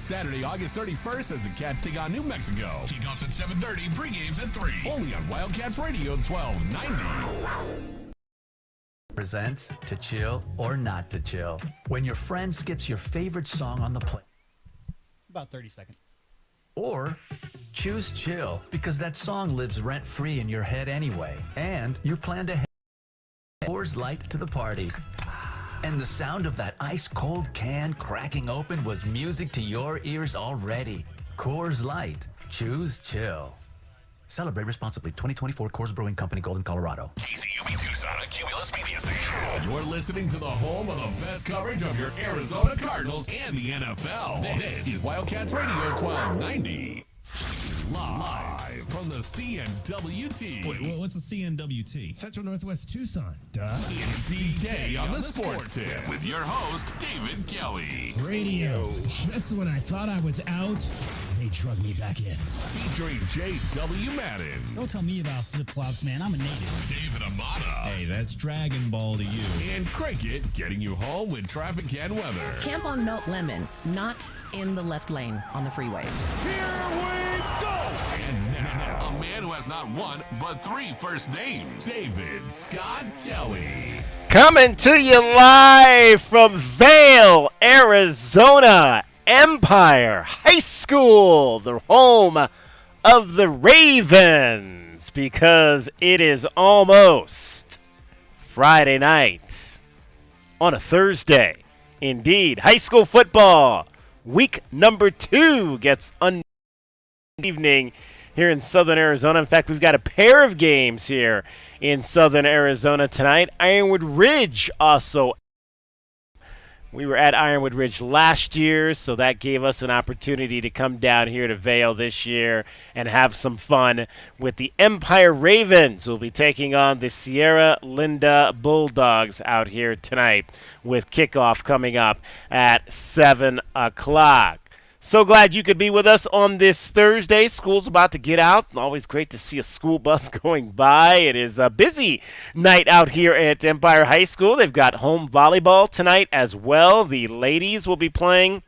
Saturday, August 31st as the Cats take on New Mexico. Kickoffs at 7:30, pregames at 3. Only on Wildcats Radio 1290. Presents To Chill or Not to Chill. When your friend skips your favorite song on the play. About 30 seconds. Or choose chill because that song lives rent-free in your head anyway. And you plan to Coors Light to the party. And the sound of that ice-cold can cracking open was music to your ears already. Coors Light. Choose chill. Celebrate responsibly. 2024 Coors Brewing Company, Golden, Colorado. KCUB Tucson, a Cumulus media station. You're listening to the home of the best coverage of your Arizona Cardinals and the NFL. This is Wildcats Radio 1290. Live from the CNWT. Wait, what's the CNWT? Central Northwest Tucson. Duh. It's DK on the Sports Tip with your host, David Kelly. Radio. Just when I thought I was out, they drug me back in. Featuring J.W. Madden. Don't tell me about flip-flops, man. I'm a native. David Amata. Hey, that's Dragon Ball to you. And Cricket getting you home with traffic and weather. Camp on Melt Lemon, not in the left lane on the freeway. Here we go! And now, a man who has not one, but 3 first names, David Scott Kelly. Coming to you live from Vail, Arizona, Empire High School, the home of the Ravens, because it is almost Friday night on a Thursday. Indeed, high school football, week number 2 gets evening here in Southern Arizona. In fact, we've got a pair of games here in Southern Arizona tonight. Ironwood Ridge also. We were at Ironwood Ridge last year, so that gave us an opportunity to come down here to Vail this year and have some fun with the Empire Ravens. We'll be taking on the Sierra Linda Bulldogs out here tonight with kickoff coming up at 7 o'clock. So glad you could be with us on this Thursday. School's about to get out. Always great to see a school bus going by. It is a busy night out here at Empire High School. They've got home volleyball tonight as well. The ladies will be playing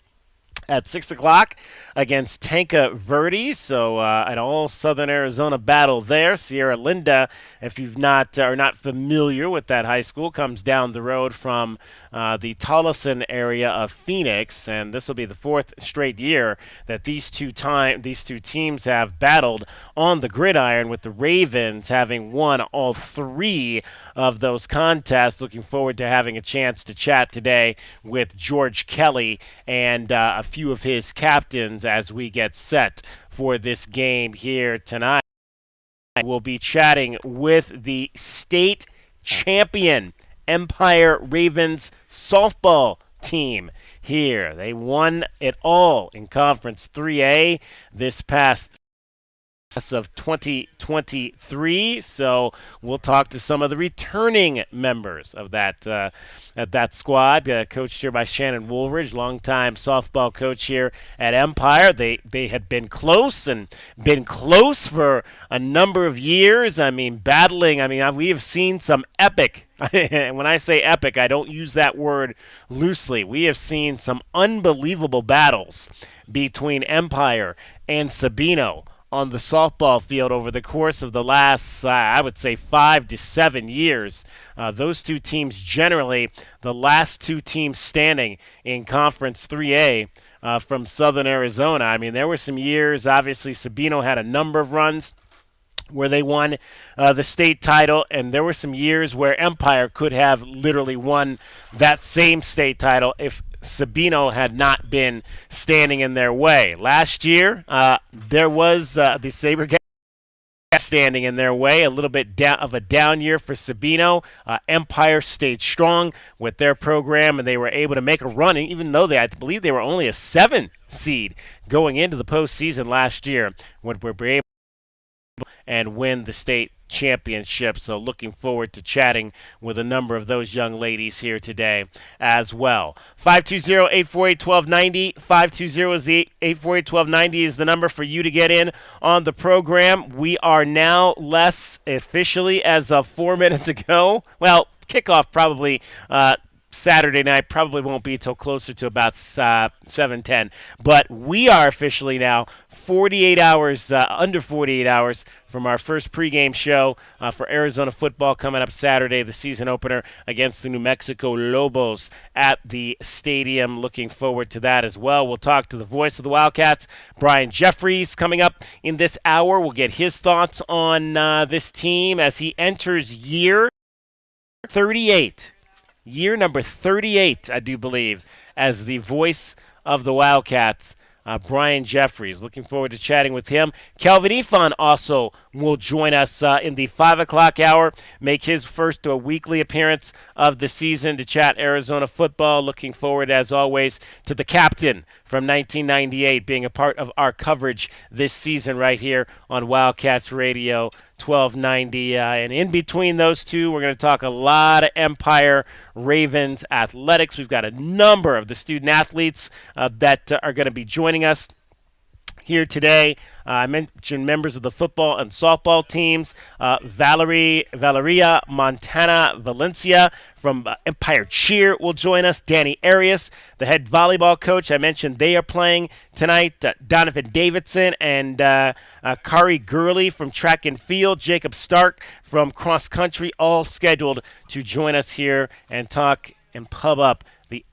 at 6 o'clock against Tanca Verde. So an all Southern Arizona battle there. Sierra Linda, if you've not are not familiar with that high school, comes down the road from the Tolleson area of Phoenix, and this will be the 4th straight year that these two teams have battled on the gridiron, with the Ravens having won all 3 of those contests. Looking forward to having a chance to chat today with George Kelly and a few of his captains as we get set for this game here tonight. We'll be chatting with the state champion Empire Ravens softball team here. They won it all in Conference 3A this past of 2023, so we'll talk to some of the returning members of that squad, coached here by Shannon Woolridge, longtime softball coach here at Empire. They had been close for a number of years. I mean, battling. I mean, we have seen some epic. When I say epic, I don't use that word loosely. We have seen some unbelievable battles between Empire and Sabino on the softball field over the course of the last, I would say, 5 to 7 years. Those two teams, generally the last 2 teams standing in Conference 3A from Southern Arizona. I mean, there were some years, obviously, Sabino had a number of runs where they won the state title, and there were some years where Empire could have literally won that same state title if Sabino had not been standing in their way. Last year, there was the Sabercats standing in their way, a little bit of a down year for Sabino. Empire stayed strong with their program, and they were able to make a run, even though I believe they were only a 7 seed going into the postseason last year, when we were able and win the state championship. So looking forward to chatting with a number of those young ladies here today as well. 520-848-1290. 520-848-1290 is the number for you to get in on the program. We are now less officially as of 4 minutes ago. Well, kickoff probably Saturday night. Probably won't be till closer to about 7:10. But we are officially now 48 hours, under 48 hours from our first pregame show for Arizona football coming up Saturday, the season opener against the New Mexico Lobos at the stadium. Looking forward to that as well. We'll talk to the voice of the Wildcats, Brian Jeffries, coming up in this hour. We'll get his thoughts on this team as he enters year 38. Year number 38, I do believe, as the voice of the Wildcats, Brian Jeffries. Looking forward to chatting with him. Kelvin Ifan also will join us in the 5 o'clock hour, make his first weekly appearance of the season to chat Arizona football. Looking forward, as always, to the captain from 1998 being a part of our coverage this season right here on Wildcats Radio 1290. And in between those two, we're going to talk a lot of Empire Ravens athletics. We've got a number of the student athletes that are going to be joining us here today. I mentioned members of the football and softball teams. Valeria Montana Valencia from Empire Cheer will join us. Danny Arias, the head volleyball coach. I mentioned they are playing tonight. Donovan Davidson and Kari Gurley from track and field. Jacob Stark from cross country, all scheduled to join us here and talk and pub up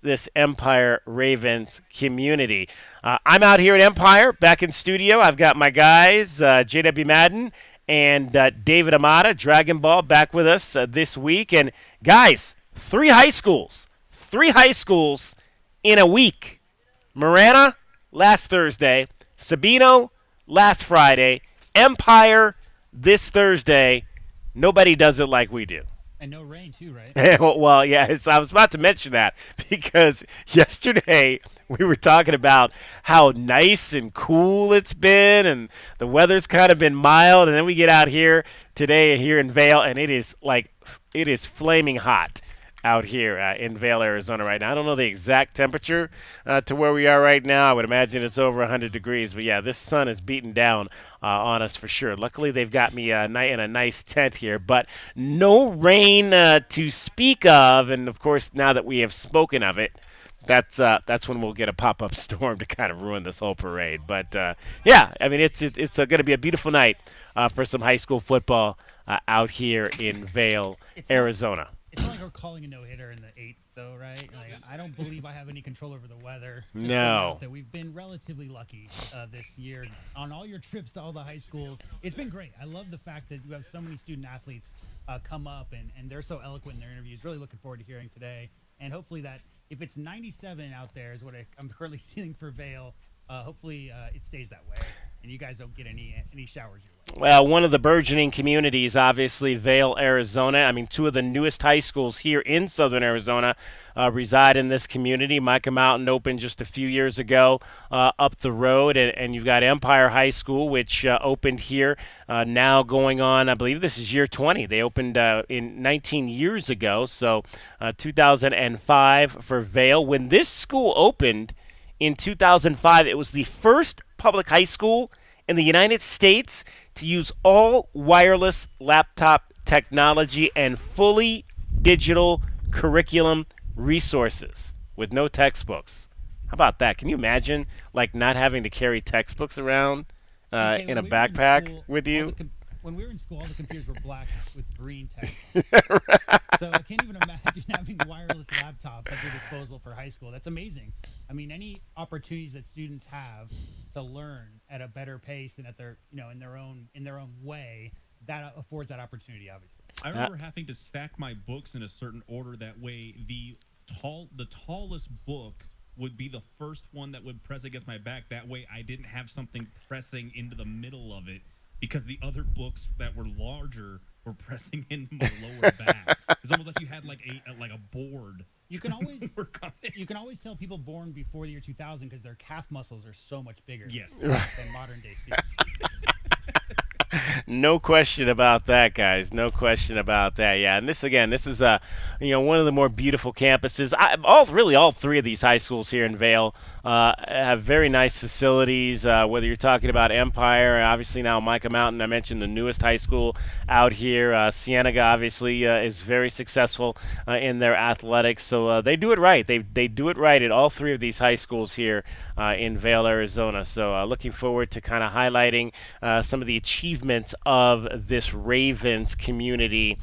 this Empire Ravens community. I'm out here at Empire, back in studio. I've got my guys, J.W. Madden and David Amata, Dragon Ball, back with us this week. And, guys, three high schools in a week. Marana last Thursday, Sabino last Friday, Empire this Thursday. Nobody does it like we do. And no rain, too, right? Well, yeah, I was about to mention that because yesterday we were talking about how nice and cool it's been and the weather's kind of been mild. And then we get out here today here in Vail, and it is flaming hot out here in Vail, Arizona right now. I don't know the exact temperature to where we are right now. I would imagine it's over 100 degrees. But, yeah, this sun is beating down on us for sure. Luckily, they've got me in a nice tent here. But no rain to speak of. And, of course, now that we have spoken of it, that's when we'll get a pop-up storm to kind of ruin this whole parade. But, yeah, I mean, it's going to be a beautiful night for some high school football out here in Vail, Arizona. It's not like we're calling a no-hitter in the 8th, though, right? Like, I don't believe I have any control over the weather. Just no. That we've been relatively lucky this year on all your trips to all the high schools. It's been great. I love the fact that you have so many student athletes come up, and they're so eloquent in their interviews. Really looking forward to hearing today. And hopefully that if it's 97 out there is what I'm currently seeing for Vail, hopefully it stays that way, and you guys don't get any showers your way. Well, one of the burgeoning communities, obviously, Vail, Arizona. I mean, two of the newest high schools here in southern Arizona reside in this community. Micah Mountain opened just a few years ago up the road, and you've got Empire High School, which opened here now going on, I believe this is year 20. They opened in 19 years ago, so 2005 for Vail. When this school opened in 2005, it was the first public high school in the United States to use all wireless laptop technology and fully digital curriculum resources with no textbooks. How about that? Can you imagine, like, not having to carry textbooks around in a backpack with you? When we were in school, all the computers were black with green text. So I can't even imagine having wireless laptops at your disposal for high school. That's amazing. I mean, any opportunities that students have to learn at a better pace and at their, in their own way, that affords that opportunity, obviously. I remember having to stack my books in a certain order. That way, the tallest book would be the first one that would press against my back. That way, I didn't have something pressing into the middle of it, because the other books that were larger were pressing into my lower back. It's almost like you had like a board. You can always tell people born before the year 2000 because their calf muscles are so much bigger. Yes. Than modern day students. No question about that, guys. No question about that. Yeah, and this is one of the more beautiful campuses. All three of these high schools here in Vail have very nice facilities. Whether you're talking about Empire, obviously now Micah Mountain. I mentioned the newest high school out here. Cienega obviously is very successful in their athletics. So they do it right. They do it right at all three of these high schools here in Vail, Arizona. So looking forward to kind of highlighting some of the achievements of this Ravens community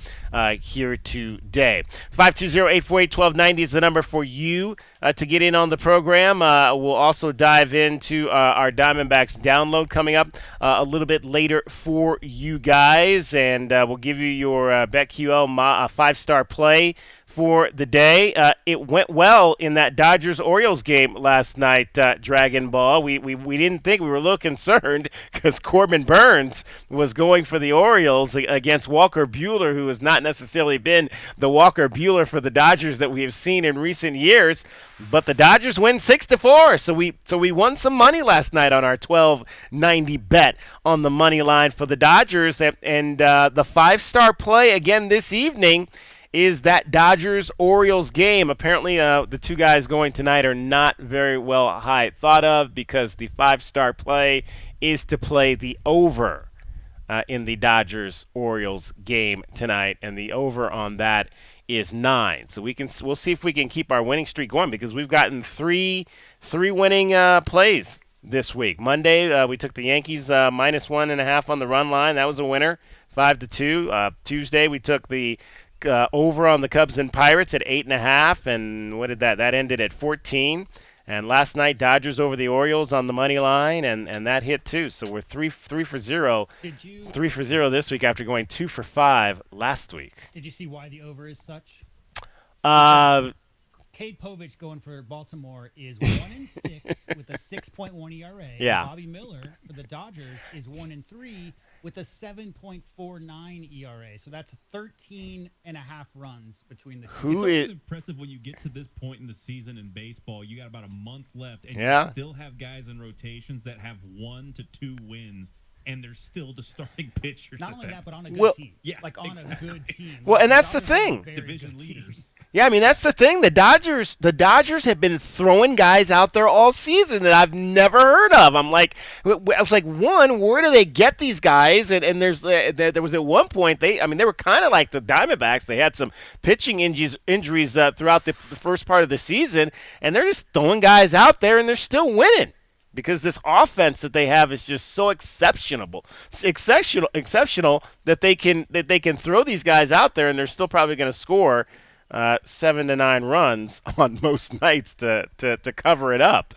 here today. 520-848-1290 is the number for you to get in on the program. We'll also dive into our Diamondbacks download coming up a little bit later for you guys, and we'll give you your BetQL 5-star play for the day. It went well in that Dodgers-Orioles game last night, Dragon Ball. We didn't think, we were a little concerned because Corbin Burns was going for the Orioles against Walker Buehler, who has not necessarily been the Walker Buehler for the Dodgers that we have seen in recent years. But the Dodgers win 6-4, so we won some money last night on our $12.90 bet on the money line for the Dodgers, and the 5-star play again this evening is that Dodgers-Orioles game. Apparently, the two guys going tonight are not very well thought of because the 5-star play is to play the over in the Dodgers-Orioles game tonight, and the over on that is 9. So we'll see if we can keep our winning streak going because we've gotten three winning plays this week. Monday, we took the Yankees -1.5 on the run line. That was a winner, 5-2. Tuesday, we took the over on the Cubs and Pirates at 8.5, and what did that ended at 14. And last night, Dodgers over the Orioles on the money line, and that hit too. So we're 3 for 0. 3 for 0 this week after going 2 for 5 last week. Did you see why the over is such? Cade Povich going for Baltimore is 1-6 with a 6.1 ERA. Yeah. Bobby Miller for the Dodgers is 1-3 with a 7.49 ERA. So that's 13 and a half runs between the two. It's impressive when you get to this point in the season in baseball. You got about a month left, and you still have guys in rotations that have 1 to 2 wins. And they're still the starting pitchers. Not only that, but on a good team. Yeah, like on a good team. Well, and that's the thing. Division leaders. Yeah, I mean, that's the thing. The Dodgers have been throwing guys out there all season that I've never heard of. I was like, one, where do they get these guys? And there was at one point, they were kind of like the Diamondbacks. They had some pitching injuries throughout the first part of the season, and they're just throwing guys out there, and they're still winning. Because this offense that they have is just so exceptional that they can throw these guys out there and they're still probably going to score 7 to 9 runs on most nights to cover it up.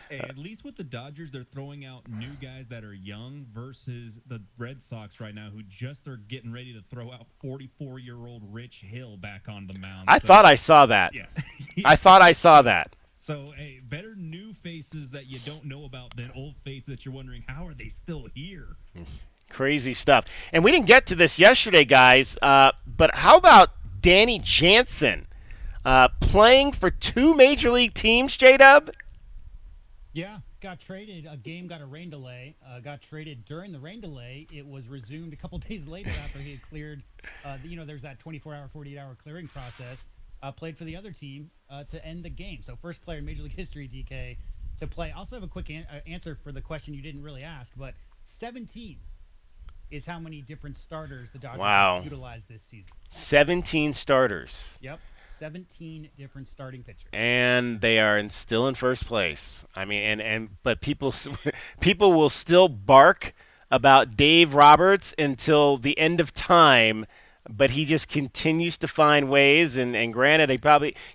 Hey, at least with the Dodgers, they're throwing out new guys that are young versus the Red Sox right now, who just are getting ready to throw out 44-year-old Rich Hill back on the mound. I thought I saw that. Yeah. I thought I saw that. So, hey, better new faces that you don't know about than old faces that you're wondering, how are they still here? Crazy stuff. And we didn't get to this yesterday, guys, but how about Danny Jansen playing for 2 major league teams, J-Dub? Yeah, got traded. A game got a rain delay. Got traded during the rain delay. It was resumed a couple days later after he had cleared. There's that 24-hour, 48-hour clearing process. Played for the other team to end the game. So first player in Major League history, DK, to play. I also have a quick answer for the question you didn't really ask, but 17 is how many different starters the Dodgers have utilized this season. 17 starters. Yep, 17 different starting pitchers. And they are still in first place. I mean, but people will still bark about Dave Roberts until the end of time. But he just continues to find ways, and granted,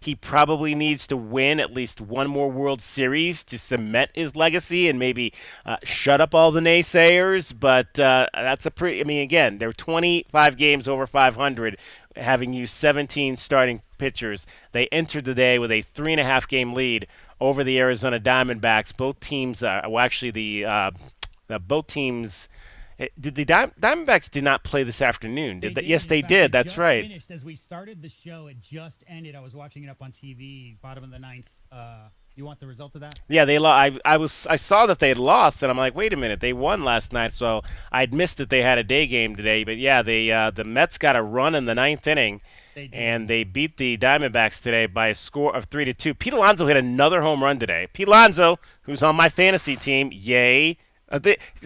he probably needs to win at least one more World Series to cement his legacy and maybe shut up all the naysayers. But that's again, they're 25 games over 500, having used 17 starting pitchers. They entered the day with a 3.5 game lead over the Arizona Diamondbacks. Both teams, both teams. The Diamondbacks did not play this afternoon. Yes, they did. That's right. Finished as we started the show. It just ended. I was watching it up on TV, bottom of the ninth. You want the result of that? Yeah, they I saw that they had lost, and I'm like, wait a minute, they won last night, so I'd missed that they had a day game today. But yeah, the Mets got a run in the ninth inning, and they beat the Diamondbacks today by a score of 3-2. Pete Alonso hit another home run today. Pete Alonso, who's on my fantasy team, yay!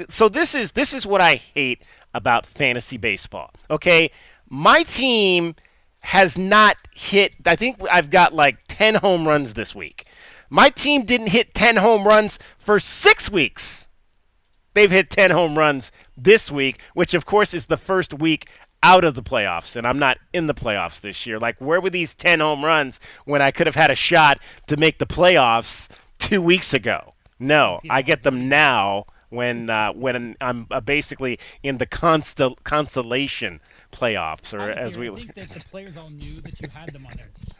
So this is what I hate about fantasy baseball. Okay, my team has not hit. I think I've got like 10 home runs this week. My team didn't hit 10 home runs for 6 weeks. They've hit 10 home runs this week, which of course is the first week out of the playoffs, and I'm not in the playoffs this year. Like, where were these 10 home runs when I could have had a shot to make the playoffs 2 weeks ago? No, I get them now when I'm basically in the consolation playoffs, or as we. I think that the players all knew that you had them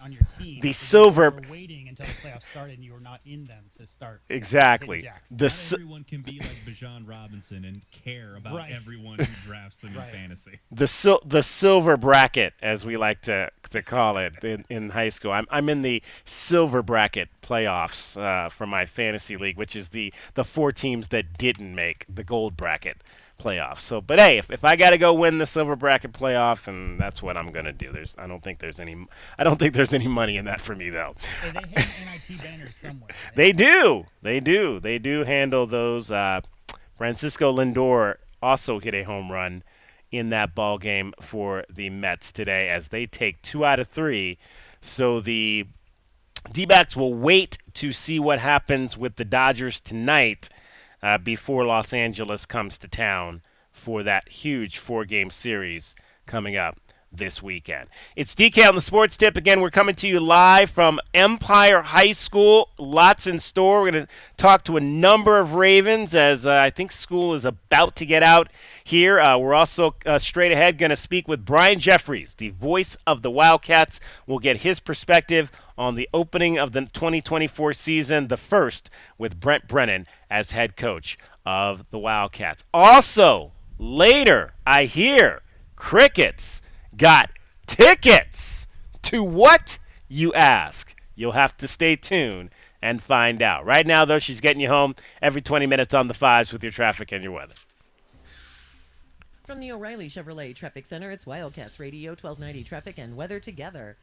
on your team. The silver. You were waiting until the playoffs started, and you were not in them to start. Exactly. Not everyone can be like Bijan Robinson and care about everyone who drafts them in fantasy. The silver bracket, as we like to call it in high school. I'm in the silver bracket playoffs for my fantasy league, which is the 4 teams that didn't make the gold bracket playoffs. So, but hey, if I got to go win the silver bracket playoff, and that's what I'm gonna do. I don't think there's any money in that for me though. Hey, they have NIT banners somewhere. They do handle those. Francisco Lindor also hit a home run in that ball game for the Mets today, as they take 2 out of 3. So the D-backs will wait to see what happens with the Dodgers tonight. Before Los Angeles comes to town for that huge 4-game series coming up this weekend. It's DK on the Sports Tip. Again, we're coming to you live from Empire High School. Lots in store. We're going to talk to a number of Ravens as I think school is about to get out here. We're also straight ahead going to speak with Brian Jeffries, the voice of the Wildcats. We'll get his perspective on the opening of the 2024 season, the first with Brent Brennan as head coach of the Wildcats. Also, later, I hear Crickets got tickets to what, you ask? You'll have to stay tuned and find out. Right now, though, she's getting you home every 20 minutes on the 5s with your traffic and your weather. From the O'Reilly Chevrolet Traffic Center, it's Wildcats Radio 1290 Traffic and Weather together.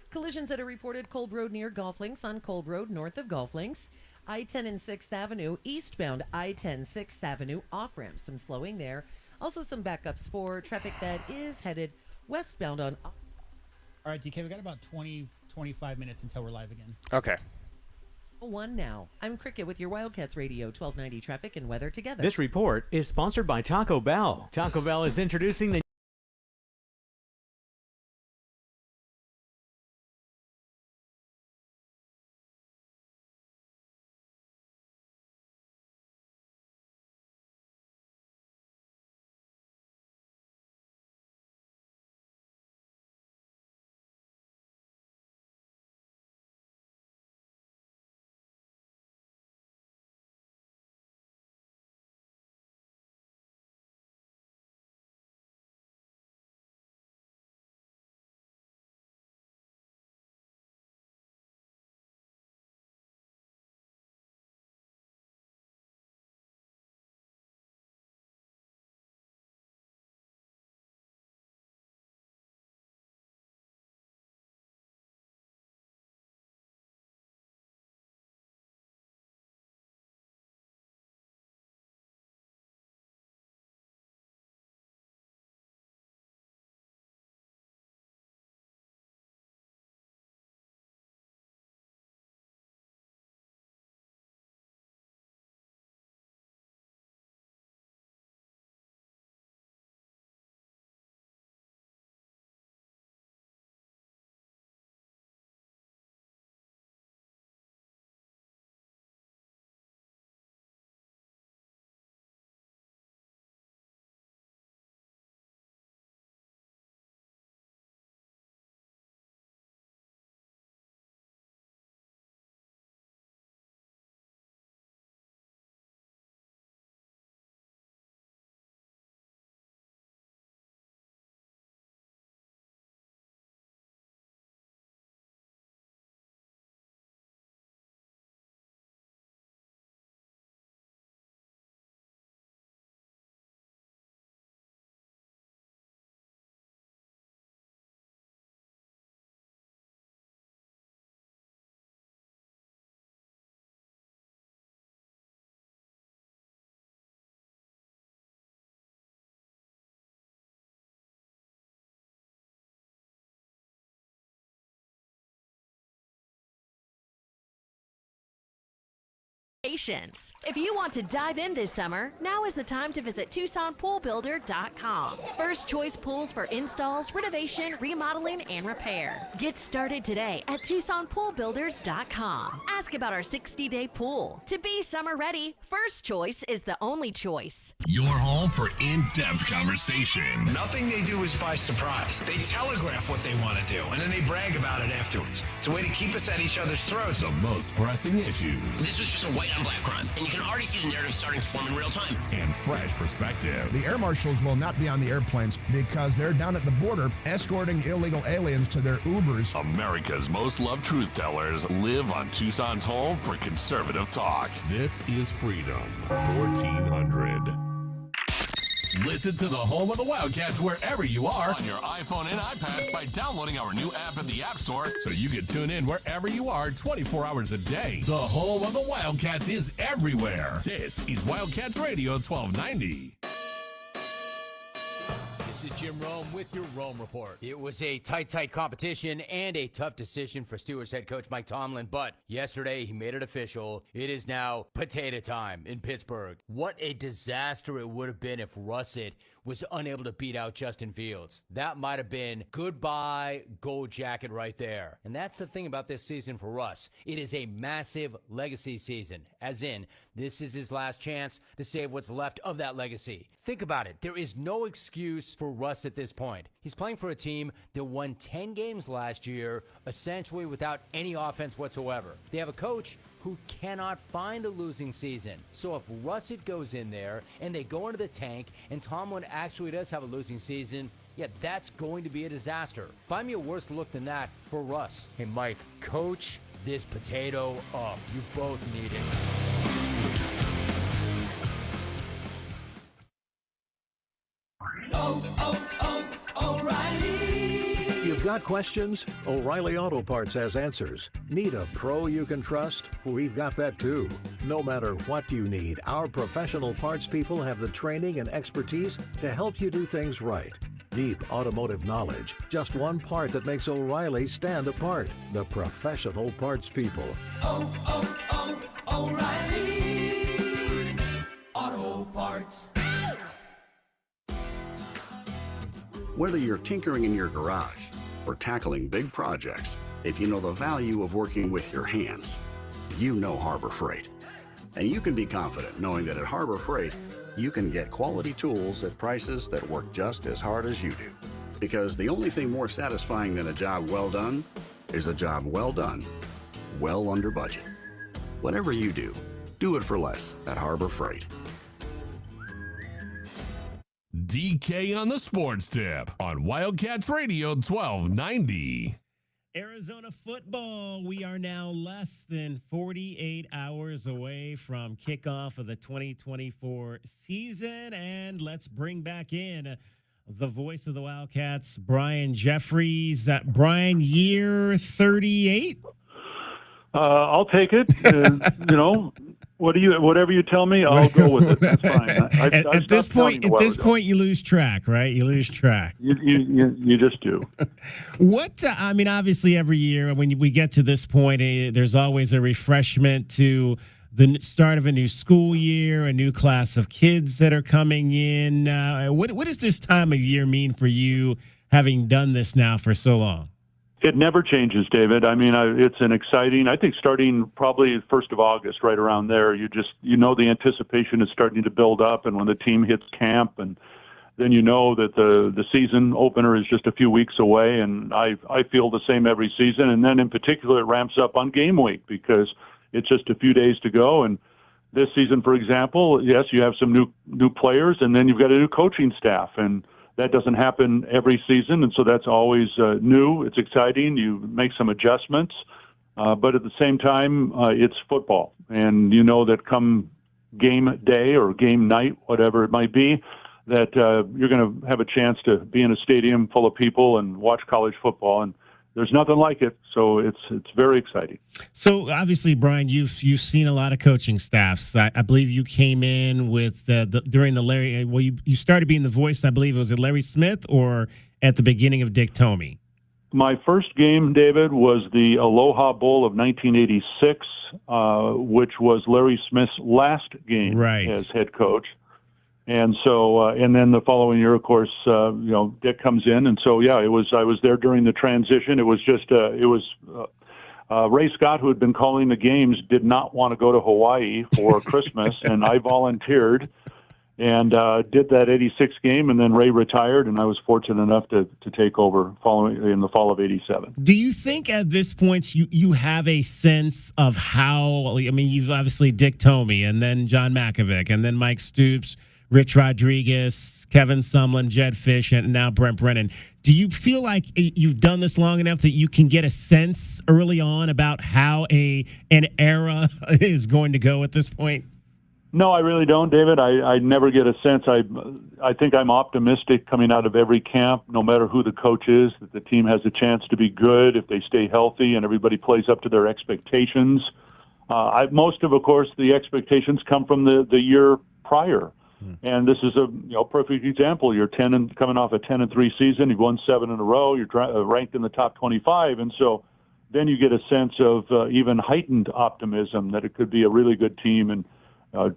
Collisions that are reported Kolb Road near Golf Links on Kolb Road north of Golf Links. I-10 and 6th Avenue, eastbound I-10 6th Avenue, off-ramps. Some slowing there. Also some backups for traffic that is headed westbound on... All right, DK, we got about 25 minutes until we're live again. Okay. 1 now. I'm Cricket with your Wildcats Radio 1290 Traffic and Weather together. This report is sponsored by Taco Bell. Taco Bell is introducing the renovations. If you want to dive in this summer, now is the time to visit TucsonPoolBuilder.com. First choice pools for installs, renovation, remodeling, and repair. Get started today at TucsonPoolBuilders.com. Ask about our 60-day pool. To be summer ready, first choice is the only choice. Your home for in-depth conversation. Nothing they do is by surprise. They telegraph what they want to do, and then they brag about it afterwards. It's a way to keep us at each other's throats. The most pressing issues. This was just a white on black crime, and you can already see the narrative starting to form in real time. And fresh perspective. The air marshals will not be on the airplanes because they're down at the border escorting illegal aliens to their Ubers. America's most loved truth tellers live on Tucson's home for conservative talk. This is Freedom 1400. Listen to the home of the Wildcats wherever you are on your iPhone and iPad by downloading our new app in the App Store so you can tune in wherever you are 24 hours a day. The home of the Wildcats is everywhere. This is Wildcats Radio 1290. This is Jim Rome with your Rome Report. It was a tight competition and a tough decision for Steelers head coach Mike Tomlin, but yesterday he made it official. It is now potato time in Pittsburgh. What a disaster it would have been if Russet was unable to beat out Justin Fields. That might have been goodbye gold jacket right there. And that's the thing about this season for Russ. It is a massive legacy season, as in this is his last chance to save what's left of that legacy. Think about it. There is no excuse for Russ at this point. He's playing for a team that won 10 games last year, essentially without any offense whatsoever. They have a coach who cannot find a losing season. So if Russet goes in there and they go into the tank and Tomlin actually does have a losing season, yeah, that's going to be a disaster. Find me a worse look than that for Russ. Hey, Mike, coach this potato up. You both need it. O'Reilly. You've got questions? O'Reilly Auto Parts has answers. Need a pro you can trust? We've got that too. No matter what you need, our professional parts people have the training and expertise to help you do things right. Deep automotive knowledge. Just one part that makes O'Reilly stand apart. The professional parts people. O'Reilly Auto Parts. Whether you're tinkering in your garage or tackling big projects, if you know the value of working with your hands, you know Harbor Freight. And you can be confident knowing that at Harbor Freight, you can get quality tools at prices that work just as hard as you do. Because the only thing more satisfying than a job well done is a job well done, well under budget. Whatever you do it for less at Harbor Freight. DK on the Sports Tip on Wildcats Radio 1290. Arizona football, we are now less than 48 hours away from kickoff of the 2024 season, and let's bring back in the voice of the Wildcats, Brian Jeffries. Brian, year 38? I'll take it. Whatever you tell me, I'll go with it. That's fine. At this point, you lose track, right? You lose track. You just do. Obviously, every year when we get to this point, there's always a refreshment to the start of a new school year, a new class of kids that are coming in. What does this time of year mean for you, having done this now for so long? It never changes, David. It's an exciting, I think starting probably 1st of August, right around there, the anticipation is starting to build up, and when the team hits camp, and then you know that the season opener is just a few weeks away, and I feel the same every season. And then in particular, it ramps up on game week because it's just a few days to go. And this season, for example, yes, you have some new players, and then you've got a new coaching staff, and that doesn't happen every season, and so that's always new. It's exciting. You make some adjustments, but at the same time, it's football. And you know that come game day or game night, whatever it might be, that you're going to have a chance to be in a stadium full of people and watch college football. And there's nothing like it, so it's very exciting. So obviously, Brian, you've seen a lot of coaching staffs. I believe you came in with during the Larry. Well, you started being the voice. I believe it was at Larry Smith or at the beginning of Dick Tomey. My first game, David, was the Aloha Bowl of 1986, which was Larry Smith's last game as head coach. And so, and then the following year, of course, Dick comes in, and so I was there during the transition. It was just Ray Scott, who had been calling the games, did not want to go to Hawaii for Christmas, and I volunteered and did that 86 game, and then Ray retired, and I was fortunate enough to take over following in the fall of 87. Do you think at this point you have a sense of how, I mean, you've obviously Dick Tomey and then John Makovic and then Mike Stoops, Rich Rodriguez, Kevin Sumlin, Jed Fish, and now Brent Brennan. Do you feel like you've done this long enough that you can get a sense early on about how an era is going to go at this point? No, I really don't, David. I never get a sense. I think I'm optimistic coming out of every camp, no matter who the coach is, that the team has a chance to be good if they stay healthy and everybody plays up to their expectations. Most of course, the expectations come from the year prior. And this is a perfect example. You're coming off a 10-3 season. You've won 7 in a row. You're ranked in the top 25, and so then you get a sense of even heightened optimism that it could be a really good team and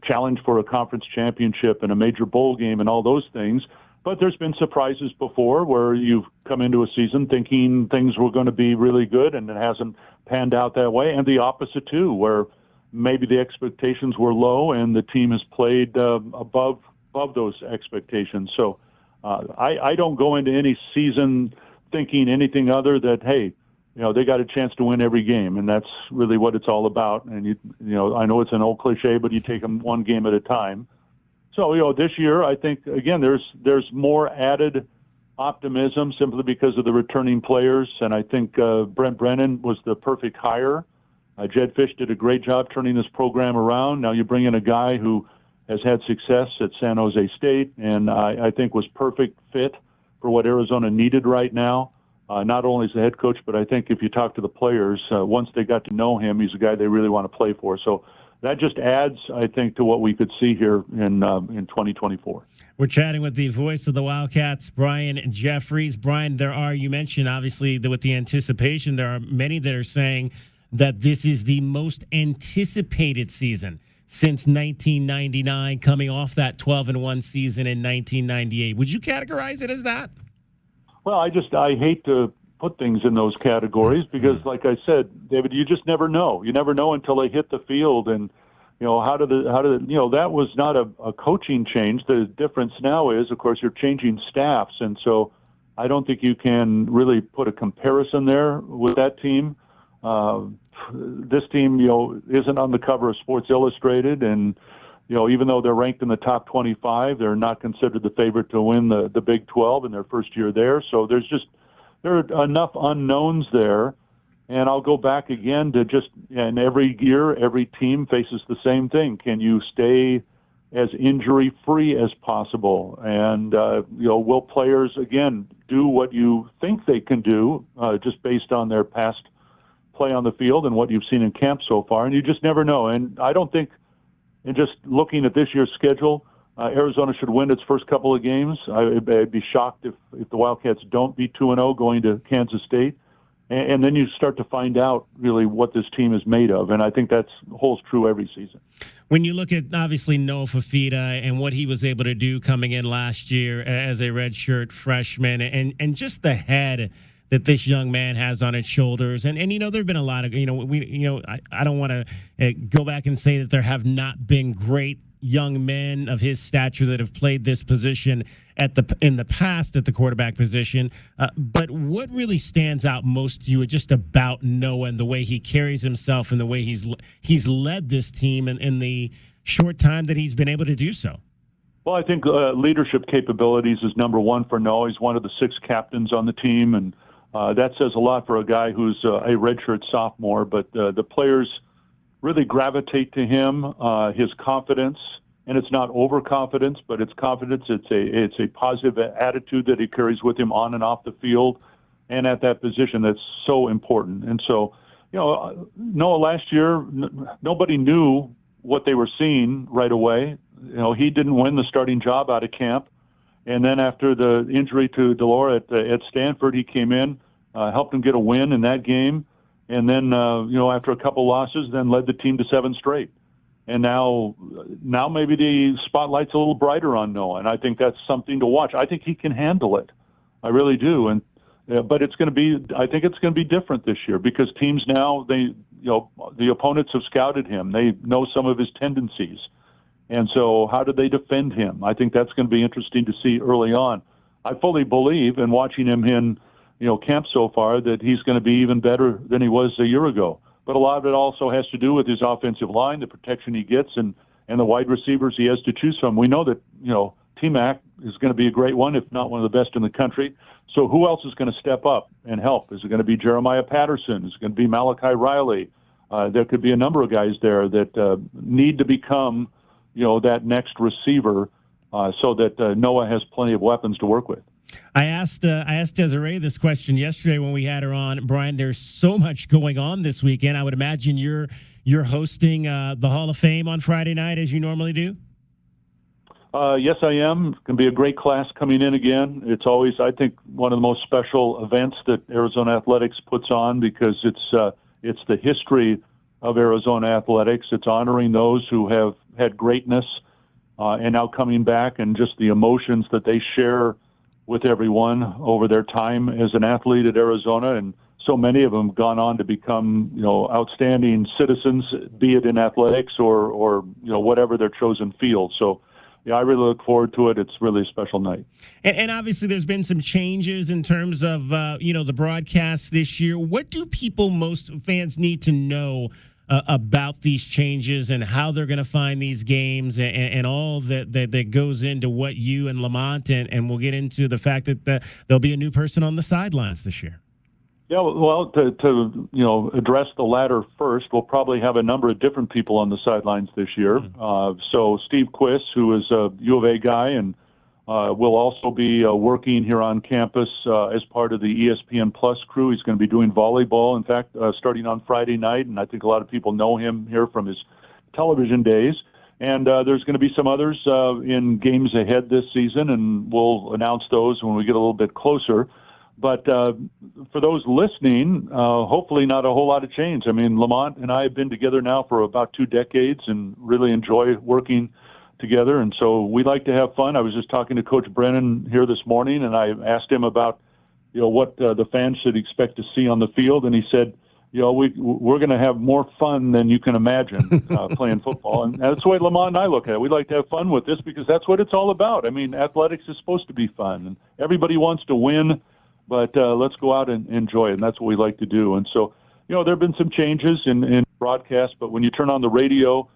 challenge for a conference championship and a major bowl game and all those things. But there's been surprises before where you've come into a season thinking things were going to be really good and it hasn't panned out that way, and the opposite too, where maybe the expectations were low and the team has played above those expectations. So I don't go into any season thinking anything other that, hey, they got a chance to win every game, and that's really what it's all about. And I know it's an old cliche, but you take them one game at a time. So this year, I think again there's more added optimism simply because of the returning players, and I think Brent Brennan was the perfect hire. Jed Fish did a great job turning this program around. Now you bring in a guy who has had success at San Jose State, and I think was perfect fit for what Arizona needed right now. Not only as the head coach, but I think if you talk to the players, once they got to know him, he's a guy they really want to play for. So that just adds, I think, to what we could see here in 2024. We're chatting with the voice of the Wildcats, Brian Jeffries. Brian, you mentioned, obviously, that with the anticipation, there are many that are saying that this is the most anticipated season since 1999, coming off that 12-1 season in 1998. Would you categorize it as that? Well, I hate to put things in those categories because, like I said, David, you just never know. You never know until they hit the field, and that was not a coaching change. The difference now is, of course, you're changing staffs, and so I don't think you can really put a comparison there with that team. This team, isn't on the cover of Sports Illustrated, and even though they're ranked in the top 25, they're not considered the favorite to win the Big 12 in their first year there. So there are enough unknowns there. And I'll go back again to and every year, every team faces the same thing. Can you stay as injury-free as possible? And, will players, again, do what you think they can do just based on their past play on the field and what you've seen in camp so far? And you just never know. And I don't think, and just looking at this year's schedule, Arizona should win its first couple of games. I'd be shocked if the Wildcats don't be 2-0 going to Kansas State. And then you start to find out really what this team is made of. And I think that holds true every season. When you look at, obviously, Noah Fafita and what he was able to do coming in last year as a redshirt freshman, and just the head that this young man has on his shoulders. And there have been a lot of, I don't want to go back and say that there have not been great young men of his stature that have played this position in the past at the quarterback position. But what really stands out most to you just about Noah and the way he carries himself and the way he's led this team in the short time that he's been able to do so? Well, I think leadership capabilities is number one for Noah. He's one of the 6 captains on the team, and that says a lot for a guy who's a redshirt sophomore. But the players really gravitate to him, his confidence, and it's not overconfidence, but it's confidence. It's a positive attitude that he carries with him on and off the field, and at that position that's so important. And so, Noah last year, nobody knew what they were seeing right away. He didn't win the starting job out of camp. And then after the injury to Delora at Stanford, he came in helped them get a win in that game. And then, after a couple losses, then led the team to 7 straight. And now maybe the spotlight's a little brighter on Noah, and I think that's something to watch. I think he can handle it. I really do. And but I think it's going to be different this year because teams now, the opponents have scouted him. They know some of his tendencies. And so how do they defend him? I think that's going to be interesting to see early on. I fully believe in watching him in, camp so far that he's going to be even better than he was a year ago. But a lot of it also has to do with his offensive line, the protection he gets, and the wide receivers he has to choose from. We know that, T-Mac is going to be a great one, if not one of the best in the country. So who else is going to step up and help? Is it going to be Jeremiah Patterson? Is it going to be Malachi Riley? There could be a number of guys there that need to become, that next receiver so that Noah has plenty of weapons to work with. I asked Desiree this question yesterday when we had her on. Brian, there's so much going on this weekend. I would imagine you're hosting the Hall of Fame on Friday night as you normally do. Yes, I am. It's going to be a great class coming in again. It's always, I think, one of the most special events that Arizona Athletics puts on because it's the history of Arizona Athletics. It's honoring those who have had greatness and now coming back, and just the emotions that they share with everyone over their time as an athlete at Arizona. And so many of them gone on to become, outstanding citizens, be it in athletics or whatever their chosen field. So, yeah, I really look forward to it. It's really a special night. And obviously there's been some changes in terms of, the broadcast this year. What do most fans need to know about these changes and how they're going to find these games and all that goes into what you and Lamont and we'll get into the fact that there'll be a new person on the sidelines this year? Yeah, well, to address the latter first, we'll probably have a number of different people on the sidelines this year. So Steve Quiss, who is a U of A guy, and will also be working here on campus as part of the ESPN Plus crew. He's going to be doing volleyball, in fact, starting on Friday night, and I think a lot of people know him here from his television days. And there's going to be some others in games ahead this season, and we'll announce those when we get a little bit closer. But for those listening, hopefully not a whole lot of change. I mean, Lamont and I have been together now for about 2 decades and really enjoy working together. And so we like to have fun. I was just talking to Coach Brennan here this morning, and I asked him about, what the fans should expect to see on the field. And he said, we're going to have more fun than you can imagine playing football. And that's the way Lamont and I look at it. We like to have fun with this because that's what it's all about. I mean, athletics is supposed to be fun, and everybody wants to win. But let's go out and enjoy it, and that's what we like to do. And so, there have been some changes in broadcast, but when you turn on the radio,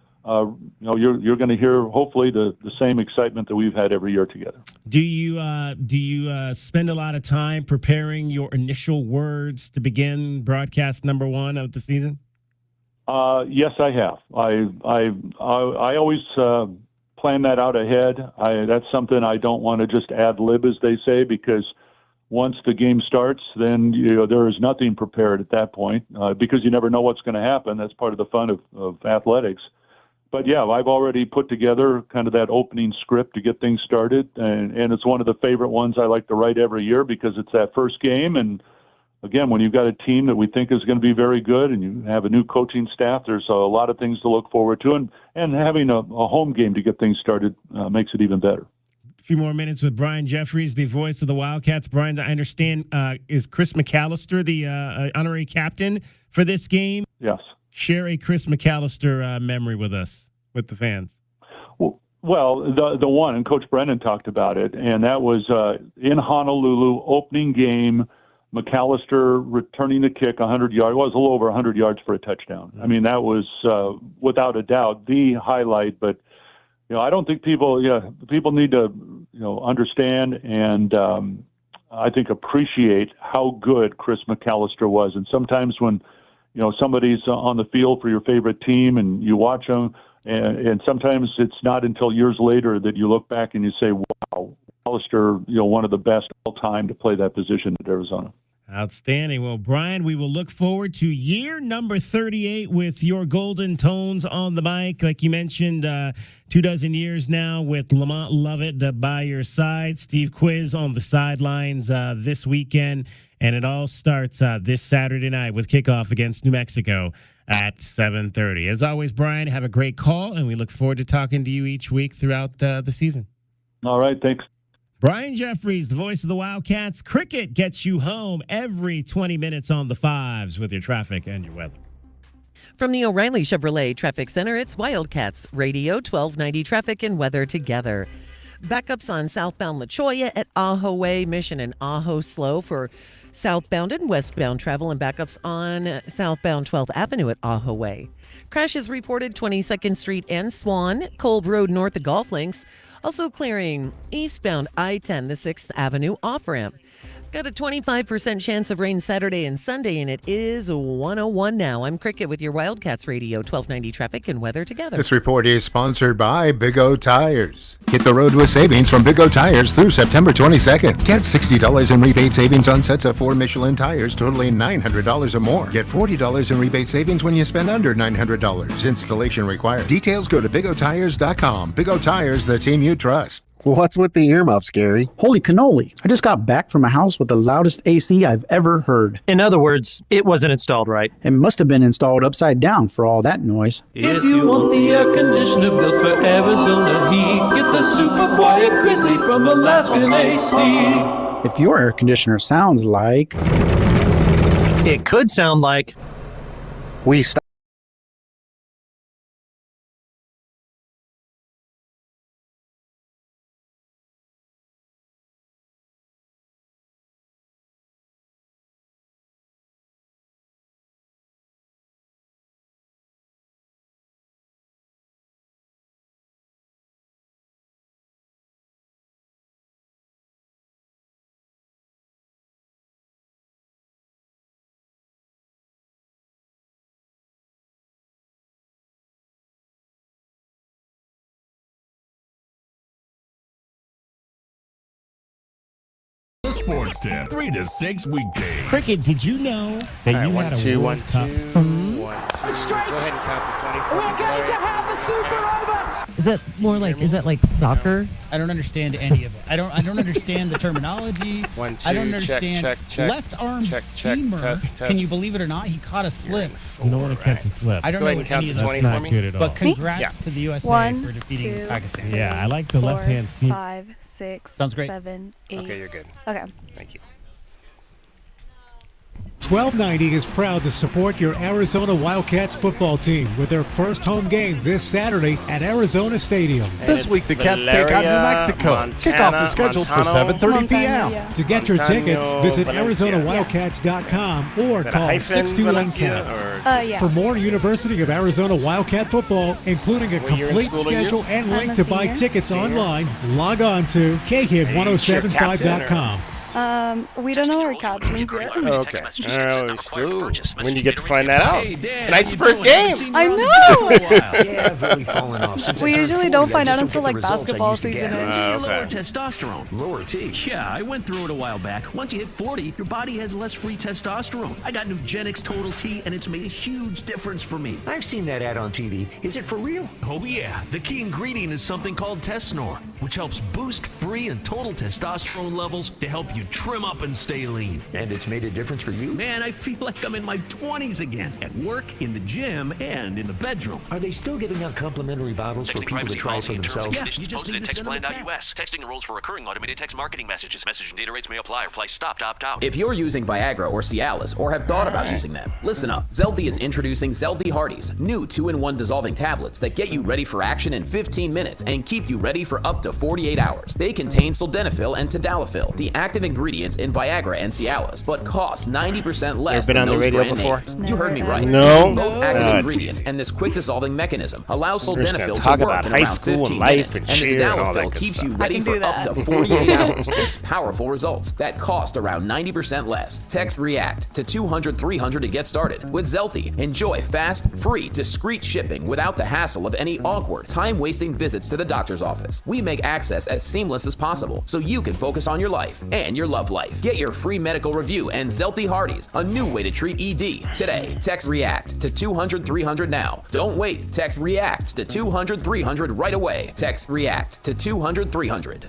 you're going to hear hopefully the same excitement that we've had every year together. Do you spend a lot of time preparing your initial words to begin broadcast number 1 of the season? Yes, I have. I always plan that out ahead. That's something I don't want to just ad lib, as they say, because once the game starts, then there is nothing prepared at that point because you never know what's going to happen. That's part of the fun of athletics. But yeah, I've already put together kind of that opening script to get things started, and it's one of the favorite ones I like to write every year because it's that first game. And again, when you've got a team that we think is going to be very good and you have a new coaching staff, there's a lot of things to look forward to, and having a home game to get things started makes it even better. Few more minutes with Brian Jeffries, the voice of the Wildcats. Brian, I understand, is Chris McAllister the honorary captain for this game? Yes. Share a Chris McAllister memory with us, with the fans. Well, the one, and Coach Brennan talked about it, and that was in Honolulu, opening game, McAllister returning the kick 100 yards. Well, it was a little over 100 yards for a touchdown. I mean, that was, without a doubt, the highlight, but I don't think people need to, understand and I think appreciate how good Chris McAllister was. And sometimes when, somebody's on the field for your favorite team and you watch them, and sometimes it's not until years later that you look back and you say, wow, McAllister, one of the best all time to play that position at Arizona. Outstanding. Well, Brian, we will look forward to year number 38 with your golden tones on the mic. Like you mentioned, 24 years now with Lamont Lovett by your side. Steve Quiz on the sidelines this weekend. And it all starts this Saturday night with kickoff against New Mexico at 7:30. As always, Brian, have a great call, and we look forward to talking to you each week throughout the season. All right, thanks. Brian Jeffries, the voice of the Wildcats. Cricket gets you home every 20 minutes on the fives with your traffic and your weather. From the O'Reilly Chevrolet Traffic Center, it's Wildcats Radio 1290 traffic and weather together. Backups on southbound La Cholla at Ajo Way, Mission and Ajo slow for southbound and westbound travel, and backups on southbound 12th Avenue at Ajo Way. Crashes reported 22nd Street and Swan, Kolb Road north of Golf Links. Also clearing eastbound I-10, the 6th Avenue off-ramp. Got a 25% chance of rain Saturday and Sunday, and it is 101 now. I'm Cricket with your Wildcats Radio 1290 traffic and weather together. This report is sponsored by Big O Tires. Hit the road with savings from Big O Tires through September 22nd. Get $60 in rebate savings on sets of 4 Michelin tires totaling $900 or more. Get $40 in rebate savings when you spend under $900. Installation required. Details go to bigotires.com. Big O Tires, the team you trust. What's with the earmuffs, Gary? Holy cannoli. I just got back from a house with the loudest AC I've ever heard. In other words, it wasn't installed right. It must have been installed upside down for all that noise. If you want the air conditioner built for Arizona heat, get the super quiet Grizzly from Alaskan AC. If your air conditioner sounds like... It could sound like... We stopped. The Sports Tip, 3 to 6 weekdays. Cricket, did you know that you had a World Cup? Go ahead and count to 20. We're going to have a super over. Is that more like, is that like soccer? I don't understand any of it. I don't understand the terminology. 1, 2, I don't understand. check, Left arm check, seamer. test. Can you believe it or not? He caught a slip. No one catch a slip. I don't know what any of this That's not good at all. But congrats to the USA 1, for defeating 2, Pakistan. Yeah, I like the 4, left-hand seam. 5, 6, Sounds great. 7, 8. Okay, you're good. Okay. Thank you. 1290 is proud to support your Arizona Wildcats football team with their first home game this Saturday at Arizona Stadium. This week, the Cats take on New Mexico. Kickoff is scheduled for 7:30 p.m. Yeah. To get your tickets, visit Valencia. ArizonaWildcats.com or Is that a call hyphen, 621-CATS. Valencia, Yeah. For more University of Arizona Wildcat football, including a What year in complete school are you? schedule and I'm link a to buy senior. tickets online, log on to khid1075.com. We don't know our captains yet. Okay. When you get to find that out? Tonight's the first game. I know. Yeah, I've really fallen off since We I turned usually 40. don't I find just out don't until get the like results I basketball used to get. season is. Lower testosterone. Lower T. Yeah, I went through it a while back. Once you hit 40, your body has less free testosterone. I got Nugenix Total T, and it's made a huge difference for me. I've seen that ad on TV. Is it for real? Oh yeah, the key ingredient is something called Tesnor, which helps boost free and total testosterone levels to help you trim up and stay lean. And it's made a difference for you? Man, I feel like I'm in my 20s again, at work, in the gym, and in the bedroom. Are they still giving out complimentary bottles for people to try for themselves? Yeah, you just need to send them a text. TextPlan.us. Texting enrolls for recurring automated text marketing messages. Message and data rates may apply. Reply stop to opt out. If you're using Viagra or Cialis or have thought about using them, listen up. Zeldy is introducing Zeldy Hardies, new 2-in-1 dissolving tablets that get you ready for action in 15 minutes and keep you ready for up to 48 hours. They contain sildenafil and tadalafil, the active ingredients in Viagra and Cialis, but cost 90% less been than on the those radio brand before? names. You heard me right. No. Both active Oh, ingredients and this quick dissolving mechanism allows We're just gonna sildenafil talk to work about in high around school 15 life minutes, and and the cheer and all that tadalafil good keeps stuff. you I ready can for do up that. to 48 hours. It's powerful results that cost around 90% less. Text REACT to 200-300 to get started. With Zelty, enjoy fast, free, discreet shipping without the hassle of any awkward, time-wasting visits to the doctor's office. We make access as seamless as possible so you can focus on your life and your love life. Get your free medical review and Zelty Hardies, a new way to treat ED, today. Text REACT to 200-300 now. Don't wait. Text REACT to 200-300 right away. Text REACT to 200-300.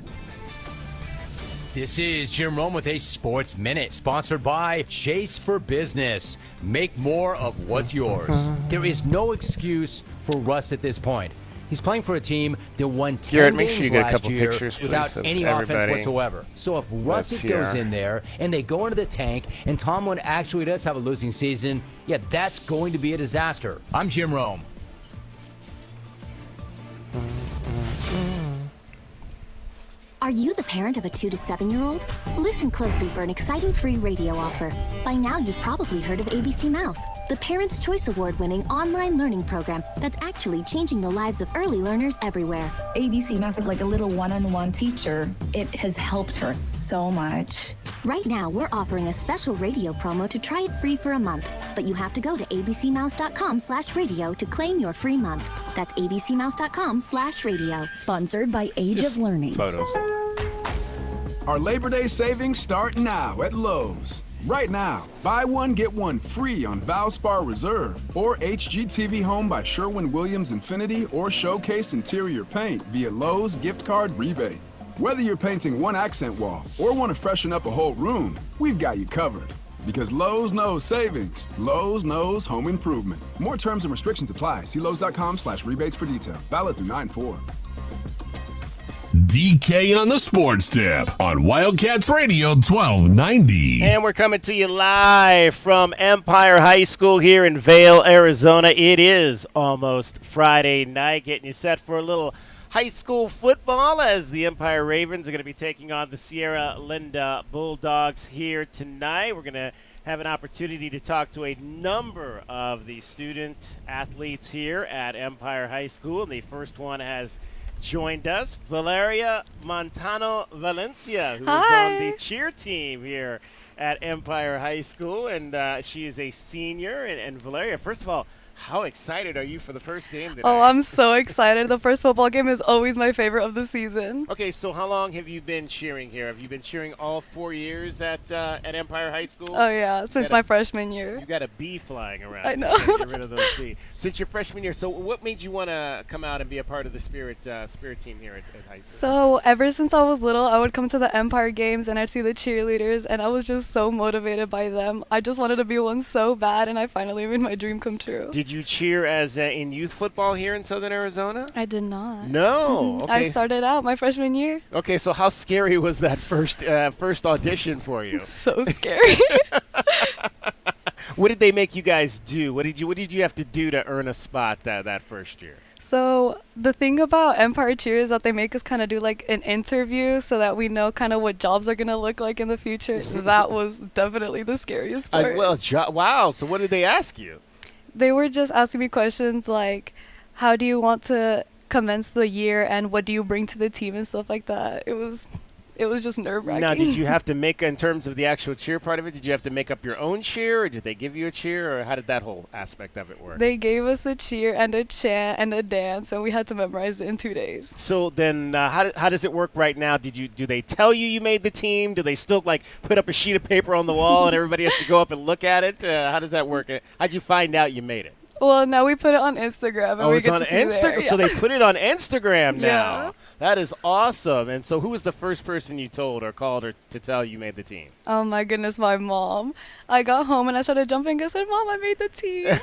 This is Jim Rome with a Sports Minute, sponsored by Chase for Business. Make more of what's yours. There is no excuse for Russ at this point. He's playing for a team that won 10 Garrett, make games sure you get a last couple year pictures, please, without of any offense everybody. whatsoever. So if Russ Let's goes hear. in there and they go into the tank and Tomlin actually does have a losing season, yeah, that's going to be a disaster. I'm Jim Rome. Are you the parent of a 2 to 7-year-old? Listen closely for an exciting free radio offer. By now, you've probably heard of ABC Mouse, the Parents' Choice Award-winning online learning program that's actually changing the lives of early learners everywhere. ABC Mouse is like a little one-on-one teacher. It has helped her so much. Right now, we're offering a special radio promo to try it free for a month, but you have to go to abcmouse.com/radio to claim your free month. That's abcmouse.com/radio. Sponsored by Age of Learning. Photos. Our Labor Day savings start now at Lowe's. Right now, buy one, get one free on Valspar Reserve or HGTV Home by Sherwin-Williams Infinity or Showcase Interior Paint via Lowe's gift card rebate. Whether you're painting one accent wall or want to freshen up a whole room, we've got you covered. Because Lowe's knows savings. Lowe's knows home improvement. More terms and restrictions apply. See Lowe's.com/rebates for details. Valid through 9/4. DK on the Sports Tip on Wildcats Radio 1290. And we're coming to you live from Empire High School here in Vail, Arizona. It is almost Friday night, getting you set for a little high school football as the Empire Ravens are going to be taking on the Sierra Linda Bulldogs here tonight. We're going to have an opportunity to talk to a number of the student athletes here at Empire High School. And the first one has joined us, Valeria Montano Valencia, who is on the cheer team here at Empire High School. And she is a senior. And Valeria, first of all, how excited are you for the first game today? Oh, I'm so excited. The first football game is always my favorite of the season. Okay, so how long have you been cheering here? Have you been cheering all 4 years at Empire High School? Oh, yeah, since my freshman year. You got a bee flying around. I know. Get rid of those bees. Since your freshman year, so what made you want to come out and be a part of the Spirit team here at high school? So ever since I was little, I would come to the Empire games and I'd see the cheerleaders, and I was just so motivated by them. I just wanted to be one so bad, and I finally made my dream come true. Did you cheer as in youth football here in Southern Arizona? I did not. No. Okay. I started out my freshman year. Okay, so how scary was that first audition for you? So scary. What did they make you guys do? What did you have to do to earn a spot that first year? So the thing about Empire Cheer is that they make us kind of do like an interview so that we know kind of what jobs are going to look like in the future. That was definitely the scariest part. Wow. So what did they ask you? They were just asking me questions like, how do you want to commence the year and what do you bring to the team and stuff like that. It was just nerve-wracking. Now, did you have to make, in terms of the actual cheer part of it, did you have to make up your own cheer, or did they give you a cheer, or how did that whole aspect of it work? They gave us a cheer and a chant and a dance, and we had to memorize it in 2 days. So then how does it work right now? Do they tell you made the team? Do they still, like, put up a sheet of paper on the wall and everybody has to go up and look at it? How does that work? How'd you find out you made it? Well, now we put it on Instagram, and we get to see there. So they put it on Instagram now. Yeah. That is awesome. And so who was the first person you told or called her to tell you made the team? Oh, my goodness, my mom. I got home, and I started jumping. I said, Mom, I made the team.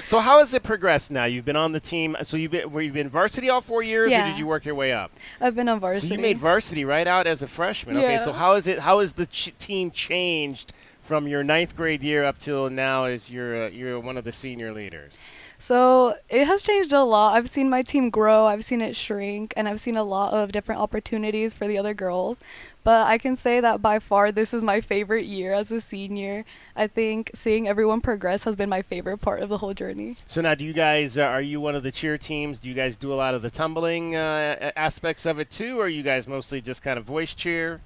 So how has it progressed now? You've been on the team. So you've been varsity all 4 years, or Yeah. did you work your way up? I've been on varsity. So you made varsity right out as a freshman. Yeah. Okay, so how has the team changed from your 9th grade year up till now as you're one of the senior leaders? So it has changed a lot. I've seen my team grow, I've seen it shrink, and I've seen a lot of different opportunities for the other girls. But I can say that by far this is my favorite year as a senior. I think seeing everyone progress has been my favorite part of the whole journey. So now do you guys, are you one of the cheer teams? Do you guys do a lot of the tumbling aspects of it too, or are you guys mostly just kind of voice cheer?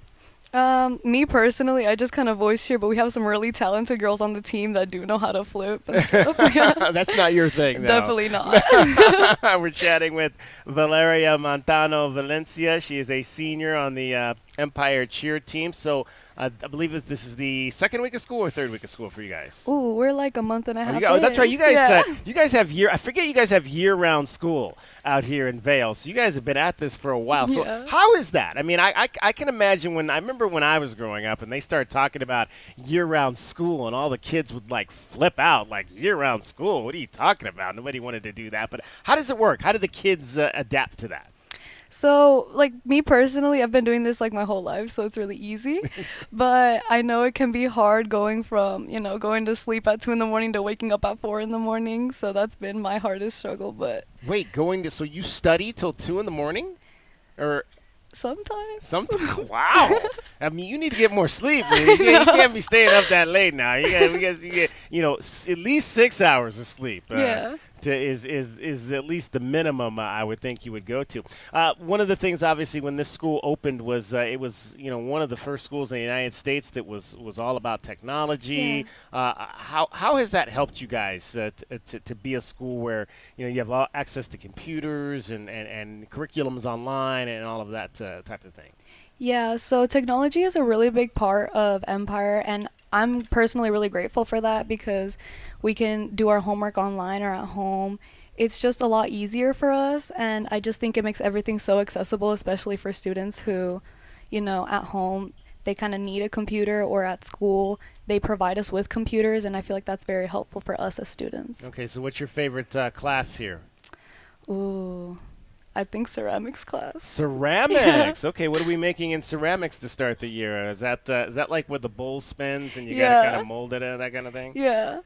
Me personally, I just kind of voice cheer, but we have some really talented girls on the team that do know how to flip and stuff. That's not your thing, though. Definitely not. We're chatting with Valeria Montano Valencia. She is a senior on the Empire cheer team. So I believe that this is the second week of school or third week of school for you guys. Ooh, we're like a month and a half. That's right. You guys, Yeah. you guys have I forget you guys have year-round school out here in Vail. So you guys have been at this for a while. So Yeah. how is that? I mean, I can imagine I remember when I was growing up and they started talking about year-round school and all the kids would like flip out, like year-round school. What are you talking about? Nobody wanted to do that. But how does it work? How do the kids adapt to that? So, like, me personally, I've been doing this like my whole life, so it's really easy. But I know it can be hard going from, going to sleep at 2 in the morning to waking up at 4 in the morning. So that's been my hardest struggle. But Wait, so you study till 2 in the morning? Or sometimes. Wow. I mean, you need to get more sleep, man. You can't be staying up that late now. You get at least 6 hours of sleep. Yeah. Is at least the minimum I would think you would go to. One of the things, obviously, when this school opened was it was one of the first schools in the United States that was all about technology. Yeah. How has that helped you guys to be a school where you have all access to computers and curriculums online and all of that type of thing? Yeah, so technology is a really big part of Empire, and I'm personally really grateful for that because we can do our homework online or at home. It's just a lot easier for us, and I just think it makes everything so accessible, especially for students who, at home, they kind of need a computer, or at school, they provide us with computers, and I feel like that's very helpful for us as students. Okay, so what's your favorite class here? Ooh, I think ceramics class. Ceramics. Okay, what are we making in ceramics to start the year? Is that like where the bowl spins and you gotta kind of mold it and that kind of thing? Yeah.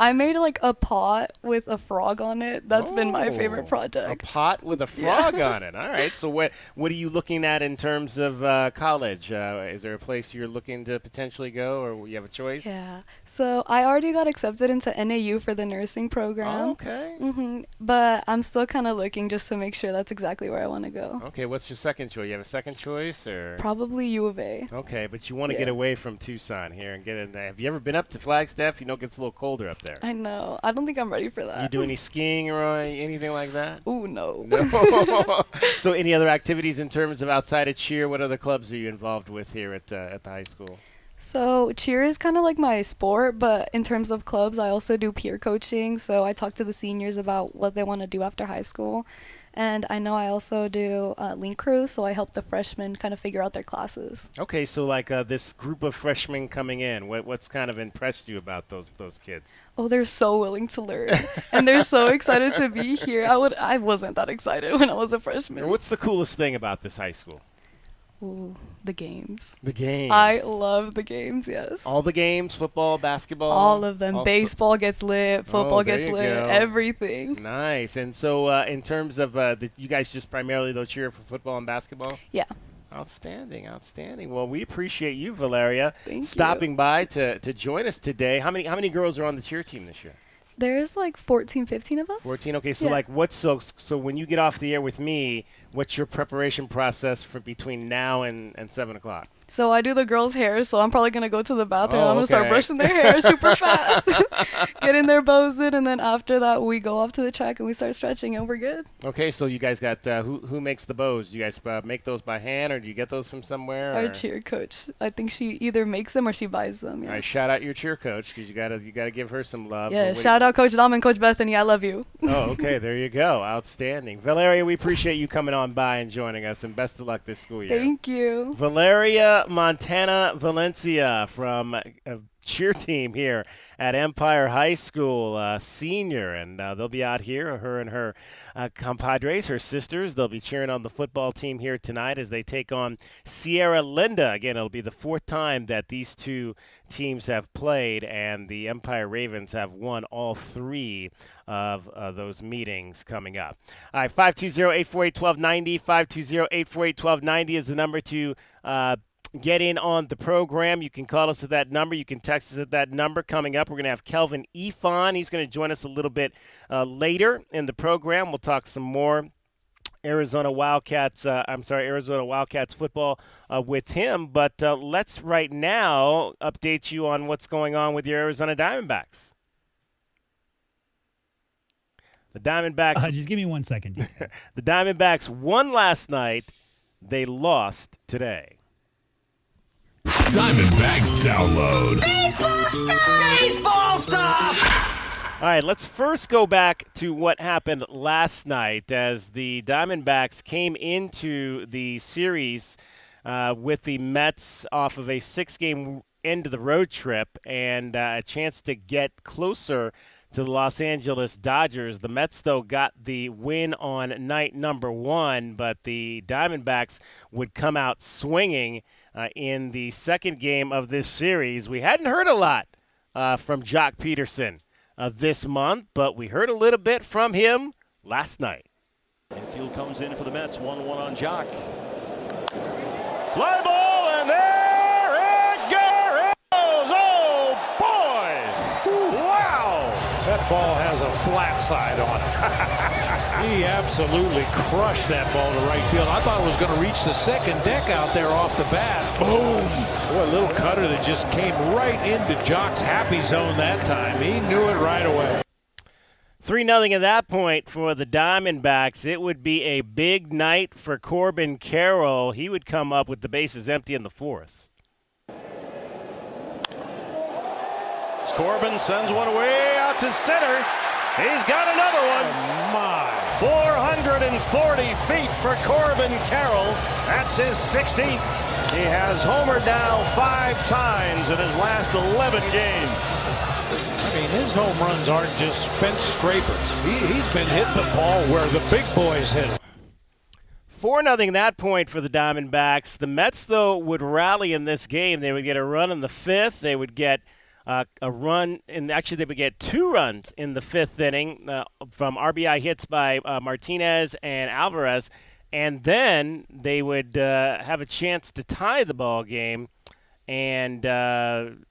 I made like a pot with a frog on it. That's been my favorite project. A pot with a frog on it. All right. So what are you looking at in terms of college? Is there a place you're looking to potentially go, or you have a choice? Yeah. So I already got accepted into NAU for the nursing program. Oh, okay. But I'm still kind of looking just to make sure that's exactly where I want to go. Okay. What's your second choice? You have a second choice, or? Probably U of A. Okay, but you want to get away from Tucson here and get in there. Have you ever been up to Flagstaff? It gets a little colder up there. I know. I don't think I'm ready for that. You do any skiing or anything like that? Ooh, no. No. So any other activities in terms of outside of cheer? What other clubs are you involved with here at the high school? So cheer is kind of like my sport, but in terms of clubs, I also do peer coaching. So I talk to the seniors about what they want to do after high school. And I know I also do link crew, so I help the freshmen kind of figure out their classes. Okay, so like this group of freshmen coming in, what's kind of impressed you about those kids? Oh, they're so willing to learn, and they're so excited to be here. I wasn't that excited when I was a freshman. What's the coolest thing about this high school? Ooh, the games. The games. I love the games, yes. All the games, football, basketball? All of them. Baseball gets lit, football gets lit, go. everything. Nice. And so in terms of, you guys just primarily, though, cheer for football and basketball? Yeah. Outstanding, outstanding. Well, we appreciate you, Valeria, Thank stopping by to join us today. How many girls are on the cheer team this year? There's like 14, 15 of us. 14. Okay, so so when you get off the air with me, what's your preparation process for between now and 7 o'clock? So I do the girls' hair, so I'm probably going to go to the bathroom. I'm going to start okay. brushing their hair super fast. Get in there, bows it, and then after that, we go off to the track and we start stretching, and we're good. Okay, so you guys got, who makes the bows? Do you guys make those by hand, or do you get those from somewhere? Our cheer coach. I think she either makes them or she buys them. Yeah. All right, shout out your cheer coach, because you gotta give her some love. Yeah, shout out Coach Dom and Coach Bethany. I love you. Oh, okay, there you go. Outstanding. Valeria, we appreciate you coming on by and joining us, and best of luck this school year. Thank you. Valeria Montana Valencia from a cheer team here at Empire High School, senior, and they'll be out here, her and her compadres, her sisters. They'll be cheering on the football team here tonight as they take on Sierra Linda. Again, it'll be the fourth time that these two teams have played, and the Empire Ravens have won all three of those meetings coming up. All right, 520-848-1290, 520-848-1290 is the number to get in on the program. You can call us at that number. You can text us at that number. Coming up, we're going to have Kelvin Efon. He's going to join us a little bit later in the program. We'll talk some more Arizona Wildcats football with him. But let's right now update you on what's going on with your Arizona Diamondbacks. The Diamondbacks. Just give me 1 second. The Diamondbacks won last night. They lost today. Diamondbacks download. Baseball stuff! Baseball stuff! All right, let's first go back to what happened last night as the Diamondbacks came into the series with the Mets off of a 6-game end of the road trip and a chance to get closer to the Los Angeles Dodgers. The Mets, though, got the win on night number 1, but the Diamondbacks would come out swinging in the second game of this series. We hadn't heard a lot from Jock Peterson this month, but we heard a little bit from him last night. Infield comes in for the Mets, 1-1 on Jock. Fly ball, and there it goes! Oh, boy! Wow! That ball has a flat side on it. He absolutely crushed that ball to right field. I thought it was going to reach the second deck out there off the bat. Boom! Boy, a little cutter that just came right into Jock's happy zone that time. He knew it right away. 3-0 at that point for the Diamondbacks. It would be a big night for Corbin Carroll. He would come up with the bases empty in the 4th. Corbin sends one away out to center. He's got another one. Oh my. 440 feet for Corbin Carroll. That's his 16th. He has homered now 5 times in his last 11 games. I mean, his home runs aren't just fence scrapers. He's been hitting the ball where the big boys hit him. 4-0 at that point for the Diamondbacks. The Mets, though, would rally in this game. They would get a run in the 5th. They would get a run, and actually they would get 2 runs in the 5th inning from RBI hits by Martinez and Alvarez, and then they would have a chance to tie the ball game. And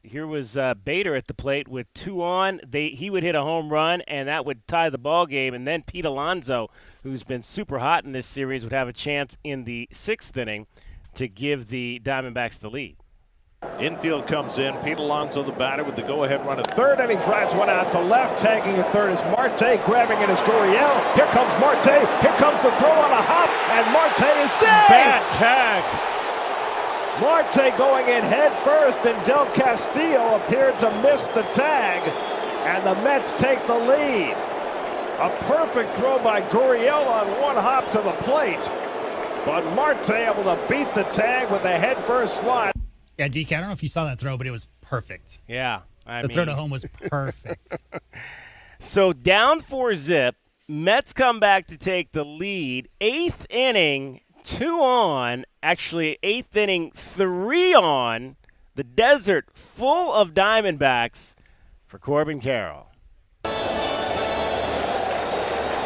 here was Bader at the plate with 2 on. He would hit a home run, and that would tie the ball game. And then Pete Alonso, who's been super hot in this series, would have a chance in the 6th inning to give the Diamondbacks the lead. Infield comes in. Pete Alonso, the batter, with the go-ahead run at third, and he drives one out to left. Tagging at third is Marte. Grabbing it is Gurriel. Here comes Marte. Here comes the throw on a hop, and Marte is safe. Bad tag. Marte going in head first, and Del Castillo appeared to miss the tag, and the Mets take the lead. A perfect throw by Gurriel on one hop to the plate, but Marte able to beat the tag with a head first slide. Yeah, DK, I don't know if you saw that throw, but it was perfect. Yeah. The throw to home was perfect. So down 4-0, Mets come back to take the lead. 8th inning, 2 on. Actually, 8th inning, 3 on. The desert full of Diamondbacks for Corbin Carroll.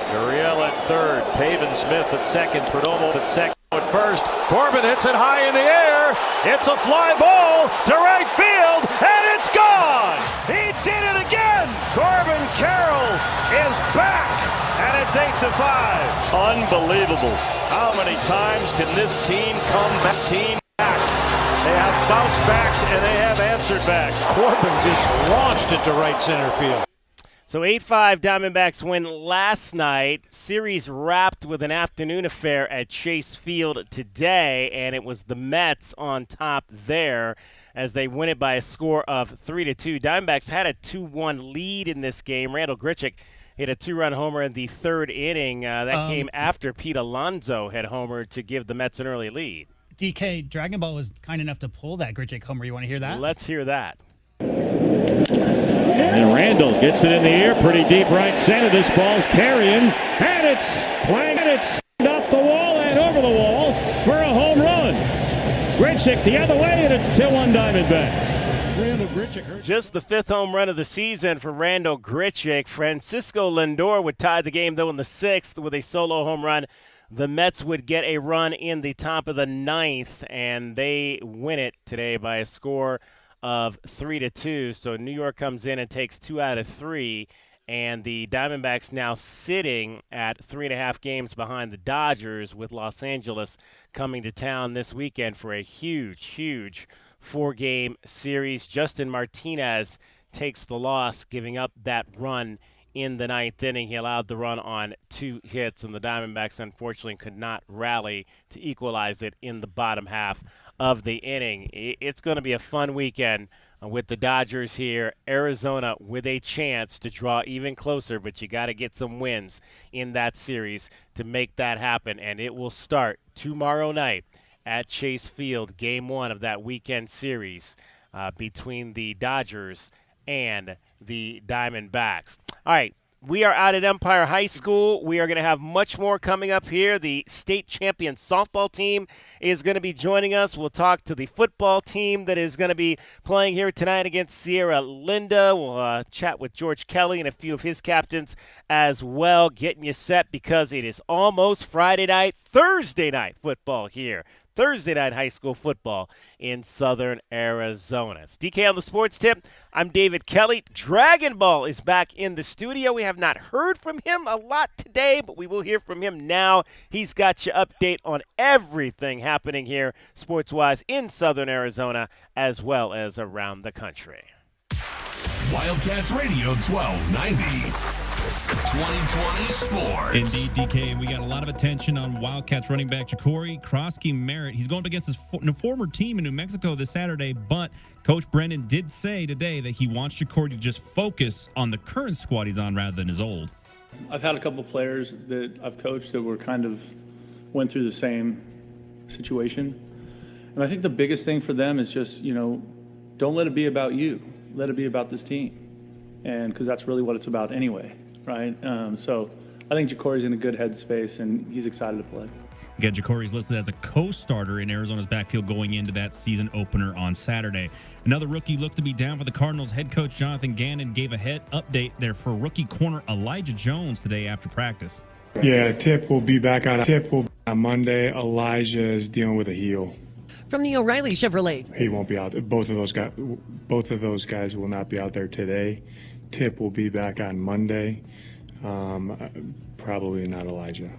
Gurriel at third, Pavin Smith at second, Perdomo at second. At first, Corbin hits it high in the air. It's a fly ball to right field, and it's gone. He did it again. Corbin Carroll is back, and it's 8-5. Unbelievable. How many times can this team come back? They have bounced back, and they have answered back. Corbin just launched it to right center field. So 8-5 Diamondbacks win last night. Series wrapped with an afternoon affair at Chase Field today, and it was the Mets on top there as they win it by a score of 3-2. Diamondbacks had a 2-1 lead in this game. Randall Grichuk hit a 2-run homer in the 3rd inning. That came after Pete Alonso had homered to give the Mets an early lead. DK, Dragon Ball was kind enough to pull that Grichuk homer. You want to hear that? Let's hear that. And Randall gets it in the air, pretty deep right center. This ball's carrying, and it's playing, and it's off the wall and over the wall for a home run. Grichuk the other way, and it's 2-1 Diamondbacks. Randall Grichuk. Just the 5th home run of the season for Randall Grichuk. Francisco Lindor would tie the game, though, in the 6th with a solo home run. The Mets would get a run in the top of the 9th, and they win it today by a score of 3-2. So New York comes in and takes 2 out of 3, and the Diamondbacks now sitting at 3.5 games behind the Dodgers, with Los Angeles coming to town this weekend for a huge 4-game series. Justin Martinez takes the loss, giving up that run in the 9th inning. He allowed the run on 2 hits, and the Diamondbacks unfortunately could not rally to equalize it in the bottom half of the inning. It's going to be a fun weekend with the Dodgers here. Arizona with a chance to draw even closer, but you got to get some wins in that series to make that happen, and it will start tomorrow night at Chase Field, Game 1 of that weekend series between the Dodgers and the Diamondbacks. All right, we are out at Empire High School. We are going to have much more coming up here. The state champion softball team is going to be joining us. We'll talk to the football team that is going to be playing here tonight against Sierra Linda. We'll chat with George Kelly and a few of his captains as well, getting you set because it is almost Friday night, Thursday night football here. Thursday night high school football in Southern Arizona. It's DK on the Sports Tip. I'm David Kelly. Dragon Ball is back in the studio. We have not heard from him a lot today, but we will hear from him now. He's got you update on everything happening here sports-wise in Southern Arizona as well as around the country. Wildcats Radio 1290. 2020 Sports. Indeed, DK. We got a lot of attention on Wildcats running back Ja'Cory Krosky-Merritt. He's going up against his former team in New Mexico this Saturday, but Coach Brennan did say today that he wants Ja'Cory to just focus on the current squad he's on rather than his old. I've had a couple players that I've coached that were kind of went through the same situation. And I think the biggest thing for them is just, don't let it be about you. Let it be about this team. And because that's really what it's about anyway, right? So I think Ja'Cory's in a good headspace, and he's excited to play. Again, Ja'Cory's listed as a co-starter in Arizona's backfield going into that season opener on Saturday. Another rookie looks to be down for the Cardinals. Head coach Jonathan Gannon gave a head update there for rookie corner Elijah Jones today after practice. Yeah, Tip will be back on Monday. Elijah is dealing with a heel. From the O'Reilly Chevrolet. He won't be out. Both of those guys will not be out there today. Tip will be back on Monday. Probably not Elijah.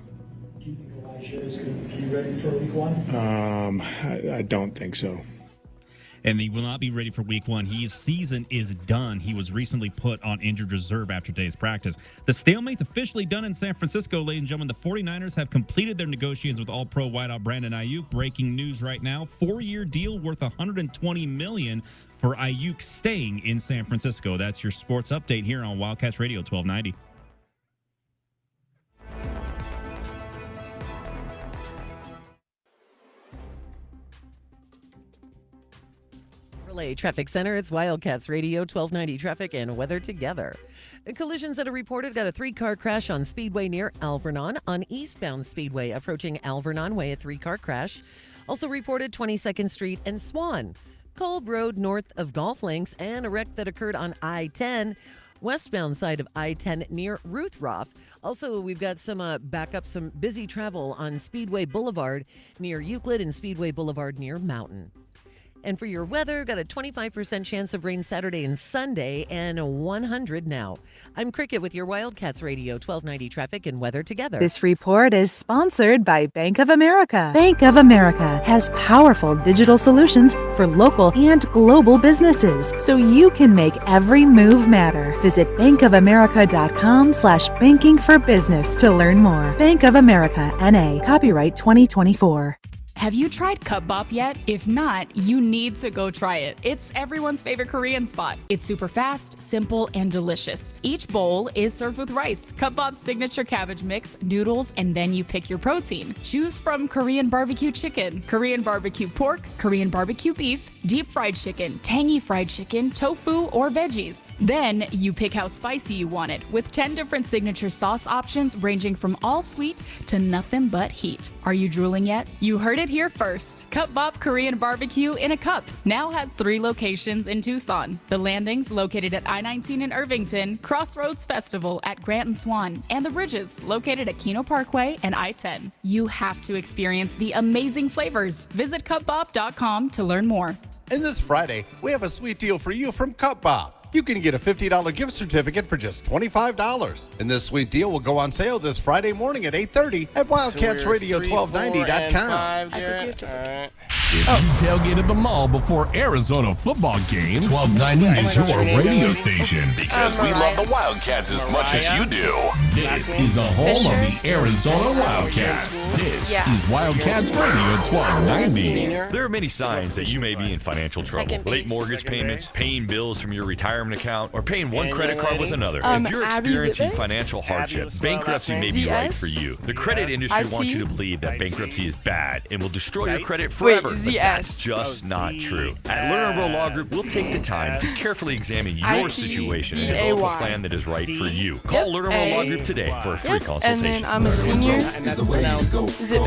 Do you think Elijah is going to be ready for week one? I don't think so. And he will not be ready for week one. His season is done. He was recently put on injured reserve after today's practice. The stalemate's officially done in San Francisco, ladies and gentlemen. The 49ers have completed their negotiations with All-Pro wideout Brandon Ayuk. Breaking news right now, 4-year deal worth $120 million for Ayuk staying in San Francisco. That's your sports update here on Wildcats Radio 1290. Traffic Center, it's Wildcats Radio 1290 traffic and weather together. Collisions that are reported got a 3-car crash on Speedway near Alvernon. On eastbound Speedway approaching Alvernon Way, a 3-car crash. Also reported 22nd Street and Swan. Kolb Road north of Golf Links, and a wreck that occurred on I-10 westbound side of I-10 near Ruthroff. Also, we've got some some busy travel on Speedway Boulevard near Euclid and Speedway Boulevard near Mountain. And for your weather, got a 25% chance of rain Saturday and Sunday and a 100 now. I'm Cricket with your Wildcats Radio 1290 traffic and weather together. This report is sponsored by Bank of America. Bank of America has powerful digital solutions for local and global businesses, so you can make every move matter. Visit bankofamerica.com/banking for business to learn more. Bank of America, N.A., copyright 2024. Have you tried Cup Bop yet? If not, you need to go try it. It's everyone's favorite Korean spot. It's super fast, simple, and delicious. Each bowl is served with rice, Cup Bop's signature cabbage mix, noodles, and then you pick your protein. Choose from Korean barbecue chicken, Korean barbecue pork, Korean barbecue beef, deep fried chicken, tangy fried chicken, tofu, or veggies. Then you pick how spicy you want it, with 10 different signature sauce options ranging from all sweet to nothing but heat. Are you drooling yet? You heard it here first. Cup Bop Korean Barbecue in a Cup now has 3 locations in Tucson. The Landings, located at I-19 in Irvington, Crossroads Festival at Grant and Swan, and The Bridges, located at Keno Parkway and I-10. You have to experience the amazing flavors. Visit cupbop.com to learn more. And this Friday, we have a sweet deal for you from Cup Bop. You can get a $50 gift certificate for just $25. And this sweet deal will go on sale this Friday morning at 8:30 at WildcatsRadio1290.com. I forget to If you tailgate at the mall before Arizona football games, 1290 is your radio station. Because we love the Wildcats as much as you do. This is the home of the Arizona Wildcats. This is Wildcats Radio 1290. There are many signs that you may be in financial trouble. Late mortgage payments, paying bills from your retirement account, or paying one credit card with another. If you're experiencing financial hardship, bankruptcy may be right for you. The credit industry wants you to believe that bankruptcy is bad and will destroy your credit forever. But that's just not true. At Lerner Rowe Law Group, we'll take the time to carefully examine your situation and develop a plan that is right for you. Call Lerner Rowe Law Group today for a free consultation. And then I'm a senior. Is it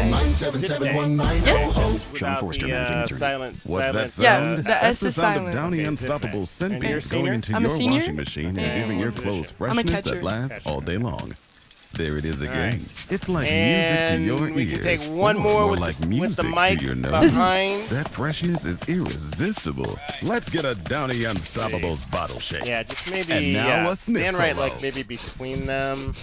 Sean Forster, managing attorney. Silent. What's that sound? Yeah, the That's S the is sound silent. of Downy Unstoppable's scent paint going into I'm a your senior. washing machine and giving your clothes I'm a freshness catcher. that lasts all day long. There it is again. Right. It's like And music to your we ears. can take one more or with like the music mic to your nose. behind. That freshness is irresistible. Let's get a Downy Unstoppable's bottle shake. Yeah, just maybe And now a sniff stand right, solo. like maybe between them.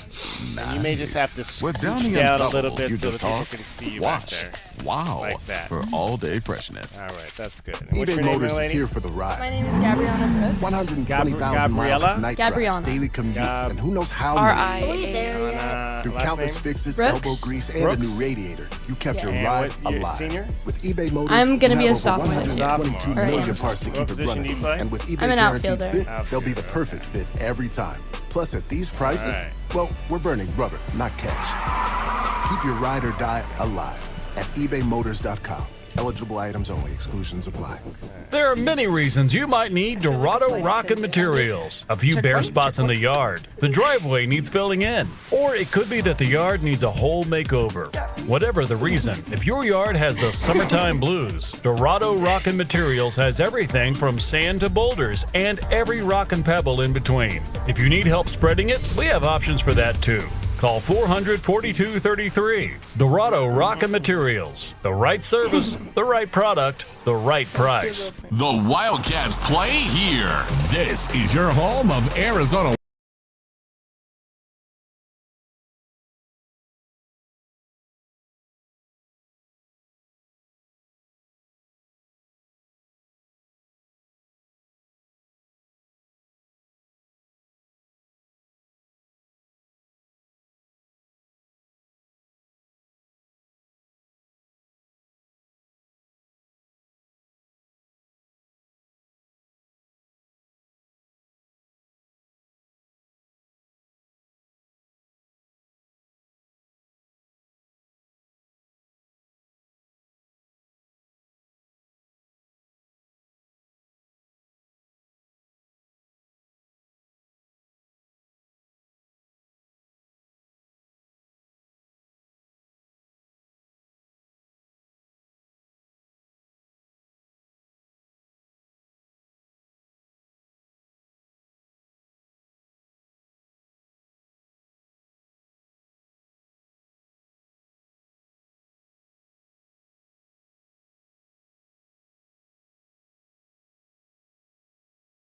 And you may just have to With scoot Downy down a Unstoppable, little bit you so that just people toss, can see you watch, back there. wow, Like that. for all-day freshness. All right, that's good. And what's eBay your name, Motors lady? is here for the ride. My name is Gabriana Brooks. 120,000 miles of night Gabriana. drives, daily commutes, and who knows how many. R-I-A. Through last countless name? fixes, Brooks? elbow grease, and a new radiator, you kept your And ride what, you alive. senior? With eBay Motors, I'm gonna you be a have sophomore over this year. 122 Or million am. parts to What keep it position do you running. play? And with eBay I'm an Guaranteed outfielder. Fit, they'll be the perfect fit every time. Plus, at these prices, All right. well, we're burning rubber, not cash. Keep your ride or die alive at ebaymotors.com. Eligible items only. Exclusions apply. There are many reasons you might need Dorado Rocket Materials. A few bare spots in the yard. The driveway needs filling in. Or it could be that the yard needs a whole makeover. Whatever the reason, if your yard has the summertime blues, Dorado Rocket Materials has everything from sand to boulders and every rock and pebble in between. If you need help spreading it, we have options for that too. Call 400-4233. Dorado Rocket Materials. The right service, the right product, the right price. The Wildcats play here. This is your home of Arizona.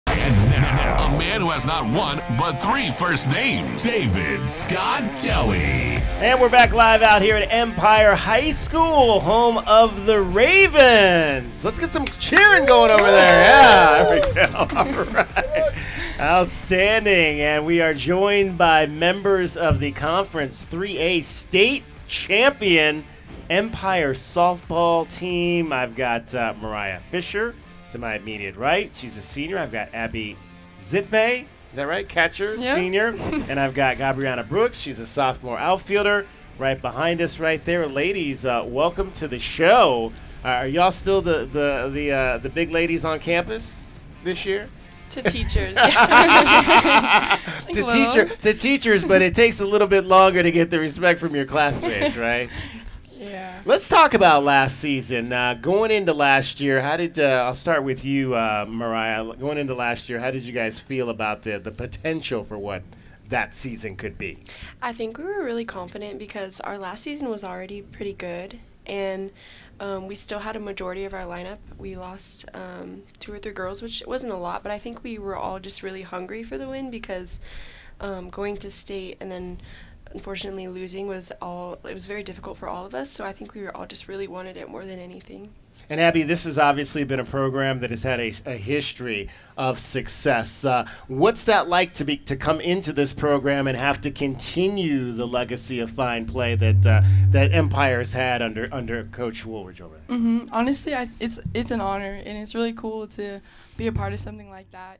A man who has not one, but three first names. David Scott Kelly. And we're back live out here at Empire High School, home of the Ravens. Let's get some cheering going over there. Yeah, there we go. All right. Outstanding. And we are joined by members of the Conference 3A state champion Empire softball team. I've got Mariah Fisher to my immediate right. She's a senior. I've got Abby Zitve, is that right? Catcher, Yep. senior. And I've got Gabriana Brooks. She's a sophomore outfielder right behind us right there. Ladies, welcome to the show. Are y'all still the big ladies on campus this year? To teachers. To teachers, but it takes a little bit longer to get the respect from your classmates, right? Yeah. Let's talk about last season. Going into last year, how did I'll start with you, Mariah. Going into last year, how did you guys feel about the potential for what that season could be? I think we were really confident because our last season was already pretty good, and we still had a majority of our lineup. We lost 2 or 3 girls, which wasn't a lot, but I think we were all just really hungry for the win because going to state and then unfortunately losing was very difficult for all of us, so I think we were all just really wanted it more than anything. And Abby, this has obviously been a program that has had a history of success. What's that like to come into this program and have to continue the legacy of fine play that Empire's had under Coach Woolridge over there? Honestly, it's an honor, and it's really cool to be a part of something like that.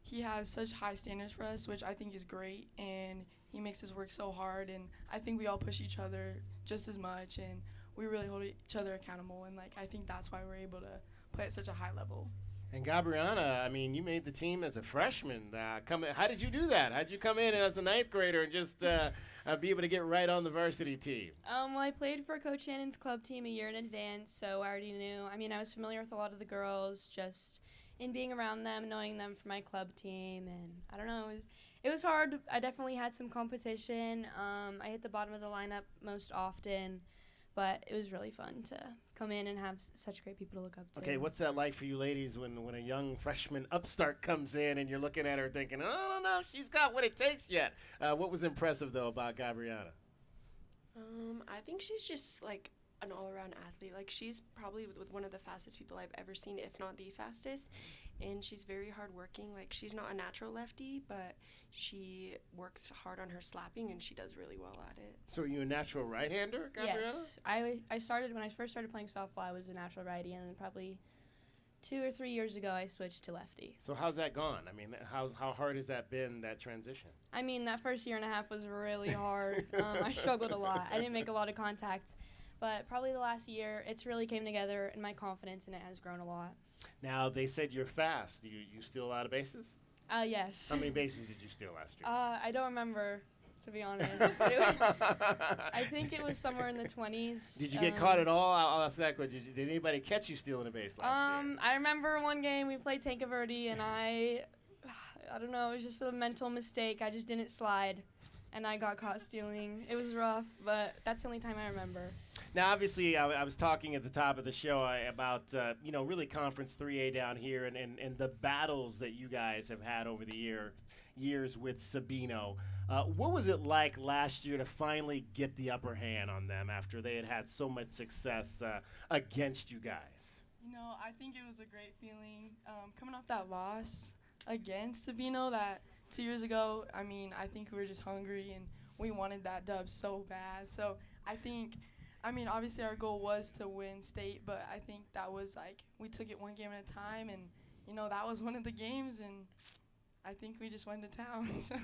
He has such high standards for us, which I think is great, and he makes us work so hard, and I think we all push each other just as much, and we really hold each other accountable, and I think that's why we're able to play at such a high level. And Gabriana, you made the team as a freshman. How did you do that? How did you come in as a ninth grader and just be able to get right on the varsity team? Well, I played for Coach Shannon's club team a year in advance, so I already knew. I was familiar with a lot of the girls just in being around them, knowing them for my club team, and I don't know, it was hard. I definitely had some competition. I hit the bottom of the lineup most often, but it was really fun to come in and have such great people to look up to. Okay, what's that like for you ladies when a young freshman upstart comes in and you're looking at her thinking, oh, I don't know if she's got what it takes yet? What was impressive, though, about Gabriana? I think she's just, an all-around athlete. She's probably one of the fastest people I've ever seen, if not the fastest. And she's very hardworking. She's not a natural lefty, but she works hard on her slapping, and she does really well at it. So are you a natural right-hander, Gabriana? Yes. I started, when I first started playing softball, I was a natural righty, and then probably 2 or 3 years ago, I switched to lefty. So how's that gone? How hard has that been, that transition? That first year and a half was really hard. I struggled a lot. I didn't make a lot of contact. But probably the last year, it's really came together in my confidence, and it has grown a lot. Now, they said you're fast. You steal a lot of bases? Yes. How many bases did you steal last year? I don't remember, to be honest. I think it was somewhere in the 20s. Did you get caught at all? I'll ask that question. Did anybody catch you stealing a base last year? I remember one game we played Tankerverde, and I don't know, it was just a mental mistake. I just didn't slide, and I got caught stealing. It was rough, but that's the only time I remember. Now, obviously, I was talking at the top of the show about, really Conference 3A down here and the battles that you guys have had over the years with Sabino. What was it like last year to finally get the upper hand on them after they had so much success against you guys? I think it was a great feeling coming off that loss against Sabino that 2 years ago. I think we were just hungry and we wanted that dub so bad. So I think, obviously our goal was to win state, but I think that was we took it one game at a time, and that was one of the games, and I think we just went to town. So.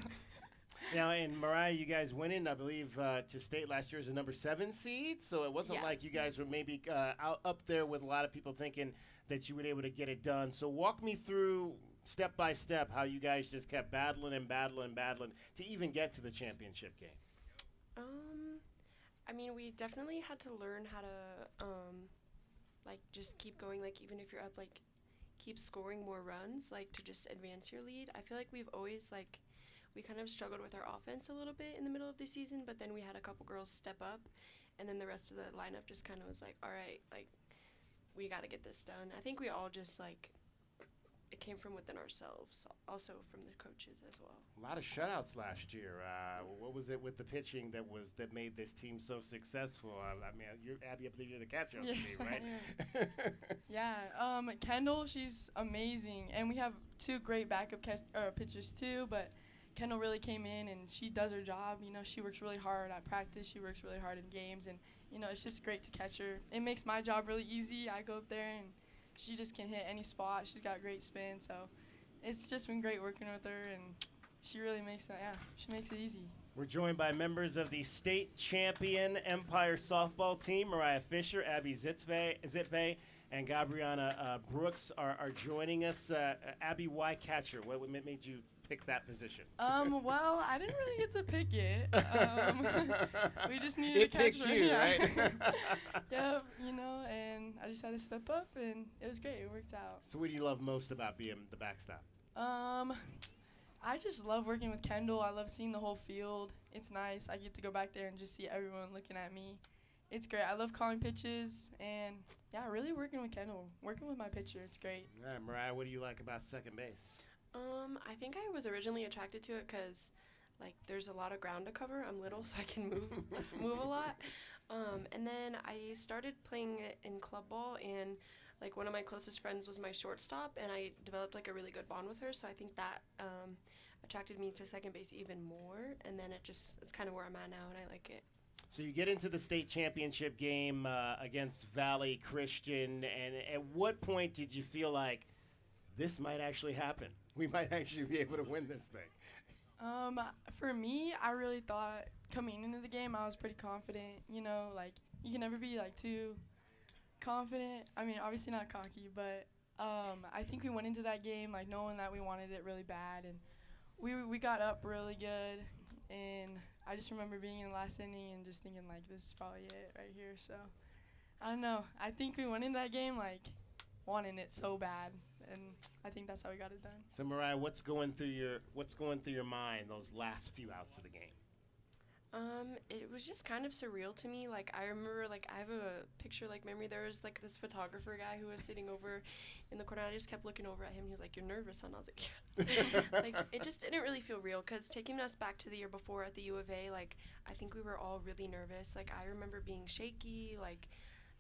Now, and Mariah, you guys went in, I believe, to state last year as a number 7 seed, so it wasn't like you guys were maybe up there with a lot of people thinking that you would be able to get it done. So walk me through step by step how you guys just kept battling to even get to the championship game. We definitely had to learn how to, just keep going, even if you're up, keep scoring more runs, to just advance your lead. I feel like we've always, we kind of struggled with our offense a little bit in the middle of the season, but then we had a couple girls step up, and then the rest of the lineup just kind of was all right, we got to get this done. I think we all just, it came from within ourselves, also from the coaches as well. A lot of shutouts last year. What was it with the pitching that made this team so successful? You're Abby, I believe you're the catcher on the team, right? Yeah. Kendall, she's amazing, and we have 2 great backup pitchers too. But Kendall really came in and she does her job. She works really hard at practice. She works really hard in games, and it's just great to catch her. It makes my job really easy. I go up there and she just can hit any spot. She's got great spin, so it's just been great working with her, and she really makes it easy. We're joined by members of the state champion Empire softball team. Mariah Fisher, Abby Zitve, and Gabriana Brooks are joining us. Abby, why catcher? What made you pick that position? Well, I didn't really get to pick it. We just needed a catcher. It picked you, right? Yep, and I just had to step up, and it was great. It worked out. So what do you love most about being the backstop? I just love working with Kendall. I love seeing the whole field. It's nice. I get to go back there and just see everyone looking at me. It's great. I love calling pitches, and really working with Kendall, working with my pitcher. It's great. All right, Mariah, what do you like about second base? I think I was originally attracted to it because, there's a lot of ground to cover. I'm little, so I can move a lot. And then I started playing it in club ball, and like one of my closest friends was my shortstop, and I developed like a really good bond with her. So I think that attracted me to second base even more. And then it's kind of where I'm at now, and I like it. So you get into the state championship game against Valley Christian, and at what point did you feel like this might actually happen? We might actually be able to win this thing. For me, I really thought coming into the game, I was pretty confident. You know, like you can never be like too confident. I mean, obviously not cocky, but I think we went into that game like knowing that we wanted it really bad, and we got up really good. And I just remember being in the last inning and just thinking like this is probably it right here. So I don't know. I think we went in that game like wanting it so bad, and I think that's how we got it done. So Mariah, what's going through your mind those last few outs of the game? It was just kind of surreal to me. Like I remember, like I have a picture like memory. There was like this photographer guy who was sitting over in the corner. I just kept looking over at him. He was like, "You're nervous, huh?" And I was like, "Yeah." Like it just didn't really feel real. Cause taking us back to the year before at the U of A, like I think we were all really nervous. Like I remember being shaky, like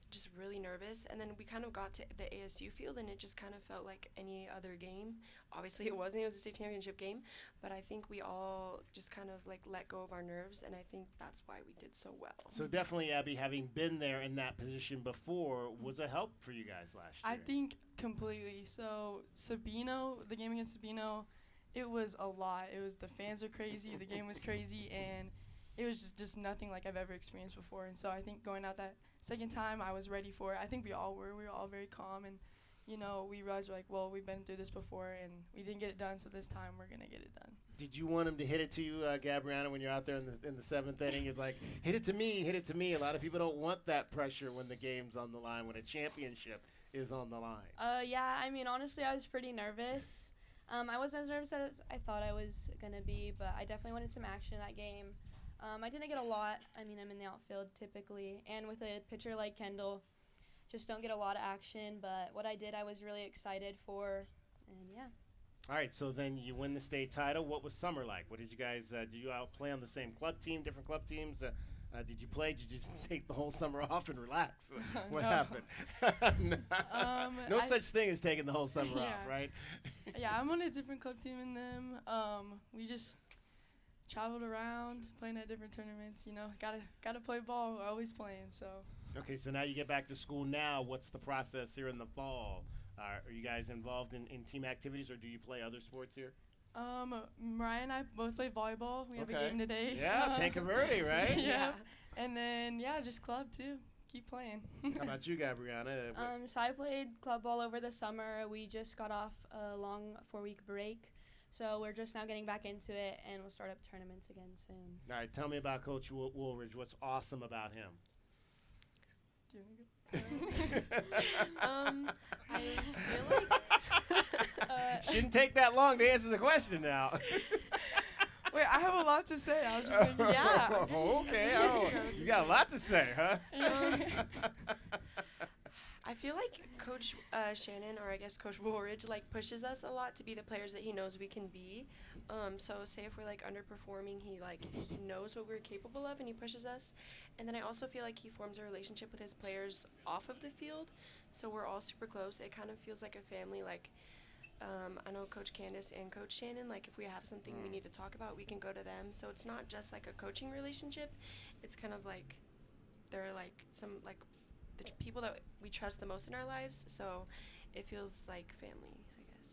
just really nervous. And then we kind of got to the ASU field, and it just kind of felt like any other game. Obviously it wasn't. It was a state championship game, but I think we all just kind of like let go of our nerves, and I think that's why we did so well. So definitely, Abby, having been there in that position before was a help for you guys last year. I think completely. So Sabino, the game against Sabino, it was a lot. It was the fans were crazy, the game was crazy, and it was just nothing like I've ever experienced before. And so I think going out that second time, I was ready for it. I think we all were. We were all very calm, and you know, we realized we're like, well, we've been through this before, and we didn't get it done, so this time we're gonna get it done. Did you want him to hit it to you, Gabriana, when you're out there in the seventh inning? You're like, hit it to me, hit it to me. A lot of people don't want that pressure when the game's on the line, when a championship is on the line. Yeah, I mean, honestly, I was pretty nervous. I wasn't as nervous as I thought I was gonna be, but I definitely wanted some action in that game. I didn't get a lot. I mean, I'm in the outfield typically, and with a pitcher like Kendall, just don't get a lot of action. But what I did, I was really excited for, and yeah. All right, so then you win the state title. What was summer like? What did you guys, did you out play on the same club team, different club teams? Did you play? Did you just take the whole summer off and relax? What happened? No such thing as taking the whole summer off, right? Yeah, I'm on a different club team than them. We just traveled around, playing at different tournaments. You know, gotta play ball. We're always playing. So. Okay, so now you get back to school. Now, what's the process here in the fall? Are you guys involved in team activities, or do you play other sports here? Mariah and I both play volleyball. We have a game today. Yeah, take a birdie, right? Yeah. And then just club too. Keep playing. How about you, Gabriana? So I played club ball over the summer. We just got off a long 4-week break. So we're just now getting back into it, and we'll start up tournaments again soon. All right, tell me about Coach Woolridge. What's awesome about him? Do you want to go? I feel like shouldn't take that long to answer the question now. Wait, I have a lot to say. I was just thinking, yeah. Okay. You got a lot to say, huh? I feel like Coach Shannon, or I guess Coach Woolridge, like pushes us a lot to be the players that he knows we can be. So say if we're like underperforming, he knows what we're capable of and he pushes us. And then I also feel like he forms a relationship with his players off of the field. So we're all super close. It kind of feels like a family. Like I know Coach Candace and Coach Shannon, like if we have something we need to talk about, we can go to them. So it's not just like a coaching relationship. It's kind of like they're like some like the people that we trust the most in our lives, so it feels like family, I guess.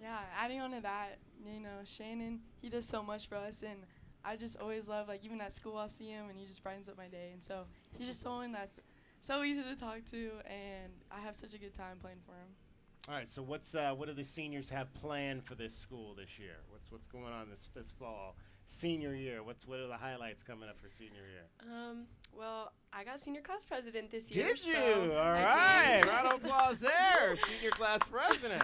Yeah, adding on to that, you know, Shannon, he does so much for us, and I just always love, like, even at school I'll see him, and he just brightens up my day, and so he's just someone that's so easy to talk to, and I have such a good time playing for him. All right, so what do the seniors have planned for this school this year? What's going on this fall? Senior year, what are the highlights coming up for senior year? Well, I got senior class president this year. Did you? All right, round of applause there, senior class president.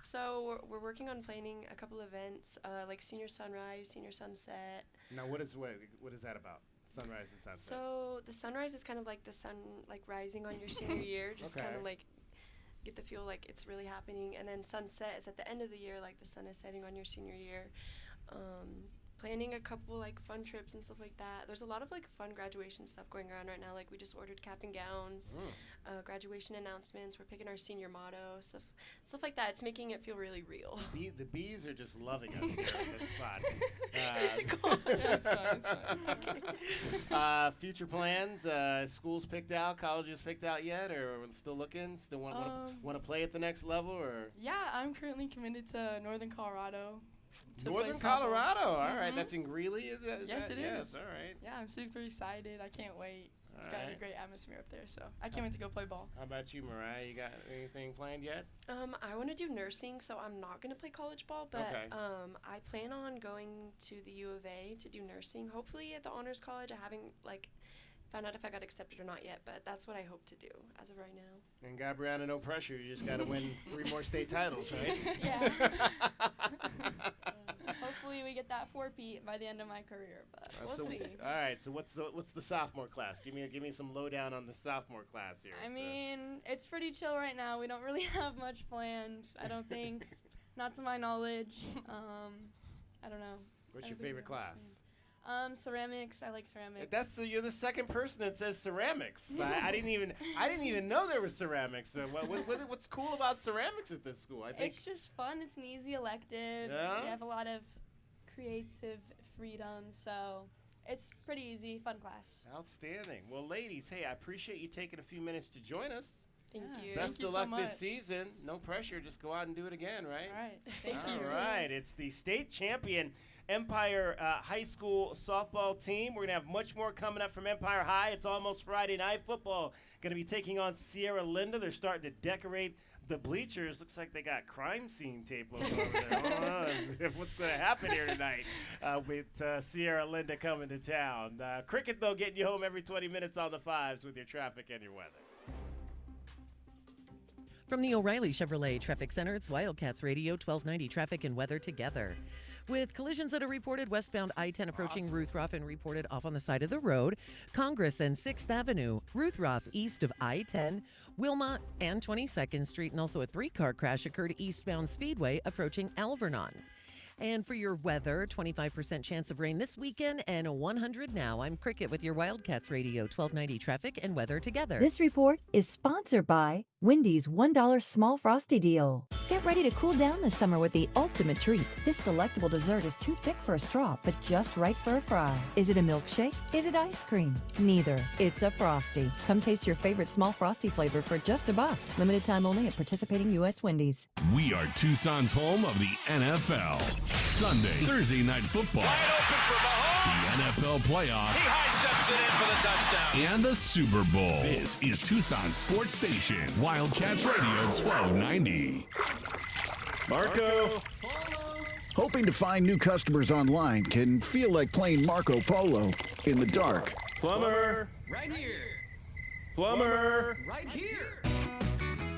So we're working on planning a couple events, like senior sunrise, senior sunset. Now, what is that about? Sunrise and sunset. So the sunrise is kind of like the sun like rising on your senior year, just kind of like get the feel like it's really happening. And then sunset is at the end of the year, like the sun is setting on your senior year. planning a couple like fun trips and stuff like that. There's a lot of like fun graduation stuff going around right now. Like we just ordered cap and gowns, graduation announcements. We're picking our senior motto, stuff like that. It's making it feel really real. The bees are just loving us here at this spot. It's fine. Future plans? Schools picked out? Colleges picked out yet? Or still looking? Still want to play at the next level? Or yeah, I'm currently committed to Northern Colorado. Northern Colorado. All right, that's in Greeley, is it? Yes, it is. Yes, all right. Yeah, I'm super excited. I can't wait. It's got a right. great atmosphere up there, so I can't wait to go play ball. How about you, Mariah? You got anything planned yet? I want to do nursing, so I'm not going to play college ball, but Okay. I plan on going to the U of A to do nursing, hopefully at the Honors College. I haven't found out if I got accepted or not yet, but that's what I hope to do as of right now. And Gabriana, no pressure. You just got to win 3 more state titles, right? Yeah. Hopefully we get that 4-peat by the end of my career, but we'll see. All right, so what's the sophomore class? Give me some lowdown on the sophomore class here. I mean, it's pretty chill right now. We don't really have much planned, I don't think. Not to my knowledge. I don't know. What's your favorite class? Ceramics. I like ceramics. You're the second person that says ceramics. I didn't even know there was ceramics. So what's cool about ceramics at this school? I think it's just fun. It's an easy elective. Yeah? We have a lot of creative freedom, so it's pretty easy, fun class. Outstanding. Well, ladies, hey, I appreciate you taking a few minutes to join us. Thank you. Best Thank you of so luck much. this season. No pressure. Just go out and do it again, right? All right. Thank you. All right. It's the state champion Empire High School softball team. We're going to have much more coming up from Empire High. It's almost Friday night football. Going to be taking on Sierra Linda. They're starting to decorate the bleachers. Looks like they got crime scene tape over there. I don't know what's going to happen here tonight with Sierra Linda coming to town. Cricket, though, getting you home every 20 minutes on the 5s with your traffic and your weather. From the O'Reilly Chevrolet Traffic Center, it's Wildcats Radio 1290 Traffic and Weather together. With collisions that are reported westbound I-10 approaching Ruthroff and reported off on the side of the road, Congress and 6th Avenue, Ruthroff east of I-10, Wilmot and 22nd Street, and also a 3-car crash occurred eastbound Speedway approaching Alvernon. And for your weather, 25% chance of rain this weekend and 100 now. I'm Cricket with your Wildcats Radio 1290 Traffic and Weather together. This report is sponsored by Wendy's $1 Small Frosty Deal. Get ready to cool down this summer with the ultimate treat. This delectable dessert is too thick for a straw, but just right for a fry. Is it a milkshake? Is it ice cream? Neither. It's a Frosty. Come taste your favorite small Frosty flavor for just $1. Limited time only at participating U.S. Wendy's. We are Tucson's home of the NFL. Sunday, Thursday night football. Wide open for Mahomes. The NFL playoffs. He high steps it in for the touchdown. And the Super Bowl. This is Tucson Sports Station, Wildcats Radio 1290. Marco. Hoping to find new customers online can feel like playing Marco Polo in the dark. Plumber. Right here. Plumber. Right here.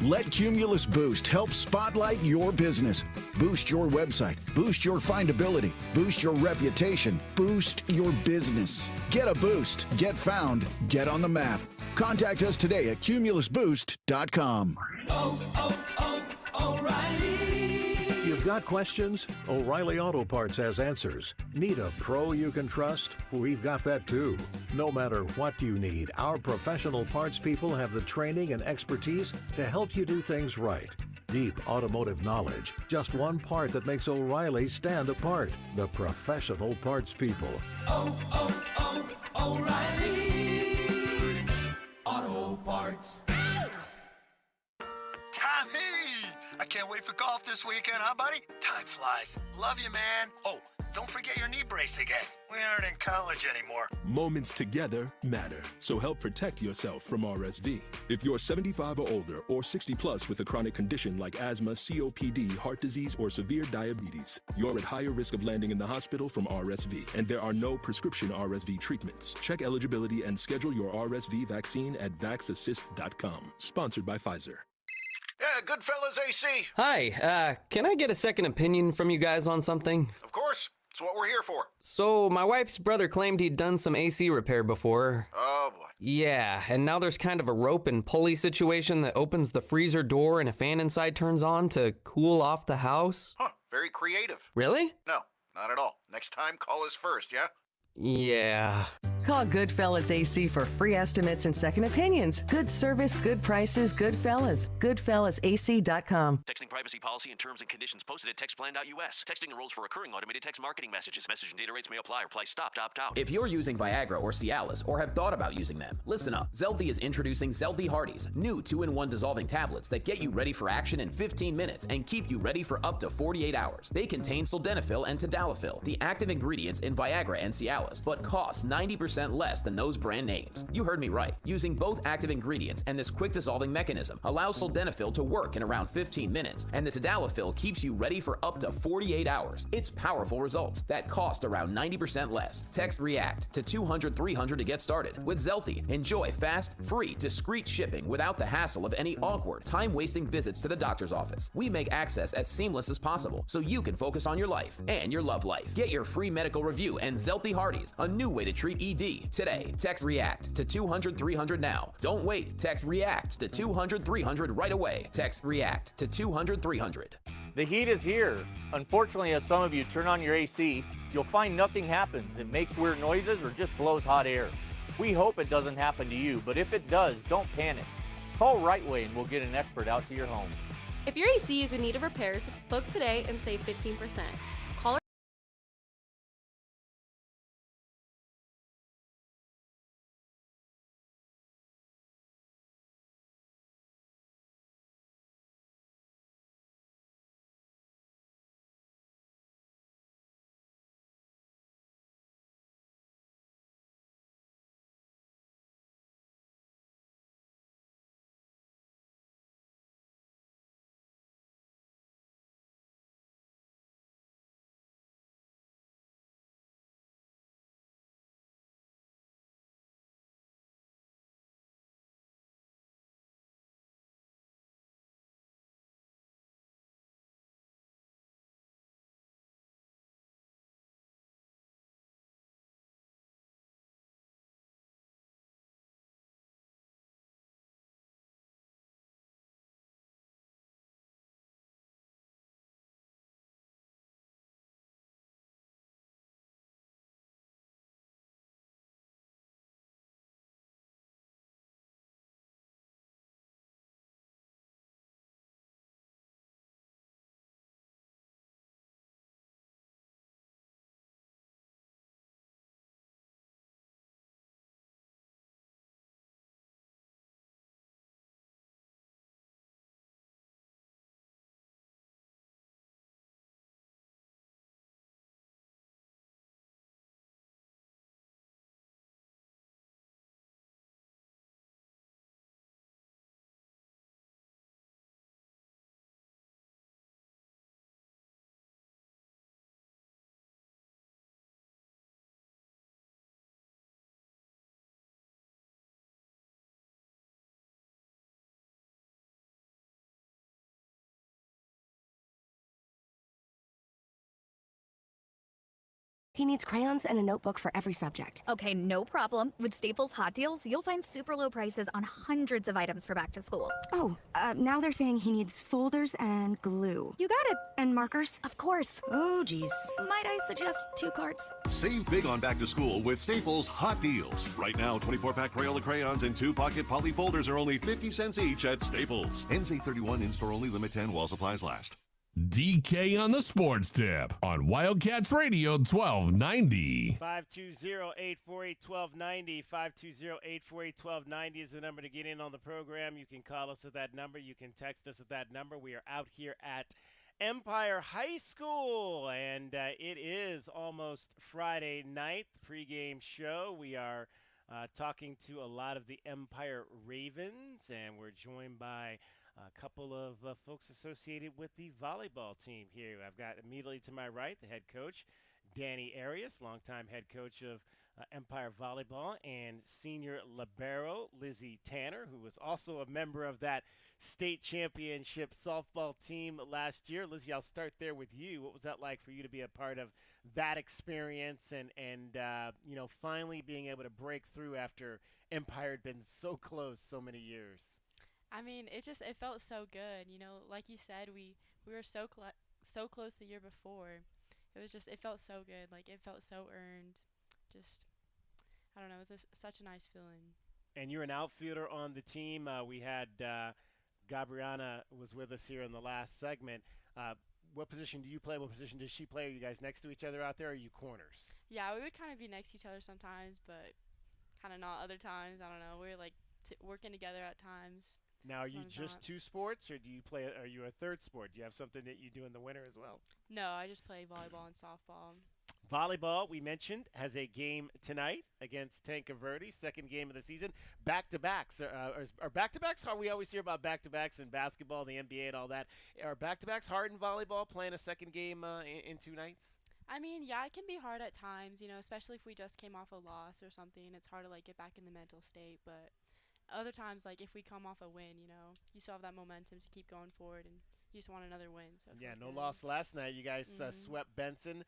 Let Cumulus Boost help spotlight your business. Boost your website. Boost your findability. Boost your reputation. Boost your business. Get a boost. Get found. Get on the map. Contact us today at cumulusboost.com. O'Reilly. You've got questions? O'Reilly Auto Parts has answers. Need a pro you can trust? We've got that too. No matter what you need, our professional parts people have the training and expertise to help you do things right. Deep automotive knowledge. Just one part that makes O'Reilly stand apart. The professional parts people. O'Reilly Auto Parts. Tommy! I can't wait for golf this weekend, huh, buddy? Time flies. Love you, man. Oh, don't forget your knee brace again. We aren't in college anymore. Moments together matter, so help protect yourself from RSV. If you're 75 or older or 60 plus with a chronic condition like asthma, COPD, heart disease, or severe diabetes, you're at higher risk of landing in the hospital from RSV, and there are no prescription RSV treatments. Check eligibility and schedule your RSV vaccine at vaxassist.com. Sponsored by Pfizer. Yeah, Goodfellas AC. Hi, can I get a second opinion from you guys on something? Of course. It's what we're here for. So, my wife's brother claimed he'd done some AC repair before. Oh, boy. Yeah, and now there's kind of a rope and pulley situation that opens the freezer door and a fan inside turns on to cool off the house. Huh, very creative. Really? No, Not at all. Next time, call us first, yeah? Yeah. Call Goodfellas AC for free estimates and second opinions. Good service, good prices, Goodfellas. GoodfellasAC.com. Texting privacy policy and terms and conditions posted at textplan.us. Texting enrolls for recurring automated text marketing messages. Message and data rates may apply. Reply stop to opt out. If you're using Viagra or Cialis or have thought about using them, listen up. Zelty is introducing Zelty Hardies, new 2-in-1 dissolving tablets that get you ready for action in 15 minutes and keep you ready for up to 48 hours. They contain sildenafil and tadalafil, the active ingredients in Viagra and Cialis, but cost 90% less than those brand names. You heard me right. Using both active ingredients and this quick dissolving mechanism allows sildenafil to work in around 15 minutes, and the tadalafil keeps you ready for up to 48 hours. It's powerful results that cost around 90% less. Text REACT to 200-300 to get started. With Zelty, enjoy fast, free, discreet shipping without the hassle of any awkward, time-wasting visits to the doctor's office. We make access as seamless as possible so you can focus on your life and your love life. Get your free medical review and Zelty Hardies, a new way to treat ED, today. Text REACT to 200-300 now. Don't wait. Text REACT to 200-300 right away. Text REACT to 200-300. The heat is here. Unfortunately, as some of you turn on your AC, you'll find nothing happens. It makes weird noises or just blows hot air. We hope it doesn't happen to you, but if it does, don't panic. Call Rightway and we'll get an expert out to your home. If your AC is in need of repairs, book today and save 15%. Call He needs crayons and a notebook for every subject. Okay, no problem. With Staples Hot Deals, you'll find super low prices on hundreds of items for back to school. Oh, now they're saying he needs folders and glue. You got it. And markers? Of course. Oh, geez. Might I suggest 2 cards? Save big on back to school with Staples Hot Deals. Right now, 24-pack Crayola crayons and 2-pocket poly folders are only 50 cents each at Staples. Ends 8/31, in-store only, limit 10 while supplies last. DK on the Sports Tip on Wildcats Radio 1290. 520-848-1290. 520-848-1290 is the number to get in on the program. You can call us at that number. You can text us at that number. We are out here at Empire High School, and it is almost Friday night, the pregame show. We are talking to a lot of the Empire Ravens, and we're joined by a couple of folks associated with the volleyball team here. I've got immediately to my right the head coach, Danny Arias, longtime head coach of Empire Volleyball, and senior libero, Lizzie Tanner, who was also a member of that state championship softball team last year. Lizzie, I'll start there with you. What was that like for you to be a part of that experience and you know, finally being able to break through after Empire had been so close so many years? I mean, it felt so good. You know, like you said, we were so close the year before, it felt so good. Like, it felt so earned. Just, I don't know, it was such a nice feeling. And you're an outfielder on the team. We had Gabriana was with us here in the last segment. What position do you play? What position does she play? Are you guys next to each other out there, or are you corners? Yeah, we would kind of be next to each other sometimes, but kind of not other times. I don't know. We're like working together at times. Now, are you just two sports, or do you play? Are you a third sport? Do you have something that you do in the winter as well? No, I just play volleyball and softball. Volleyball, we mentioned, has a game tonight against Verde, second game of the season. Back-to-backs. Are back-to-backs hard? We always hear about back-to-backs in basketball, the NBA, and all that. Are back-to-backs hard in volleyball, playing a second game in 2 nights? I mean, yeah, it can be hard at times, especially if we just came off a loss or something. It's hard to, like, get back in the mental state. But other times, like, if we come off a win, you still have that momentum to keep going forward, and you just want another win. So yeah, no loss last night. You guys swept Benson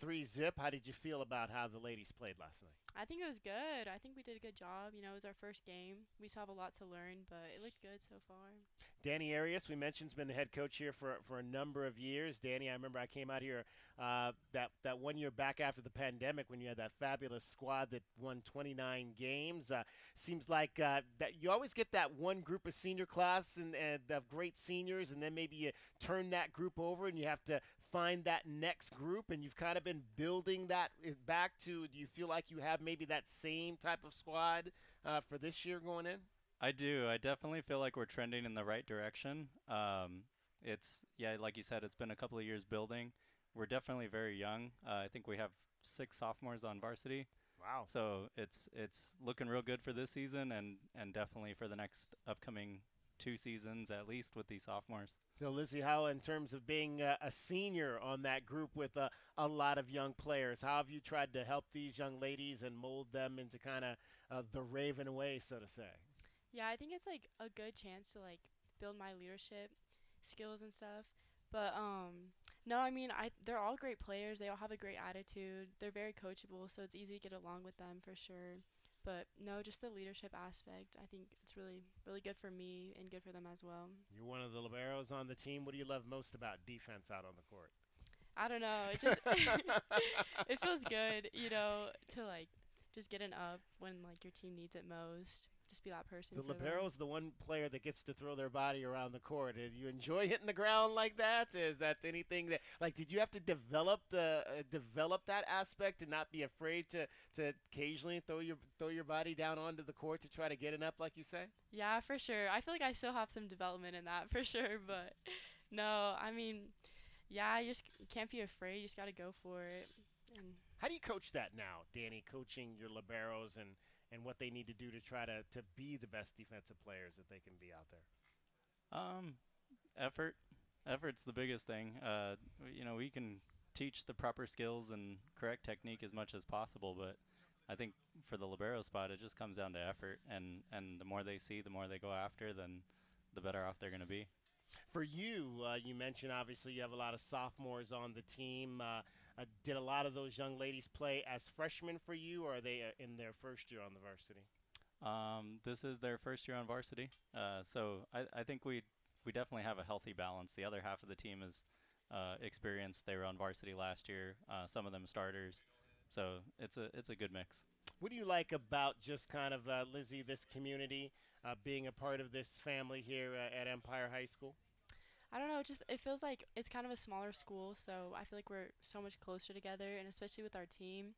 3-0. How did you feel about how the ladies played last night? I think it was good. I think we did a good job. It was our first game. We still have a lot to learn, but it looked good so far. Danny Arias, we mentioned, has been the head coach here for a number of years. Danny, I remember I came out here that 1 year back after the pandemic when you had that fabulous squad that won 29 games. Seems like that you always get that one group of senior class and of great seniors, and then maybe you turn that group over and you have to find that next group, and you've kind of been building that back to. Do you feel like you have maybe that same type of squad for this year going in? I do. I definitely feel like we're trending in the right direction. It's like you said, it's been a couple of years building. We're definitely very young. I think we have 6 sophomores on varsity. Wow. So it's looking real good for this season and definitely for the next upcoming 2 seasons at least with these sophomores. So, Lizzie, how in terms of being a senior on that group with a lot of young players, how have you tried to help these young ladies and mold them into kind of the Raven way, so to say? Yeah, I think it's like a good chance to like build my leadership skills and stuff. But no, I mean, they're all great players. They all have a great attitude. They're very coachable, so it's easy to get along with them for sure. But no, just the leadership aspect. I think it's really, really good for me and good for them as well. You're one of the liberos on the team. What do you love most about defense out on the court? I don't know. It just it feels good, to like just get an up when like your team needs it most. Just be that person. The libero is the one player that gets to throw their body around the court. Do you enjoy hitting the ground like that? Is that anything that did you have to develop that aspect and not be afraid to occasionally throw your body down onto the court to try to get it up like you say? Yeah, for sure. I feel like I still have some development in that for sure, but no, I mean, yeah, you just can't be afraid. You just got to go for it. And how do you coach that now, Danny, coaching your liberos and what they need to do to try to be the best defensive players that they can be out there? Effort. Effort's the biggest thing. We can teach the proper skills and correct technique as much as possible, but I think for the libero spot, it just comes down to effort, and the more they see, the more they go after, then the better off they're going to be. For you, you mentioned obviously you have a lot of sophomores on the team. Did a lot of those young ladies play as freshmen for you, or are they in their first year on the varsity? This is their first year on varsity, so I think we definitely have a healthy balance. The other half of the team is experienced. They were on varsity last year. Some of them starters, so it's a good mix. What do you like about just kind of, Lizzie, this community, being a part of this family here at Empire High School? I don't know, it feels like it's kind of a smaller school, so I feel like we're so much closer together, and especially with our team.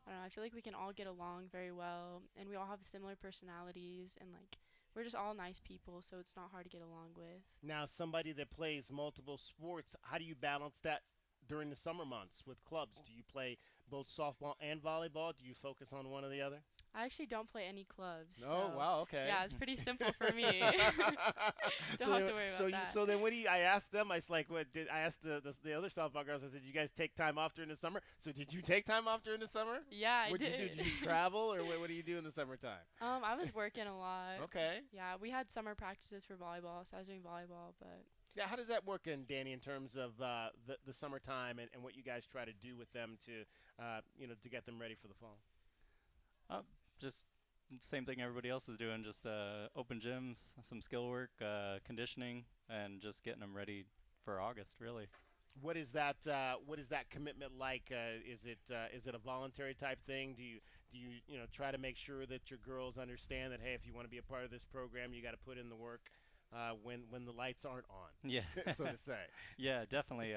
I don't know, I feel like we can all get along very well, and we all have similar personalities, and like we're just all nice people, so it's not hard to get along with. Now, somebody that plays multiple sports, how do you balance that during the summer months with clubs? Do you play both softball and volleyball? Do you focus on one or the other? I actually don't play any clubs. Oh, wow, okay. Yeah, it's pretty simple for me. Don't have to worry about that. So then I asked them, I asked the other softball girls, I said, did you guys take time off during the summer? So did you take time off during the summer? Yeah, I did. What did you do? Did you travel, or what do you do in the summertime? I was working a lot. Okay. Yeah, we had summer practices for volleyball, so I was doing volleyball, but... Yeah, how does that work, Danny, in terms of the summertime and what you guys try to do with them to get them ready for the fall? Just same thing everybody else is doing, just open gyms, some skill work, conditioning, and just getting them ready for August, really. What is that? What is that commitment like? Is it a voluntary type thing? Do you try to make sure that your girls understand that, hey, if you want to be a part of this program, you got to put in the work when the lights aren't on? Yeah, so to say. Yeah, definitely.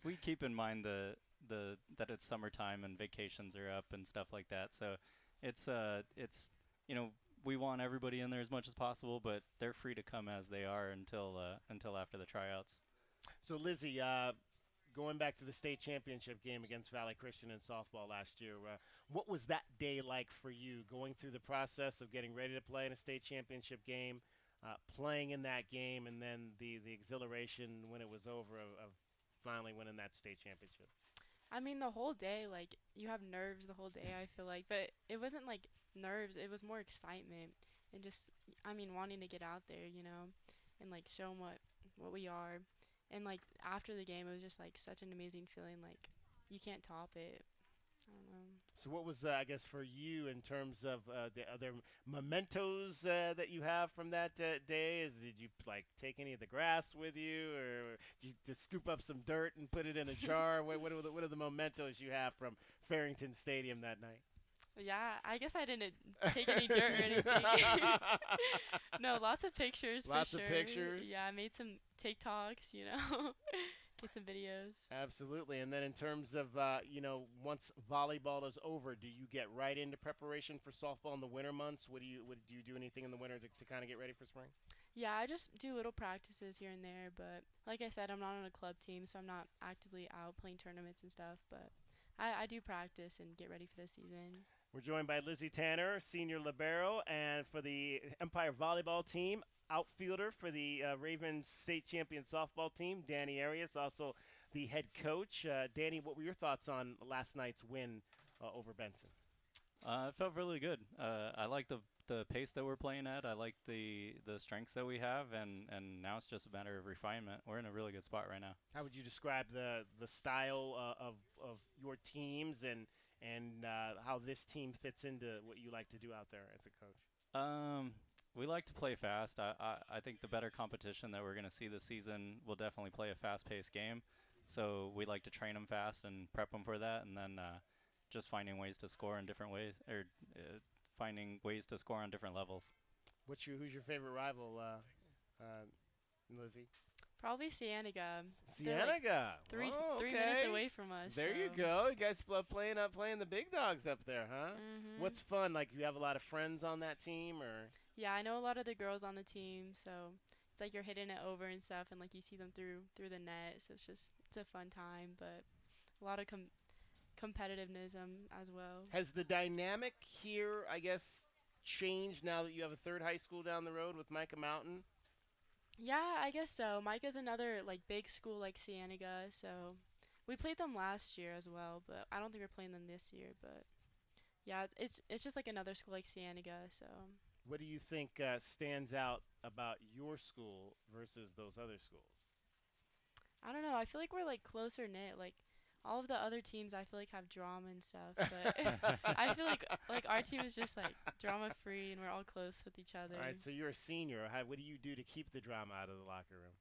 We keep in mind that it's summertime and vacations are up and stuff like that. So it's we want everybody in there as much as possible, but they're free to come as they are until after the tryouts. So Lizzie, going back to the state championship game against Valley Christian in softball last year, what was that day like for you, going through the process of getting ready to play in a state championship game, playing in that game, and then the exhilaration when it was over of finally winning that state championship? I mean, the whole day, like, you have nerves the whole day, I feel like. But it wasn't, like, nerves. It was more excitement and just, I mean, wanting to get out there, and, like, show 'em what we are. And, like, after the game, it was just, like, such an amazing feeling. Like, you can't top it. I don't know. So what was, I guess, for you in terms of the other mementos that you have from that day? Did you, like, take any of the grass with you, or did you just scoop up some dirt and put it in a jar? What are the mementos you have from Farrington Stadium that night? Yeah, I guess I didn't take any dirt or anything. No, lots of pictures for sure. Lots of pictures? Yeah, I made some TikToks, did some videos. Absolutely. And then in terms of, once volleyball is over, do you get right into preparation for softball in the winter months? Do you do anything in the winter to kind of get ready for spring? Yeah, I just do little practices here and there, but like I said, I'm not on a club team, so I'm not actively out playing tournaments and stuff, but I do practice and get ready for the season. We're joined by Lizzie Tanner, senior libero, and for the Empire volleyball team, outfielder for the Ravens state champion softball team, Danny Arias, also the head coach. Danny, what were your thoughts on last night's win over Benson? It felt really good. I like the pace that we're playing at. I like the strengths that we have, and now it's just a matter of refinement. We're in a really good spot right now. How would you describe the style of your teams and how this team fits into what you like to do out there as a coach? We like to play fast. I think the better competition that we're going to see this season will definitely play a fast-paced game. So we like to train them fast and prep them for that, and then just finding ways to score in different ways, or finding ways to score on different levels. Who's your favorite rival, Lizzie? Probably Cienega. Cienega. Like 3 okay. minutes away from us. There you go. You guys playing the big dogs up there, huh? Mm-hmm. What's fun? Like, you have a lot of friends on that team, or? Yeah, I know a lot of the girls on the team, so it's like you're hitting it over and stuff, and like you see them through the net. So it's a fun time, but a lot of competitiveness as well. Has the dynamic here, I guess, changed now that you have a third high school down the road with Micah Mountain? Yeah, I guess so. Micah's another like big school like Cienega, so we played them last year as well, but I don't think we're playing them this year. But yeah, it's just like another school like Cienega. So what do you think stands out about your school versus those other schools? I don't know. I feel like we're like closer knit. Like all of the other teams, I feel like have drama and stuff, but I feel like our team is just like drama free, and we're all close with each other. All right, so you're a senior. What do you do to keep the drama out of the locker room?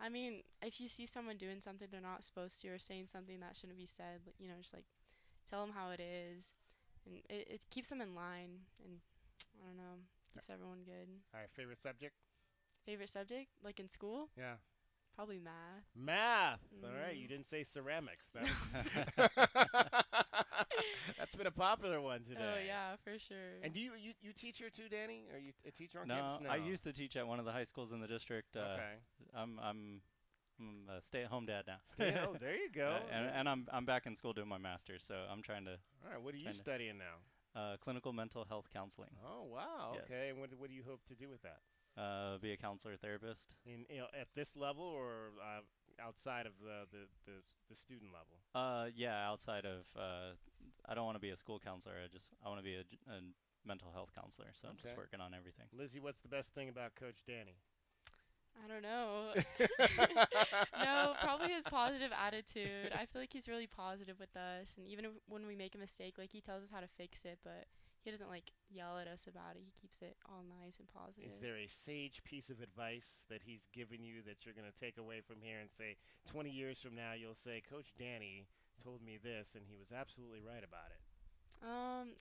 I mean, if you see someone doing something they're not supposed to, or saying something that shouldn't be said, just like tell them how it is, and it keeps them in line, and I don't know, keeps everyone good. All right, favorite subject? Favorite subject, like in school? Yeah. Probably math. Math. All right, you didn't say ceramics. That's been a popular one today. Oh yeah, for sure. And do you teach here too, Danny? Are you a teacher on No, campus? No, I used to teach at one of the high schools in the district. Okay. I'm a stay-at-home dad now. Oh, there you go. And I'm back in school doing my master's, so I'm trying to. All right, what are you studying now? Clinical mental health counseling. Oh wow. Yes. Okay, and what do you hope to do with that? Be a counselor therapist. At this level or outside of the student level? Yeah, outside of. I don't want to be a school counselor. I want to be a mental health counselor. So I'm just working on everything. Lizzie, what's the best thing about Coach Danny? I don't know. No, probably his positive attitude. I feel like he's really positive with us, and even when we make a mistake, like he tells us how to fix it, but he doesn't like yell at us about it. He keeps it all nice and positive. Is there a sage piece of advice that he's given you that you're going to take away from here and say 20 years from now you'll say, Coach Danny told me this and he was absolutely right about it?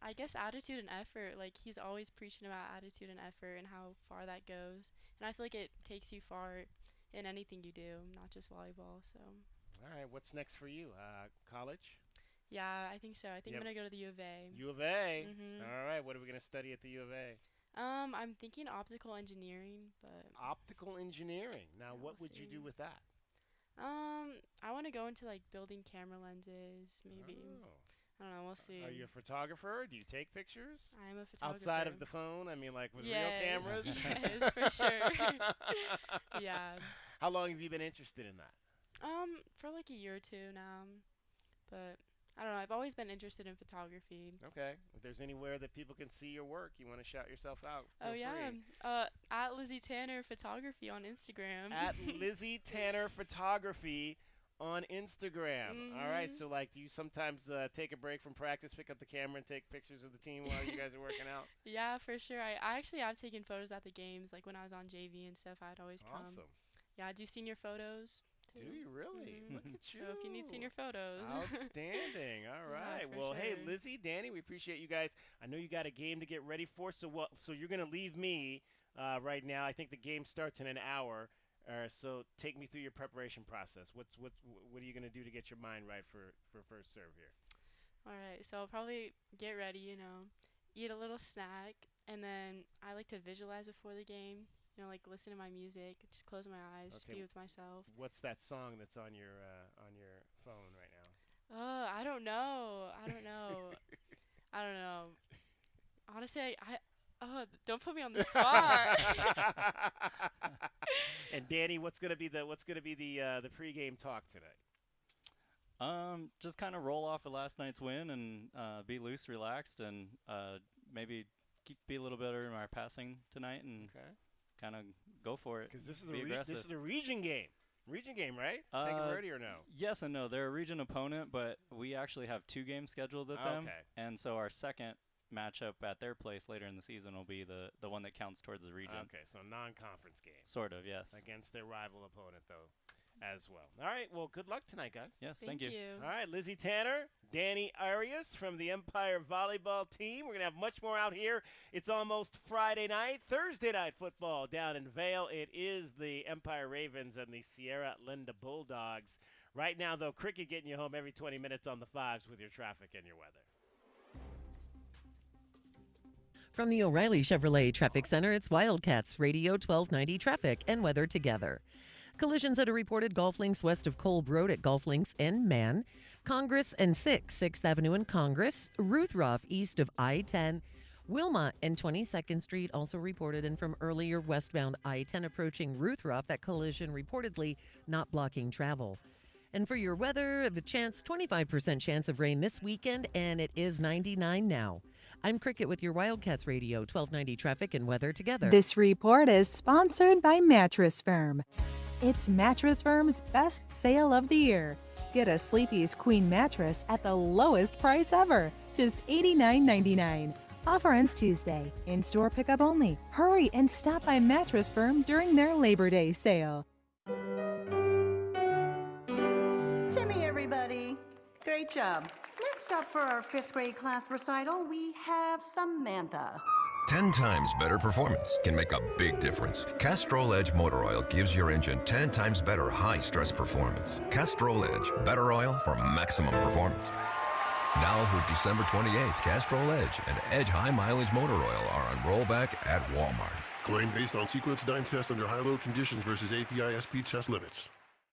I guess attitude and effort. Like, he's always preaching about attitude and effort and how far that goes. And I feel like it takes you far in anything you do, not just volleyball. So. All right, what's next for you? College? Yeah, I think so. I think I'm going to go to the U of A. U of A? Mm-hmm. All right, what are we going to study at the U of A? I'm thinking optical engineering, but... Optical engineering. Now, what would you do with that? I want to go into, like, building camera lenses, maybe. Oh. I don't know, we'll see. Are you a photographer? Do you take pictures? I am a photographer. Outside of the phone? I mean, like with real cameras? Yes, for sure. Yeah. How long have you been interested in that? For like a year or two now. But I don't know, I've always been interested in photography. Okay. If there's anywhere that people can see your work, you want to shout yourself out, feel free. At Lizzie Tanner Photography on Instagram. At Lizzie Tanner Photography on Instagram. Mm-hmm. All right, so like, do you sometimes take a break from practice, pick up the camera, and take pictures of the team while you guys are working out? Yeah, for sure. I actually have taken photos at the games, like when I was on JV and stuff. I'd always come. Awesome. Yeah, I do senior photos too. Do you really? Mm-hmm. Look at you. So if you need senior photos. Outstanding. All right. Yeah, well, sure. hey, Lizzie, Danny, we appreciate you guys. I know you got a game to get ready for, so you're going to leave me right now. I think the game starts in an hour. So take me through your preparation process. What are you going to do to get your mind right for first serve here? All right, so I'll probably get ready, eat a little snack, and then I like to visualize before the game, like listen to my music, just close my eyes, just be with myself. What's that song that's on your phone right now? I don't know. I don't know. Honestly, don't put me on the spot. And Danny, what's gonna be the pregame talk today? Just kind of roll off of last night's win and be loose, relaxed, and maybe be a little better in our passing tonight and kind of go for it. Because this is aggressive. a region game. Region game, right? Take it ready or no? Yes and no. They're a region opponent, but we actually have 2 games scheduled with them. Okay. And so our second matchup at their place later in the season will be the one that counts towards the region. Okay, so non-conference game. Sort of, yes. Against their rival opponent, though, as well. All right, well, good luck tonight, guys. Yes, thank you. All right, Lizzie Tanner, Danny Arias from the Empire volleyball team. We're going to have much more out here. It's almost Friday night, Thursday night football down in Vail. It is the Empire Ravens and the Sierra Linda Bulldogs. Right now, though, cricket getting you home every 20 minutes on the 5s with your traffic and your weather. From the O'Reilly Chevrolet Traffic Center, it's Wildcats Radio 1290 traffic and weather together. Collisions at a reported golf links west of Kolb Road at Golf Links and Man. Congress and 6th Avenue and Congress. Ruthroff east of I-10. Wilmot and 22nd Street also reported, and from earlier westbound I-10 approaching Ruthroff, that collision reportedly not blocking travel. And for your weather, a 25% chance of rain this weekend, and it is 99 now. I'm Cricket with your Wildcats Radio 1290 traffic and weather together. This report is sponsored by Mattress Firm. It's Mattress Firm's best sale of the year. Get a Sleepy's Queen mattress at the lowest price ever, just $89.99. Offer ends Tuesday. In-store pickup only. Hurry and stop by Mattress Firm during their Labor Day sale. Timmy, everybody. Great job. Next up for our 5th grade class recital, we have Samantha. 10 times better performance can make a big difference. Castrol Edge Motor Oil gives your engine 10 times better high-stress performance. Castrol Edge, better oil for maximum performance. Now through December 28th, Castrol Edge and Edge High Mileage Motor Oil are on rollback at Walmart. Claim based on sequence 9 test under high-load conditions versus API SP test limits.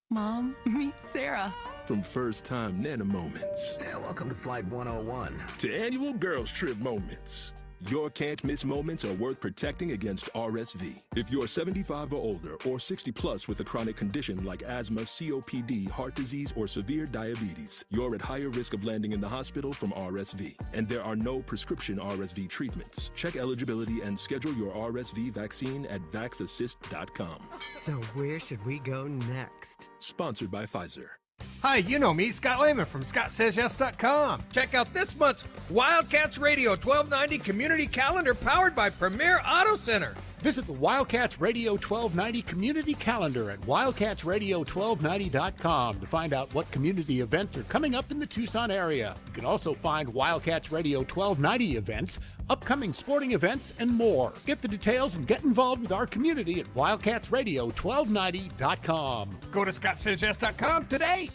Mom, meet Sarah. From first-time Nana moments. Yeah, welcome to Flight 101. To annual girls trip moments. Your can't-miss moments are worth protecting against RSV. If you're 75 or older or 60 plus with a chronic condition like asthma, COPD, heart disease, or severe diabetes, you're at higher risk of landing in the hospital from RSV. And there are no prescription RSV treatments. Check eligibility and schedule your RSV vaccine at vaxassist.com. So where should we go next? Sponsored by Pfizer. Hi, you know me, Scott Lehman from ScottSaysYes.com. Check out this month's Wildcats Radio 1290 Community Calendar powered by Premier Auto Center. Visit the Wildcats Radio 1290 Community Calendar at wildcatsradio1290.com to find out what community events are coming up in the Tucson area. You can also find Wildcats Radio 1290 events, upcoming sporting events, and more. Get the details and get involved with our community at wildcatsradio1290.com. Go to ScottSaysYes.com today.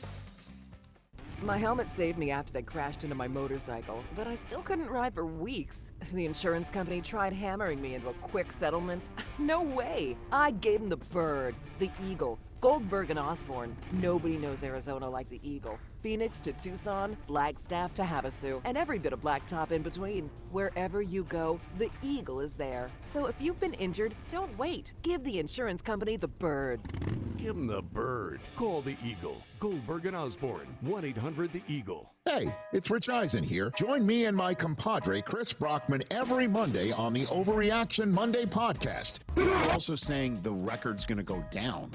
My helmet saved me after they crashed into my motorcycle, but I still couldn't ride for weeks. The insurance company tried hammering me into a quick settlement. No way! I gave them the bird, the eagle. Goldberg and Osborne. Nobody knows Arizona like the Eagle. Phoenix to Tucson, Flagstaff to Havasu, and every bit of blacktop in between. Wherever you go, the Eagle is there. So if you've been injured, don't wait. Give the insurance company the bird. Give them the bird. Call the Eagle. Goldberg and Osborne. 1-800-THE-EAGLE. Hey, it's Rich Eisen here. Join me and my compadre, Chris Brockman, every Monday on the Overreaction Monday podcast. You're also saying the record's going to go down.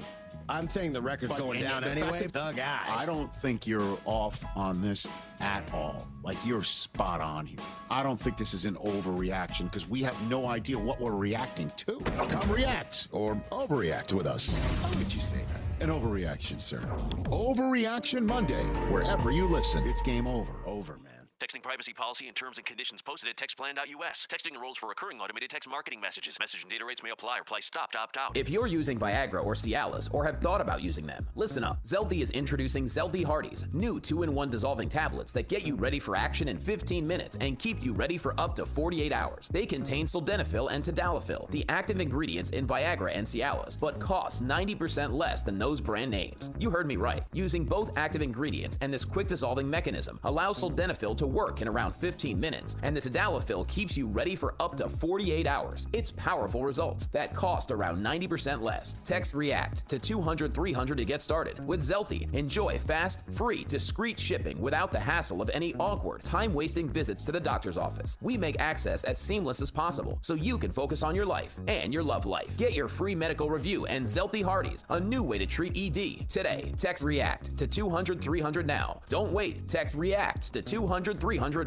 I'm saying the record's going down anyway. The guy. I don't think you're off on this at all. Like, you're spot on here. I don't think this is an overreaction because we have no idea what we're reacting to. Come react or overreact with us. How would you say that? An overreaction, sir. Overreaction Monday, wherever you listen. It's game over. Over, man. Texting privacy policy and terms and conditions posted at textplan.us. Texting enrolls for recurring automated text marketing messages. Message and data rates may apply. Reply stop to opt out. If you're using Viagra or Cialis or have thought about using them, listen up. Zeldy is introducing Zeldy Hardies, new 2-in-1 dissolving tablets that get you ready for action in 15 minutes and keep you ready for up to 48 hours. They contain sildenafil and tadalafil, the active ingredients in Viagra and Cialis, but cost 90% less than those brand names. You heard me right. Using both active ingredients and this quick dissolving mechanism allows sildenafil to work in around 15 minutes, and the tadalafil keeps you ready for up to 48 hours. It's powerful results that cost around 90% less. Text REACT to 200-300 to get started. With Zelty, enjoy fast, free, discreet shipping without the hassle of any awkward, time-wasting visits to the doctor's office. We make access as seamless as possible so you can focus on your life and your love life. Get your free medical review and Zelty Hardies, a new way to treat ED, today. Text REACT to 200-300 now. Don't wait. Text REACT to 200-300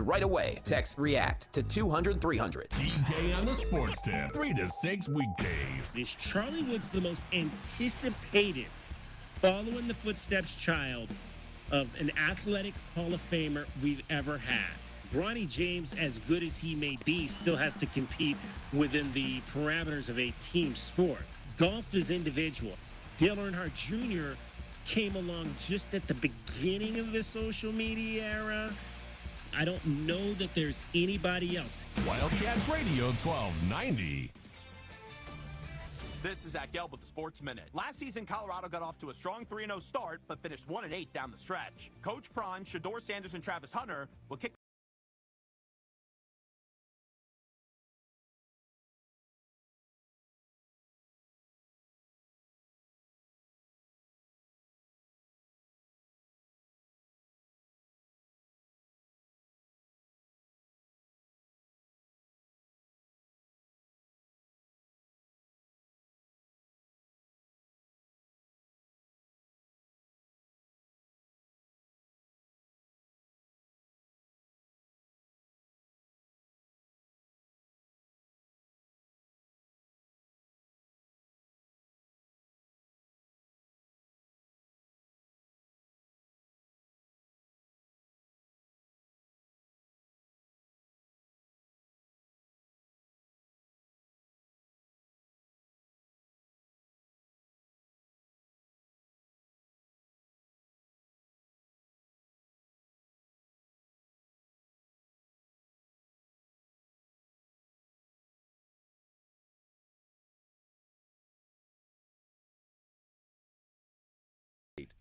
right away. Text REACT to 200-300. DK on the Sports Tip, 3 to 6 weekdays. Is Charlie Woods the most anticipated, follow in the footsteps child of an athletic Hall of Famer we've ever had? Bronny James, as good as he may be, still has to compete within the parameters of a team sport. Golf is individual. Dale Earnhardt Jr. came along just at the beginning of the social media era. I don't know that there's anybody else. Wildcats Radio 1290. This is Zach Gelb with the Sports Minute. Last season, Colorado got off to a strong 3-0 start, but finished 1-8 down the stretch. Coach Prime, Shador Sanders, and Travis Hunter will kick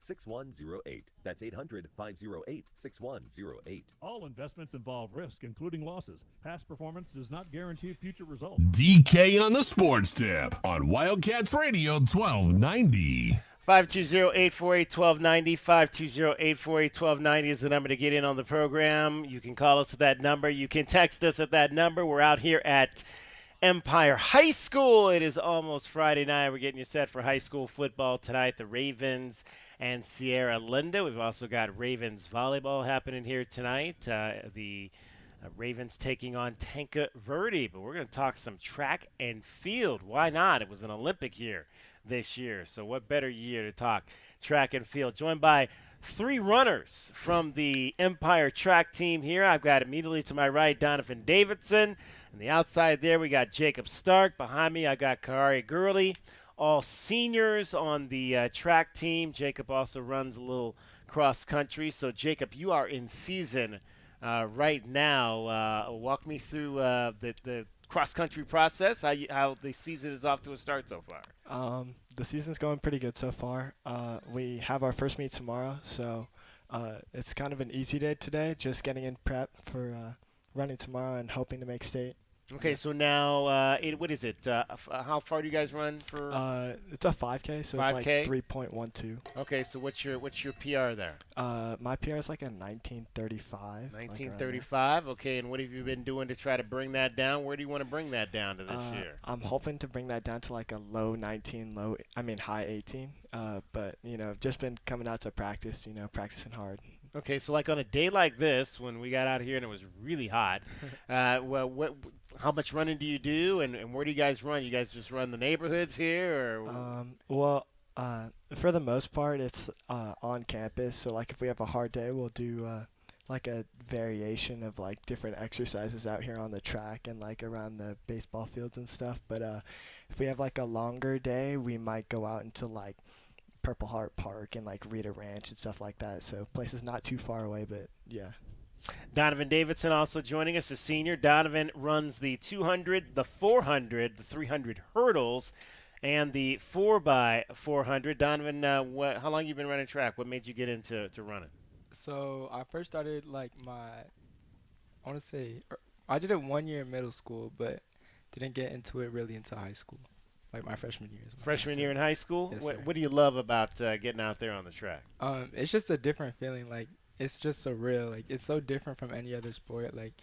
$6108. That's 800-508-6108. All investments involve risk, including losses. Past performance does not guarantee future results. DK on the Sports Tip on Wildcats Radio 1290. 520-848-1290. 520-848-1290 is the number to get in on the program. You can call us at that number. You can text us at that number. We're out here at Empire High School. It is almost Friday night. We're getting you set for high school football tonight. The Ravens and Sierra Linda. We've also got Ravens volleyball happening here tonight. The Ravens taking on Tanca Verde. But we're going to talk some track and field. Why not? It was an Olympic year this year. So what better year to talk track and field? Joined by 3 runners from the Empire track team here. I've got immediately to my right Donovan Davidson. On the outside there, we got Jacob Stark. Behind me, I got Kahari Gurley. All seniors on the track team. Jacob also runs a little cross country. So, Jacob, you are in season right now. Walk me through the cross country process. How the season is off to a start so far. The season's going pretty good so far. We have our first meet tomorrow, so it's kind of an easy day today. Just getting in prep for running tomorrow and hoping to make state. Okay, so now, what is it? How far do you guys run for? It's a 5K, so 5K? It's like 3.12. Okay, so what's your PR there? My PR is like a 1935. 1935. Okay, and what have you been doing to try to bring that down? Where do you want to bring that down to this year? I'm hoping to bring that down to like a high 18. But just been coming out to practice. Practicing hard. Okay, so like on a day like this, when we got out here and it was really hot, how much running do you do, and where do you guys run? You guys just run the neighborhoods here, or? For the most part, it's on campus. So like if we have a hard day, we'll do like a variation of like different exercises out here on the track and like around the baseball fields and stuff. But if we have like a longer day, we might go out into like Purple Heart Park and like Rita Ranch and stuff like that. So places not too far away, but yeah. Donovan Davidson also joining us, a senior. Donovan runs the 200, the 400, the 300 hurdles, and the 4x400. Donovan, how long you been running track? What made you get into running? So I first started I did it 1 year in middle school, but didn't get into it really until high school. Like my freshman year. Freshman year in high school? Yes, what do you love about getting out there on the track? It's just a different feeling. Like, it's just surreal. Like, it's so different from any other sport. Like,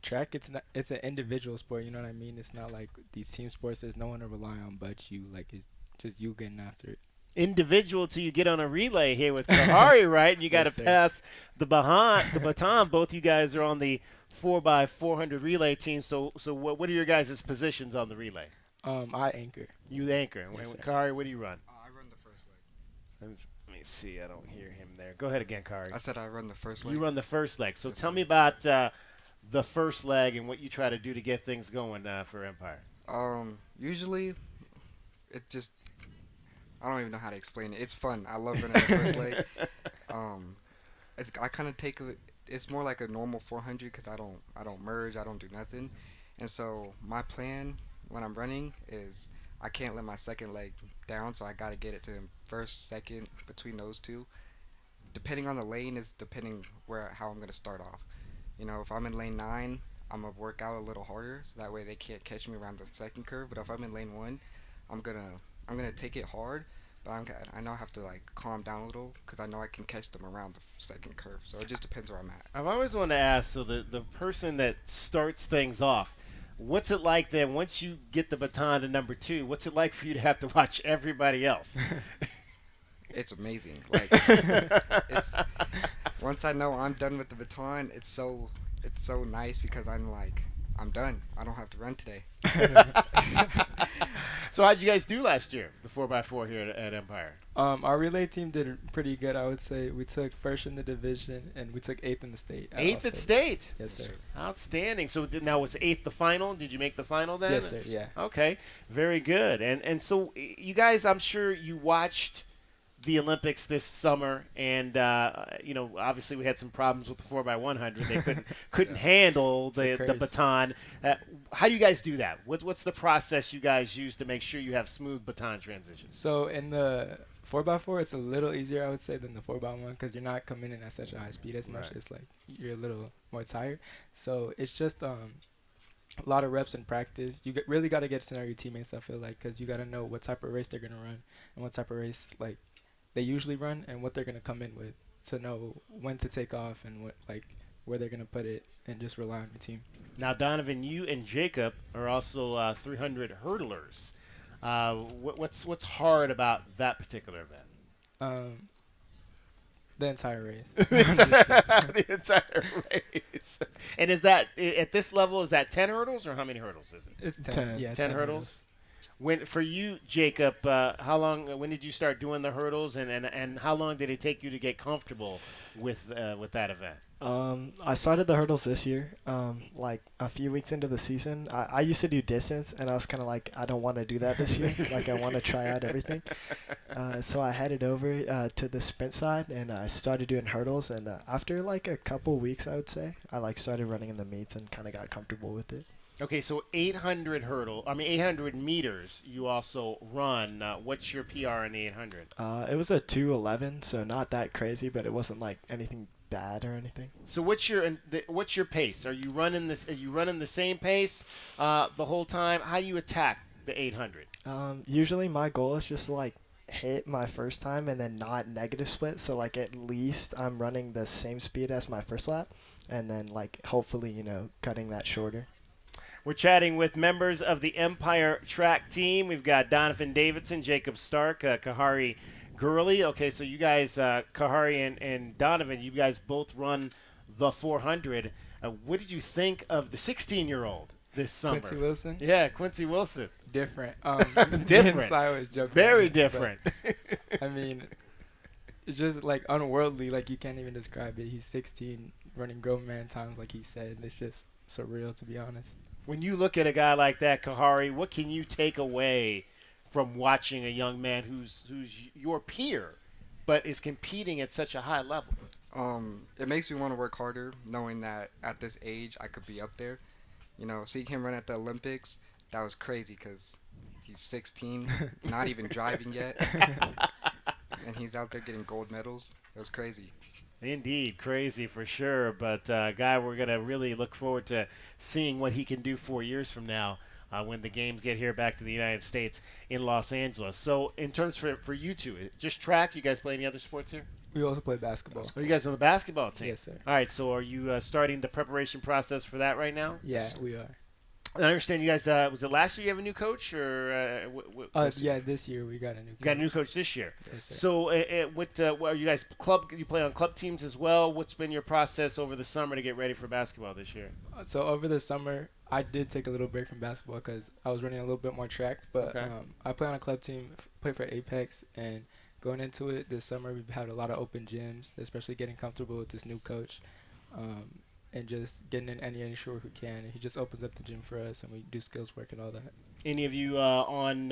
track, it's an individual sport, you know what I mean? It's not like these team sports. There's no one to rely on but you. Like, it's just you getting after it. Individual till you get on a relay here with Kahari, right? And you got to pass the baton. Both you guys are on the 4x400 relay team. So what are your guys' positions on the relay? I anchor. You anchor. Yes, Kari, what do you run? I run the first leg. Let me see. I don't hear him there. Go ahead again, Kari. I said I run the first leg. You run the first leg. So tell me about the first leg and what you try to do to get things going for Empire. Usually, it just, I don't even know how to explain it. It's fun. I love running the first leg. I kind of take it. It's more like a normal 400 because I don't merge. I don't do nothing, and so my plan when I'm running is I can't let my second leg down, so I got to get it to first, second, between those two. Depending on the lane is depending how I'm going to start off. If I'm in lane 9, I'm going to work out a little harder, so that way they can't catch me around the second curve. But if I'm in lane 1, I'm gonna take it hard, but I know I have to like calm down a little because I know I can catch them around the second curve. So it just depends where I'm at. I've always wanted to ask, so the person that starts things off, what's it like then once you get the baton to number 2? What's it like for you to have to watch everybody else? It's amazing. Like, once I know I'm done with the baton, it's so nice because I'm done. I don't have to run today. So how'd you guys do last year, the 4x4 here at Empire? Our relay team did pretty good, I would say. We took first in the division, and we took 8th in the state. 8th at state? Yes, sir. Outstanding. So now was 8th the final? Did you make the final then? Yes, sir, yeah. Okay, very good. And so you guys, I'm sure you watched the Olympics this summer, and obviously we had some problems with the 4x100. They couldn't handle the baton. How do you guys do that? What's the process you guys use to make sure you have smooth baton transitions? So in the 4x4, it's a little easier, I would say, than the 4x1 because you're not coming in at such a high speed as much. Right. It's like you're a little more tired. So it's just a lot of reps in practice. You really got to get to know your teammates, I feel like, because you got to know what type of race they're going to run and what type of race they usually run and what they're going to come in with to know when to take off and where they're gonna put it and just rely on the team. Now, Donovan, you and Jacob are also 300 hurdlers. What's hard about that particular event? The entire race. The entire race. And is that at this level? Is that 10 hurdles or how many hurdles is it? It's 10. Yeah, 10 hurdles. When for you, Jacob, how long? When did you start doing the hurdles, and how long did it take you to get comfortable with that event? I started the hurdles this year, like a few weeks into the season. I used to do distance, and I was kind of like, I don't want to do that this year. Like, I want to try out everything. So I headed over to the sprint side, and I started doing hurdles. And after like a couple weeks, I would say, I like started running in the meets and kind of got comfortable with it. Okay, so 800 meters you also run. What's your PR in the 800? It was a 2:11, so not that crazy, but it wasn't like anything bad or anything. So what's your pace? Are you running the same pace the whole time? How do you attack the 800? Usually my goal is just to like hit my first time and then not negative split, so like at least I'm running the same speed as my first lap, and then like hopefully cutting that shorter. We're chatting with members of the Empire track team. We've got Donovan Davidson, Jacob Stark, Kahari Gurley. Okay, so you guys, Kahari and Donovan, you guys both run the 400. What did you think of the 16-year-old this summer? Quincy Wilson? Yeah, Quincy Wilson. Different. Different. I was joking. Very different. I mean, it's just like unworldly. Like you can't even describe it. He's 16, running grown man times, like he said. It's just surreal, to be honest. When you look at a guy like that, Kahari, what can you take away from watching a young man who's your peer, but is competing at such a high level? It makes me want to work harder, knowing that at this age I could be up there. Seeing him run at the Olympics, that was crazy because he's 16, not even driving yet, and he's out there getting gold medals. It was crazy. Indeed, crazy for sure. But guy, we're gonna really look forward to seeing what he can do 4 years from now when the games get here back to the United States in Los Angeles. So, in terms for you two, just track. You guys play any other sports here? We also play basketball. Oh, you guys on the basketball team? Yes, sir. All right. So, are you starting the preparation process for that right now? Yeah, we are. I understand you guys. Was it last year you have a new coach, or yeah, this year we got a new coach. You got a new coach this year. Yes, sir. So, what are you guys club? You play on club teams as well. What's been your process over the summer to get ready for basketball this year? So over the summer, I did take a little break from basketball because I was running a little bit more track. But Okay. I play on a club team, play for Apex, and going into it this summer, we've had a lot of open gyms, especially getting comfortable with this new coach. And just getting in any short we can. And he just opens up the gym for us, and we do skills work and all that. Any of you on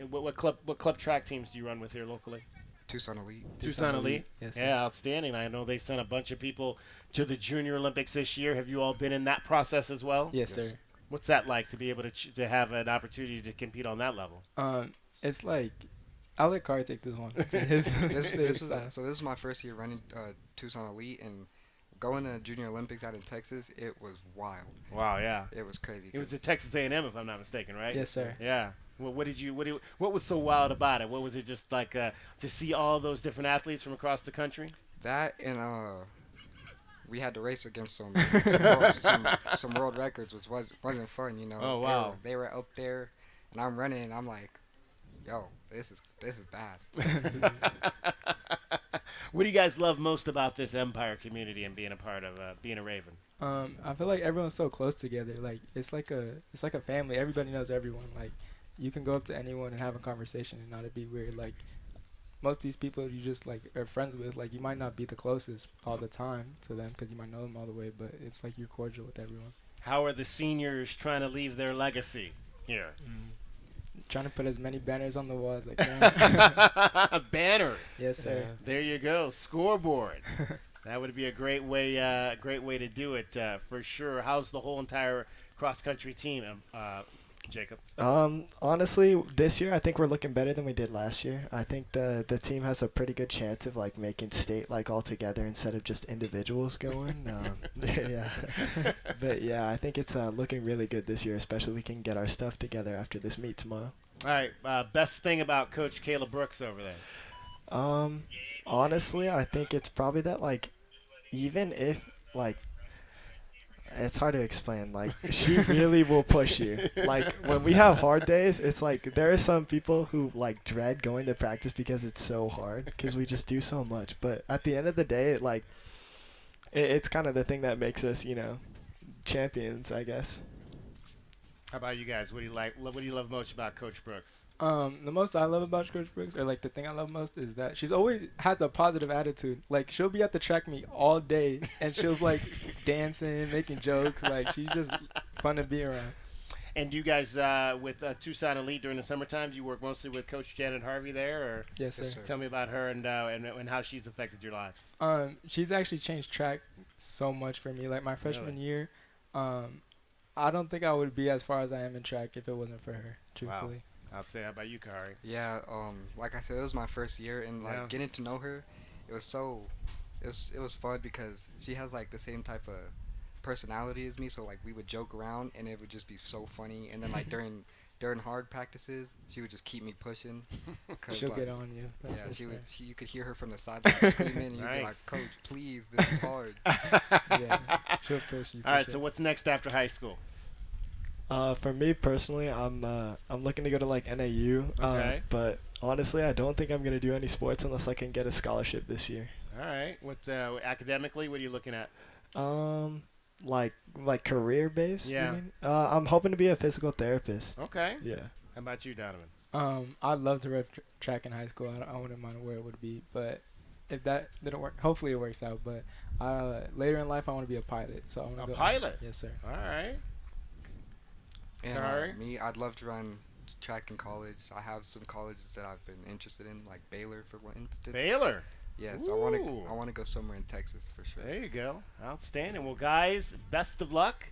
what club track teams do you run with here locally? Tucson Elite. Tucson Elite. Yes, yeah, outstanding. I know they sent a bunch of people to the Junior Olympics this year. Have you all been in that process as well? Yes, sir. What's that like to be able to have an opportunity to compete on that level? It's like I'll let Carr take this one. This is my first year running Tucson Elite, and going to Junior Olympics out in Texas, it was wild. Wow, yeah. It was crazy. It was at Texas A&M, if I'm not mistaken, right? Yes, sir. Yeah. Well, what was so wild about it? What was it just like to see all those different athletes from across the country? That and we had to race against some world records, which wasn't fun, Oh wow. They were up there, and I'm running, and I'm like, yo, this is bad. What do you guys love most about this Empire community and being a part of being a Raven? I feel like everyone's so close together. Like it's like a family. Everybody knows everyone. Like you can go up to anyone and have a conversation and not be weird. Like most of these people you just like are friends with. Like you might not be the closest all the time to them because you might know them all the way, but it's like you're cordial with everyone. How are the seniors trying to leave their legacy here? Trying to put as many banners on the wall as I can. Banners. Yes, sir. There you go. Scoreboard. That would be a great way to do it for sure. How's the whole entire cross country team, Jacob? Honestly, this year I think we're looking better than we did last year. I think the team has a pretty good chance of like making state like all together instead of just individuals going. Yeah, but yeah, I think it's looking really good this year. Especially we can get our stuff together after this meet tomorrow. All right, best thing about Coach Caleb Brooks over there? Honestly, I think it's probably that like even if like It's hard to explain. Like, she really will push you. Like, when we have hard days, it's like there are some people who, like, dread going to practice because it's so hard because we just do so much. But at the end of the day, it's kind of the thing that makes us, champions, I guess. How about you guys? What do you like? What do you love most about Coach Brooks? The most I love about Coach Brooks, or like the thing I love most, is that she's always has a positive attitude. Like, she'll be at the track meet all day, and she'll like dancing, making jokes. Like, she's just fun to be around. And you guys, with Tucson Elite during the summertime, do you work mostly with Coach Janet Harvey there? Or Yes, sir. Tell me about her and how she's affected your lives. She's actually changed track so much for me. Like, my freshman year, I don't think I would be as far as I am in track if it wasn't for her, truthfully. Wow. I'll say, how about you, Kahari? Yeah, like I said, it was my first year, and like getting to know her, it was fun because she has like the same type of personality as me. So like we would joke around, and it would just be so funny. And then like during hard practices, she would just keep me pushing. She'll get on you. You could hear her from the sideline screaming, and you'd be like, "Coach, please, this is hard." Yeah, she'll push you. All right, so what's next after high school? For me personally, I'm looking to go to like NAU. Okay. But honestly, I don't think I'm gonna do any sports unless I can get a scholarship this year. All right. What academically? What are you looking at? Like career based. Yeah. You mean? I'm hoping to be a physical therapist. Okay. Yeah. How about you, Donovan? I'd love to rep track in high school. I wouldn't mind where it would be, but if that didn't work, hopefully it works out. But later in life, I want to be a pilot. So I want to go. Pilot. Yes, sir. All right. And me, I'd love to run track in college. I have some colleges that I've been interested in, like Baylor, for one instance. Baylor. Yes, Ooh. I want to go somewhere in Texas for sure. There you go. Outstanding. Well, guys, best of luck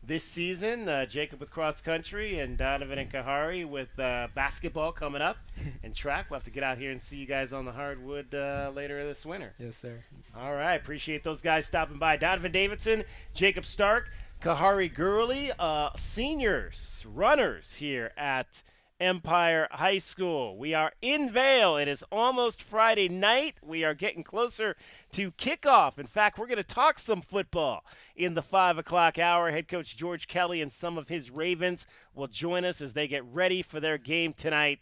this season. Jacob with cross country and Donovan and Kahari with basketball coming up and track. We'll have to get out here and see you guys on the hardwood later this winter. Yes, sir. All right. Appreciate those guys stopping by. Donovan Davidson, Jacob Stark, Kahari Gurley, seniors, runners here at Empire High School. We are in Vail. It is almost Friday night. We are getting closer to kickoff. In fact, we're going to talk some football in the 5 o'clock hour. Head coach George Kelly and some of his Ravens will join us as they get ready for their game tonight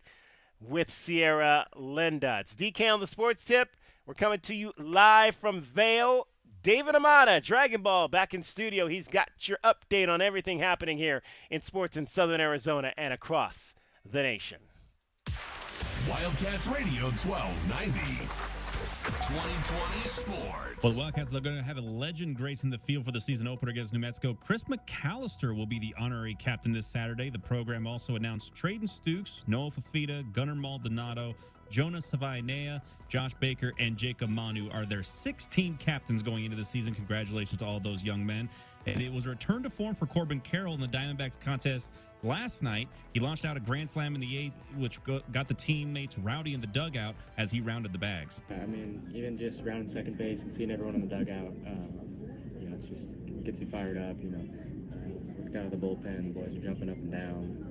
with Sierra Linda. It's DK on the Sports Tip. We're coming to you live from Vail. David Amata, Dragon Ball, back in studio. He's got your update on everything happening here in sports in Southern Arizona and across the nation. Wildcats Radio 1290. 2020 Sports. Well, the Wildcats, they're going to have a legend gracing the field for the season opener against New Mexico. Chris McAllister will be the honorary captain this Saturday. The program also announced Traden Stukes, Noah Fafita, Gunnar Maldonado, Jonas Savainea, Josh Baker, and Jacob Manu are their 16 captains going into the season. Congratulations to all those young men. And it was a return to form for Corbin Carroll in the Diamondbacks contest last night. He launched out a grand slam in the eighth, which got the teammates rowdy in the dugout as he rounded the bags. I mean, even just rounding second base and seeing everyone in the dugout, it just gets you fired up. Look down at the bullpen, the boys are jumping up and down.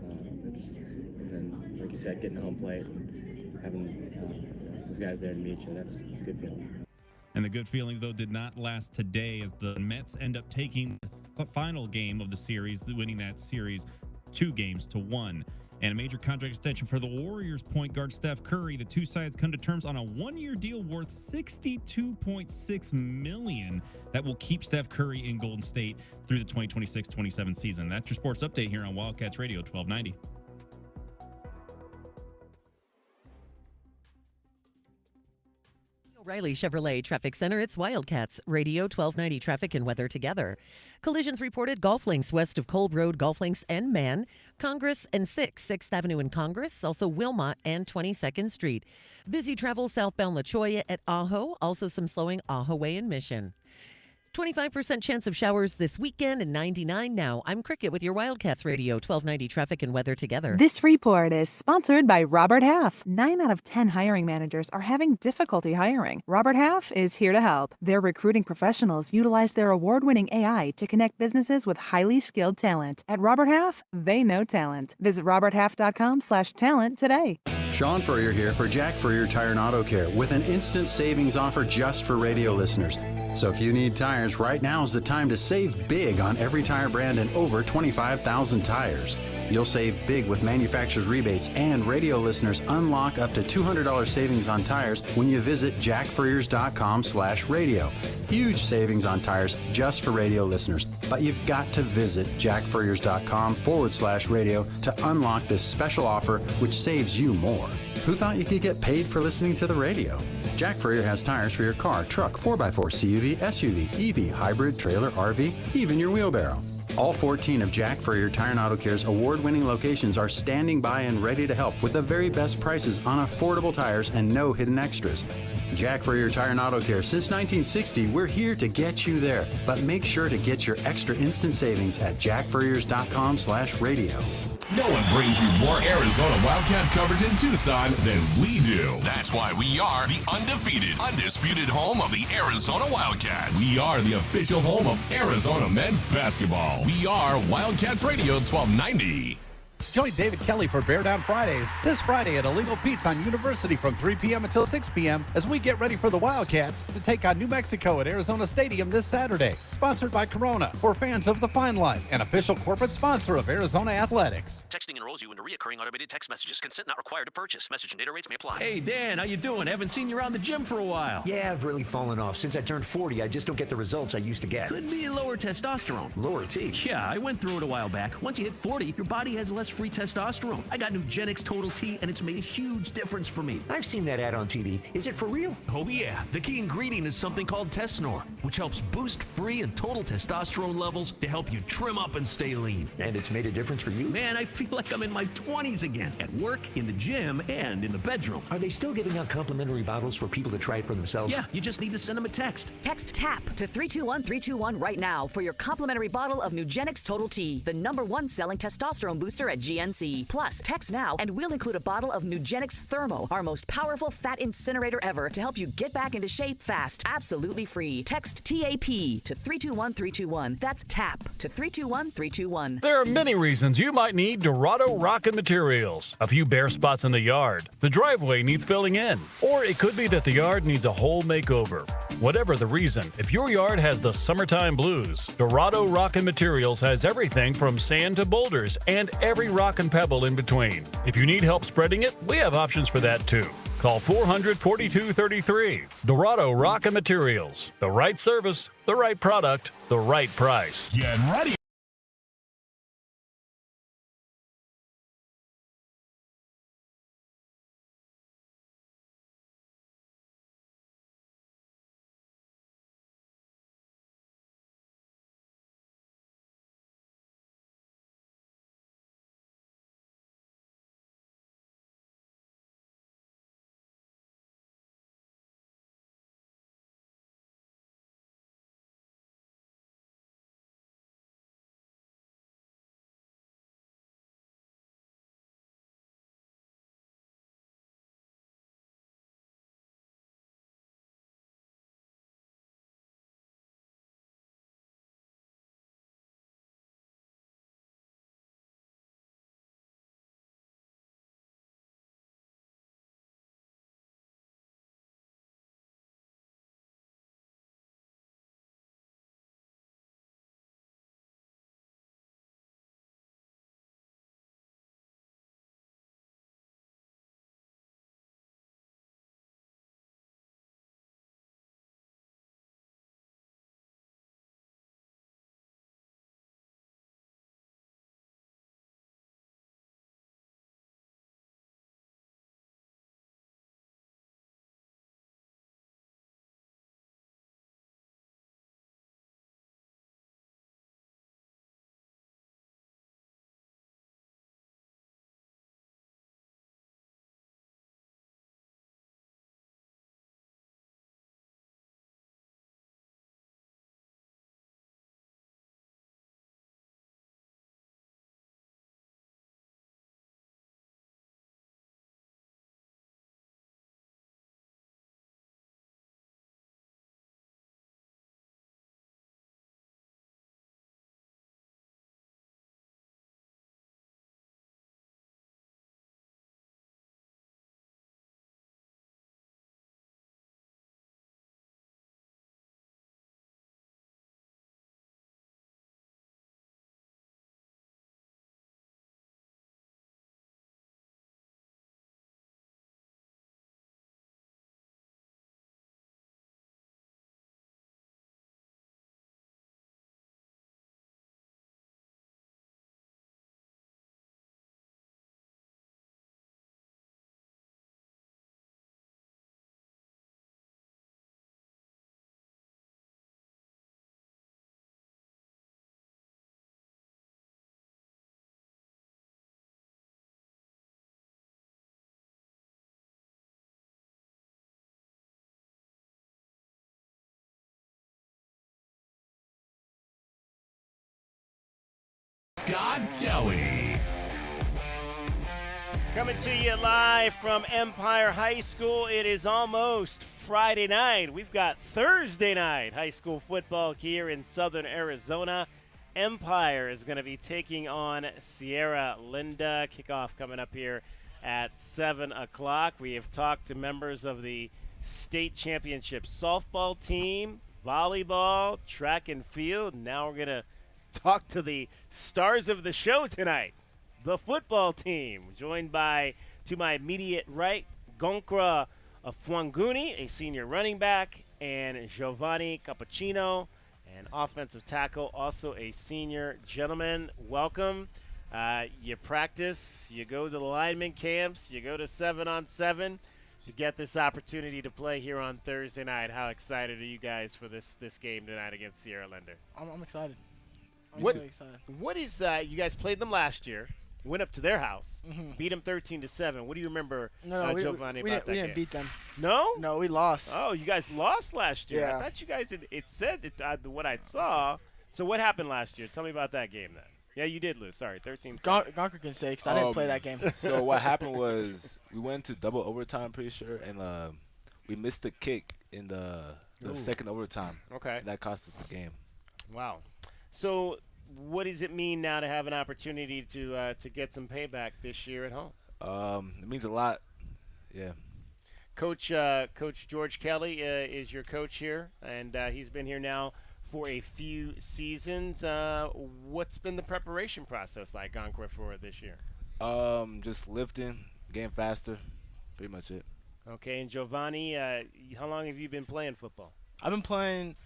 And then, like you said, getting to home plate and having those guys there to meet you, that's a good feeling. And the good feelings, though, did not last today as the Mets end up taking the final game of the series, winning that series 2-1. And a major contract extension for the Warriors point guard Steph Curry. The two sides come to terms on a one-year deal worth $62.6 million that will keep Steph Curry in Golden State through the 2026-27 season. That's your sports update here on Wildcats Radio 1290. O'Reilly Chevrolet Traffic Center. It's Wildcats Radio 1290 traffic and weather together. Collisions reported golf links west of Kolb Road, golf links and Man, Congress and 6th Avenue in Congress, also Wilmot and 22nd Street. Busy travel southbound La Cholla at Ajo, also some slowing Ajo Way in Mission. 25% chance of showers this weekend and 99 now. I'm Cricket with your Wildcats Radio 1290 traffic and weather together. This report is sponsored by Robert Half. 9 out of 10 hiring managers are having difficulty hiring. Robert Half is here to help. Their recruiting professionals utilize their award-winning AI to connect businesses with highly skilled talent. At Robert Half, they know talent. Visit roberthalf.com/talent today. Sean Furrier here for Jack Furrier Tire and Auto Care with an instant savings offer just for radio listeners. So if you need tires, right now is the time to save big on every tire brand and over 25,000 tires. You'll save big with manufacturer's rebates, and radio listeners unlock up to $200 savings on tires when you visit jackfurriers.com/radio. Huge savings on tires just for radio listeners, but you've got to visit jackfurriers.com/radio to unlock this special offer, which saves you more. Who thought you could get paid for listening to the radio? Jack Furrier has tires for your car, truck, 4x4, CUV, SUV, EV, hybrid, trailer, RV, even your wheelbarrow. All 14 of Jack Furrier Tire and Auto Care's award-winning locations are standing by and ready to help with the very best prices on affordable tires and no hidden extras. Jack Furrier Tire and Auto Care. Since 1960, we're here to get you there. But make sure to get your extra instant savings at jackfurriers.com/radio. No one brings you more Arizona Wildcats coverage in Tucson than we do. That's why we are the undefeated, undisputed home of the Arizona Wildcats. We are the official home of Arizona men's basketball. We are Wildcats Radio 1290. Join David Kelly for Bear Down Fridays this Friday at Illegal Pete's on University from 3 p.m. until 6 p.m. as we get ready for the Wildcats to take on New Mexico at Arizona Stadium this Saturday. Sponsored by Corona for fans of the Fine Line, an official corporate sponsor of Arizona Athletics. Texting enrolls you into recurring automated text messages. Consent not required to purchase. Message and data rates may apply. Hey, Dan, how you doing? Haven't seen you around the gym for a while. Yeah, I've really fallen off. Since I turned 40, I just don't get the results I used to get. Could be lower testosterone. Lower T? Yeah, I went through it a while back. Once you hit 40, your body has less free testosterone. I got Nugenix Total T, and it's made a huge difference for me. I've seen that ad on TV. Is it for real? Oh, yeah. The key ingredient is something called Tesnor, which helps boost free and total testosterone levels to help you trim up and stay lean. And it's made a difference for you? Man, I feel like I'm in my 20s again, at work, in the gym, and in the bedroom. Are they still giving out complimentary bottles for people to try it for themselves? Yeah, you just need to send them a text. Text TAP to 321-321 right now for your complimentary bottle of Nugenix Total T, the #1 selling testosterone booster at GNC. Plus, text now and we'll include a bottle of Nugenix Thermo, our most powerful fat incinerator ever, to help you get back into shape fast, absolutely free. Text TAP to 321-321. That's TAP to 321-321. There are many reasons you might need Dorado Rockin' Materials. A few bare spots in the yard, the driveway needs filling in, or it could be that the yard needs a whole makeover. Whatever the reason, if your yard has the summertime blues, Dorado Rockin' Materials has everything from sand to boulders and every rock and pebble in between. If you need help spreading it, we have options for that too. Call 400-4233. Dorado Rockin' Materials. The right service, the right product, the right price. Get ready. Scott Kelly. Coming to you live from Empire High School. It is almost Friday night. We've got Thursday night high school football here in Southern Arizona. Empire is going to be taking on Sierra Linda. Kickoff coming up here at 7 o'clock. We have talked to members of the state championship softball team, volleyball, track and field. Now we're going to talk to the stars of the show tonight, the football team, joined by, to my immediate right, Gonkra Fuanguni, a senior running back, and Giovanni Cappuccino, an offensive tackle, also a senior. Gentlemen, welcome. You practice, you go to the lineman camps, you go to 7-on-7 to get this opportunity to play here on Thursday night. How excited are you guys for this game tonight against Sierra Linda? I'm excited. I'm What- really excited. What is you guys played them last year, went up to their house, Mhm. beat them 13-7. What do you remember, No, Giovanni, we about didn't that game? beat them. No? No, we lost. Oh, you guys lost last year. Yeah. I thought you guys had, it said it, what I saw. So what happened last year? Tell me about that game then. Yeah, you did lose. Sorry, 13. Gonker can say, because I didn't play that game. So what happened was we went to double overtime, pretty sure, and we missed the kick in the Ooh. second overtime. Okay. That cost us the game. Wow. So what does it mean now to have an opportunity to get some payback this year at home? It means a lot. Yeah. Coach George Kelly is your coach here, and he's been here now for a few seasons. What's been the preparation process like, Gonkra, for this year? Just lifting, getting faster, pretty much it. Okay, and Giovanni, how long have you been playing football? I've been playing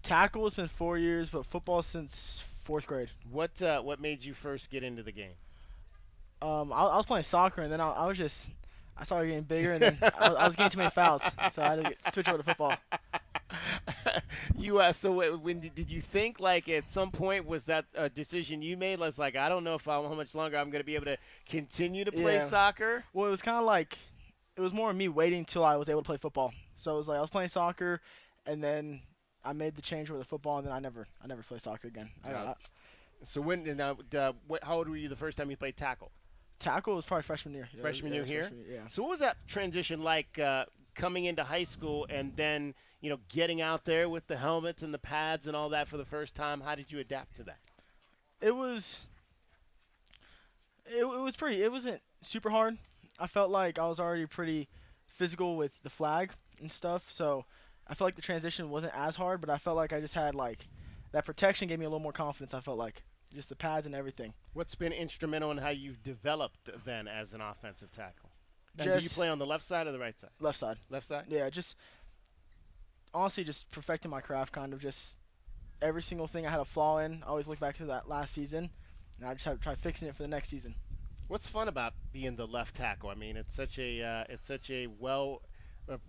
tackle. It's been 4 years, but football since 4th grade. What made you first get into the game? I was playing soccer, and then I started getting bigger, and then I was getting too many fouls, so I had to switch over to football. So when did you think, like, at some point, was that a decision you made? Was like, I don't know how much longer I'm going to be able to continue to play soccer? Well, it was kind of like, it was more me waiting until I was able to play football. So it was like I was playing soccer, and then I made the change over to football, and then I never played soccer again. So how old were you the first time you played tackle? Tackle was probably freshman year. Freshman year here? Yeah. So what was that transition like coming into high school and then, getting out there with the helmets and the pads and all that for the first time? How did you adapt to that? It was it wasn't super hard. I felt like I was already pretty physical with the flag and stuff, so I felt like the transition wasn't as hard, but I felt like I just had that protection gave me a little more confidence, I felt like. Just the pads and everything. What's been instrumental in how you've developed then as an offensive tackle? And do you play on the left side or the right side? Left side. Left side? Yeah, just honestly just perfecting my craft, kind of just every single thing I had a flaw in. I always look back to that last season, and I just have to try fixing it for the next season. What's fun about being the left tackle? I mean, it's such a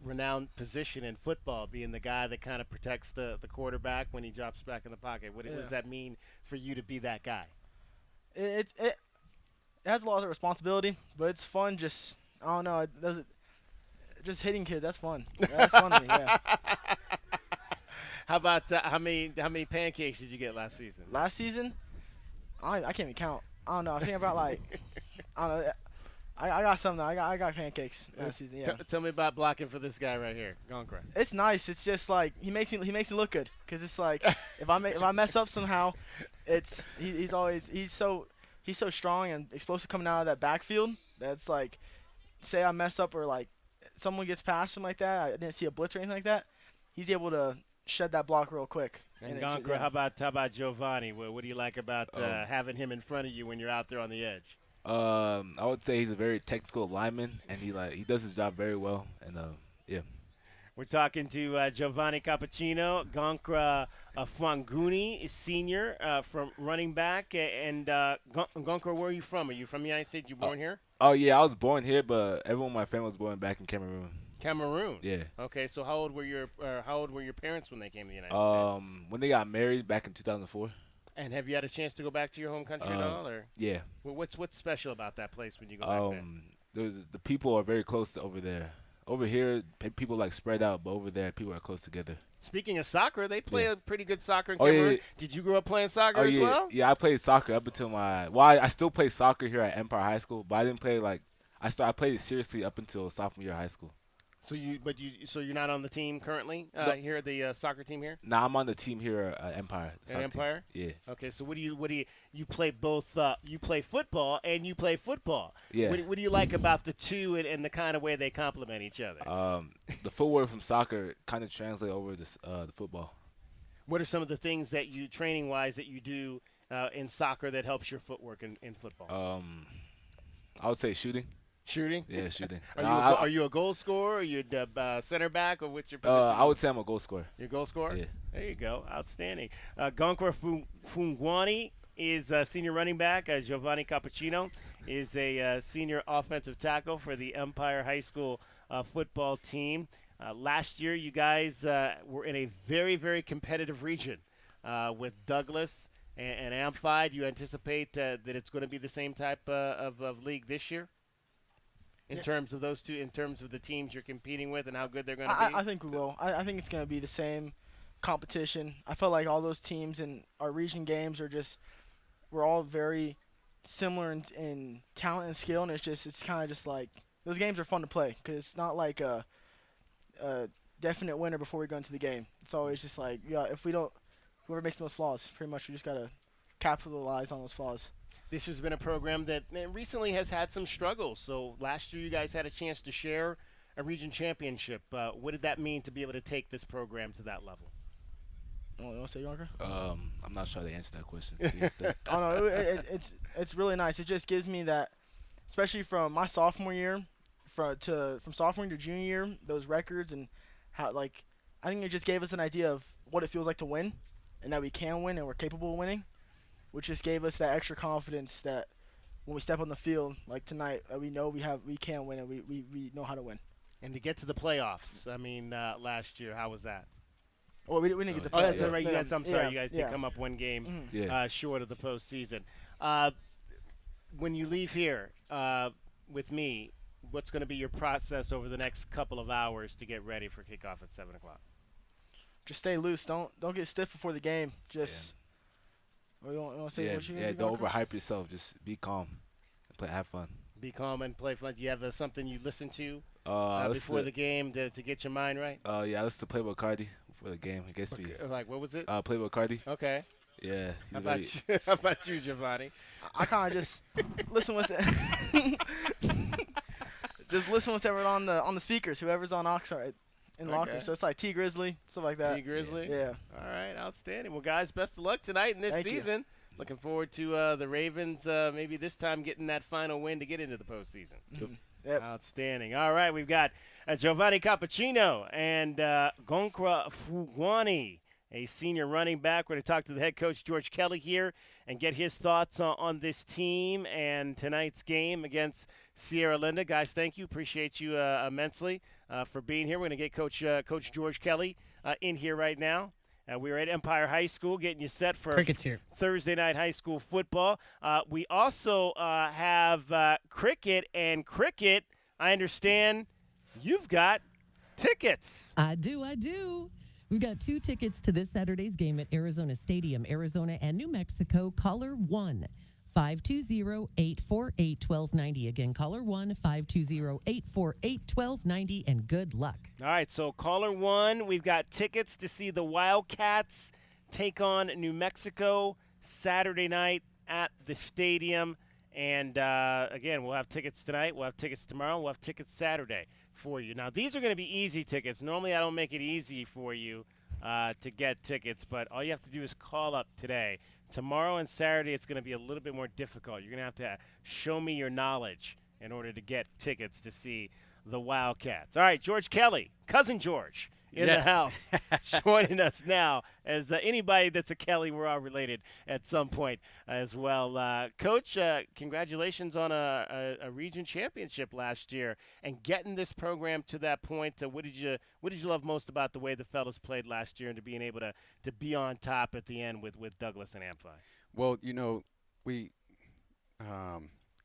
renowned position in football, being the guy that kind of protects the quarterback when he drops back in the pocket. What does that mean for you to be that guy? It has a lot of responsibility, but it's fun. Just I don't know, just hitting kids. That's fun. That's fun to me. Yeah. How about how many pancakes did you get last season? Last season, I can't even count. I don't know. I think about I don't know. I got something. I got pancakes last season. Yeah. Tell me about blocking for this guy right here, Gonkra. It's nice. It's just like he makes me look good, because it's like if I mess up somehow, he's so strong and explosive coming out of that backfield. That's like, say I mess up or like someone gets past him like that. I didn't see a blitz or anything like that. He's able to shed that block real quick. And Gonkra, how about Giovanni? What do you like about having him in front of you when you're out there on the edge? I would say he's a very technical lineman, and he does his job very well. And yeah. We're talking to Giovanni Cappuccino, Gonkra Fuanguni, senior from running back. And Gonkra, where are you from? Are you from the United States? You born here? Oh yeah, I was born here, but everyone in my family was born back in Cameroon. Cameroon. Yeah. Okay, so how old were your parents when they came to the United States? When they got married back in 2004. And have you had a chance to go back to your home country at all? Or? Yeah. Well, what's special about that place when you go back there? The people are very close to over there. Over here, people spread out, but over there, people are close together. Speaking of soccer, they play a pretty good soccer in Oh, Cameroon. yeah. Did you grow up playing soccer Oh as yeah, well? yeah. I played soccer up until I still play soccer here at Empire High School, but I didn't play I played it seriously up until sophomore year of high school. So you're not on the team currently No. here, the soccer team here? Now I'm on the team here at Empire. At soccer team. Empire? Yeah. Okay, so what do you play both? You play football and you play football. Yeah. What do you like about the two and the kind of way they complement each other? The footwork from soccer kind of translate over to the football. What are some of the things that you training wise that you do in soccer that helps your footwork in football? I would say shooting. Shooting? Yeah, shooting. Are you a goal scorer? Are you a center back, or what's your position? I would say I'm a goal scorer. You're a goal scorer? Yeah. There you go. Outstanding. Gonkwa Fungwani is a senior running back. Giovanni Cappuccino is a senior offensive tackle for the Empire High School football team. Last year, you guys were in a very, very competitive region with Douglas and Amphi. Do you anticipate that it's going to be the same type of league this year? In terms of those two, in terms of the teams you're competing with and how good they're going to be? I think we will. I think it's going to be the same competition. I feel like all those teams in our region games we're all very similar in talent and skill, and it's kind of just like those games are fun to play because it's not like a definite winner before we go into the game. It's always just like, whoever makes the most flaws, pretty much we just got to capitalize on those flaws. This has been a program that recently has had some struggles. So last year you guys had a chance to share a region championship. What did that mean to be able to take this program to that level? You want to say, Yonker? I'm not sure how to answer that question. Oh, no, it's really nice. It just gives me that, especially from my sophomore year, from sophomore to junior year, those records and how, I think it just gave us an idea of what it feels like to win and that we can win and we're capable of winning, which just gave us that extra confidence that when we step on the field, like tonight, we know we can win and we know how to win. And to get to the playoffs, last year, how was that? Well, we didn't get the playoffs. Oh, that's right. You guys, I'm sorry. Yeah, You guys did come up one game short of the postseason. When you leave here with me, what's going to be your process over the next couple of hours to get ready for kickoff at 7 o'clock? Just stay loose. Don't get stiff before the game. Just you want to say what you don't overhype yourself. Just be calm and have fun. Be calm and play fun. Do you have something you listen to before the game to get your mind right? Yeah, I listen to Playboy Cardi before the game. It gets me. Like, what was it? Playboy Cardi. Okay. Yeah. How about you, Giovanni? I kind of just listen what's just listen whatever on the speakers. Whoever's on aux in locker. So it's like T Grizzly, stuff like that. T Grizzly. Yeah. All right, outstanding. Well, guys, best of luck tonight in this season. You. Looking forward to the Ravens maybe this time getting that final win to get into the postseason. Mm-hmm. Yep. Outstanding. All right, we've got Giovanni Cappuccino and Gonkwa Fugwani, a senior running back. We're going to talk to the head coach, George Kelly, here and get his thoughts on this team and tonight's game against Sierra Linda. Guys, thank you. Appreciate you immensely for being here. We're going to get Coach George Kelly in here right now. We're at Empire High School getting you set for Thursday night high school football. We also have cricket, and cricket, I understand you've got tickets. I do. We've got 2 tickets to this Saturday's game at Arizona Stadium, Arizona and New Mexico. Caller 1-520-848-1290. Again, caller 1-520-848-1290, and good luck. All right, so caller 1, we've got tickets to see the Wildcats take on New Mexico Saturday night at the stadium. And, again, we'll have tickets tonight. We'll have tickets tomorrow. We'll have tickets Saturday for you. Now, these are going to be easy tickets. Normally, I don't make it easy for you to get tickets, but all you have to do is call up today. Tomorrow and Saturday, it's going to be a little bit more difficult. You're going to have to show me your knowledge in order to get tickets to see the Wildcats. All right, George Kelly, Cousin George, in the house, joining us now. As anybody that's a Kelly, we're all related at some point as well. Coach, congratulations on a region championship last year and getting this program to that point. What did you love most about the way the fellas played last year and to being able to be on top at the end with Douglas and Amphi? Well,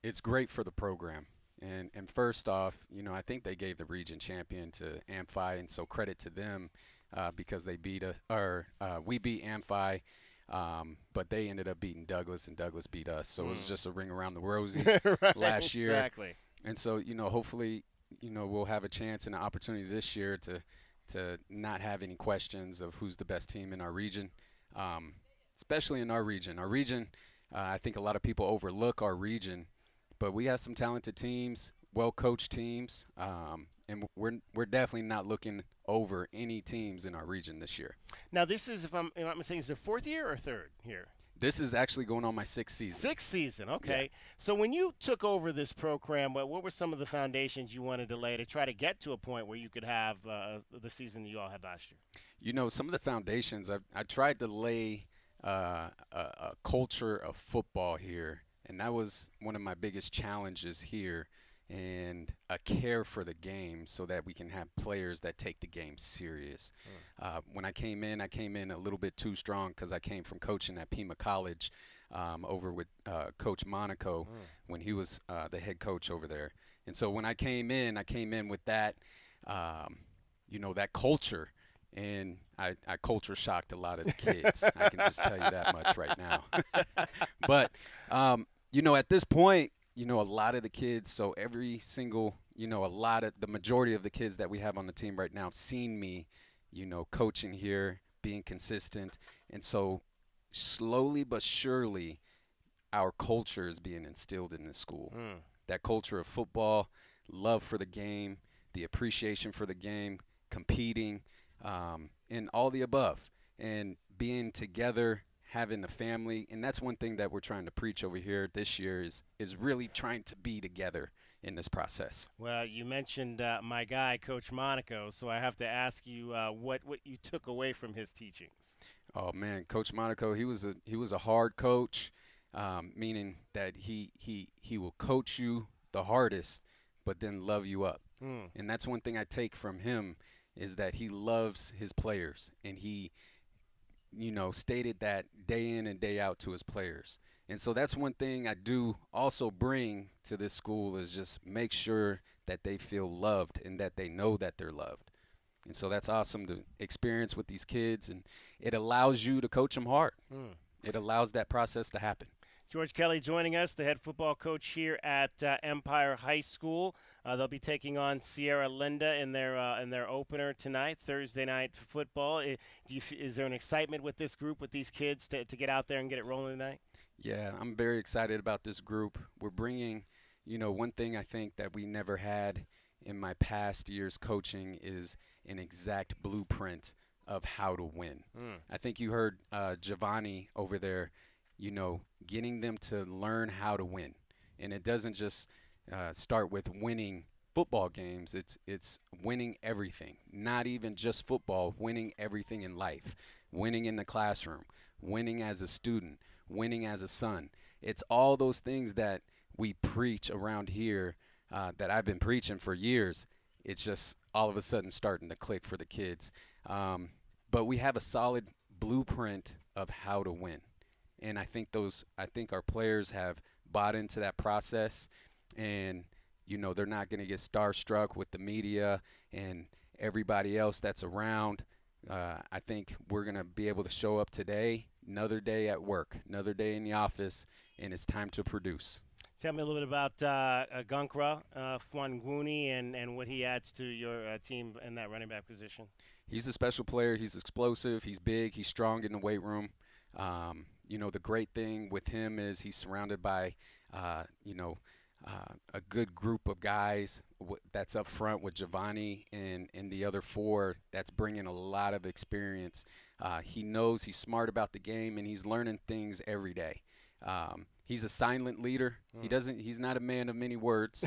it's great for the program. And first off, I think they gave the region champion to Amphi, and so credit to them because they beat we beat Amphi. But they ended up beating Douglas, and Douglas beat us. So it was just a ring around the rosy Right, last year. exactly. And so, hopefully, we'll have a chance and an opportunity this year to not have any questions of who's the best team in our region, especially in our region. Our region, I think a lot of people overlook our region, but we have some talented teams, well-coached teams, and we're definitely not looking over any teams in our region this year. Now, this is, if I'm not mistaken, is it 4th year or 3rd here? This is actually going on my 6th season. 6th season, okay. Yeah. So when you took over this program, what were some of the foundations you wanted to lay to try to get to a point where you could have the season that you all had last year? Some of the foundations, I tried to lay a culture of football here, and that was one of my biggest challenges here, and a care for the game so that we can have players that take the game serious. When I came in a little bit too strong because I came from coaching at Pima College over with Coach Monaco when he was the head coach over there. And so when I came in with that, that culture, and I culture shocked a lot of the kids. I can just tell you that much right now. But, at this point, a lot of the kids, so every single, the majority of the kids that we have on the team right now have seen me, coaching here, being consistent. And so slowly but surely, our culture is being instilled in this school. That culture of football, love for the game, the appreciation for the game, competing, and all the above. And being together, having a family, and that's one thing that we're trying to preach over here this year is really trying to be together in this process. Well, you mentioned my guy, Coach Monaco, so I have to ask you what you took away from his teachings. Oh man, Coach Monaco, he was a hard coach, meaning that he will coach you the hardest, but then love you up. And that's one thing I take from him is that he loves his players, and he stated that day in and day out to his players. And so that's one thing I do also bring to this school is just make sure that they feel loved and that they know that they're loved. And so that's awesome to experience with these kids, and it allows you to coach them hard. It allows that process to happen. George Kelly joining us, the head football coach here at Empire High School. They'll be taking on Sierra Linda in their opener tonight, Thursday night football. Is there an excitement with this group, with these kids, to get out there and get it rolling tonight? Yeah, I'm very excited about this group. We're bringing, one thing I think that we never had in my past years coaching is an exact blueprint of how to win. I think you heard Giovanni over there, getting them to learn how to win. And it doesn't just start with winning football games. It's winning everything, not even just football, winning everything in life, winning in the classroom, winning as a student, winning as a son. It's all those things that we preach around here that I've been preaching for years. It's just all of a sudden starting to click for the kids. But we have a solid blueprint of how to win. And I think our players have bought into that process, and they're not going to get starstruck with the media and everybody else that's around. I think we're going to be able to show up today, another day at work, another day in the office, and it's time to produce. Tell me a little bit about Gunkra Fwangwuni and what he adds to your team in that running back position. He's a special player. He's explosive. He's big. He's strong in the weight room. The great thing with him is he's surrounded by, a good group of guys that's up front with Giovanni and the other four that's bringing a lot of experience. He knows he's smart about the game, and he's learning things every day. He's a silent leader. He's not a man of many words.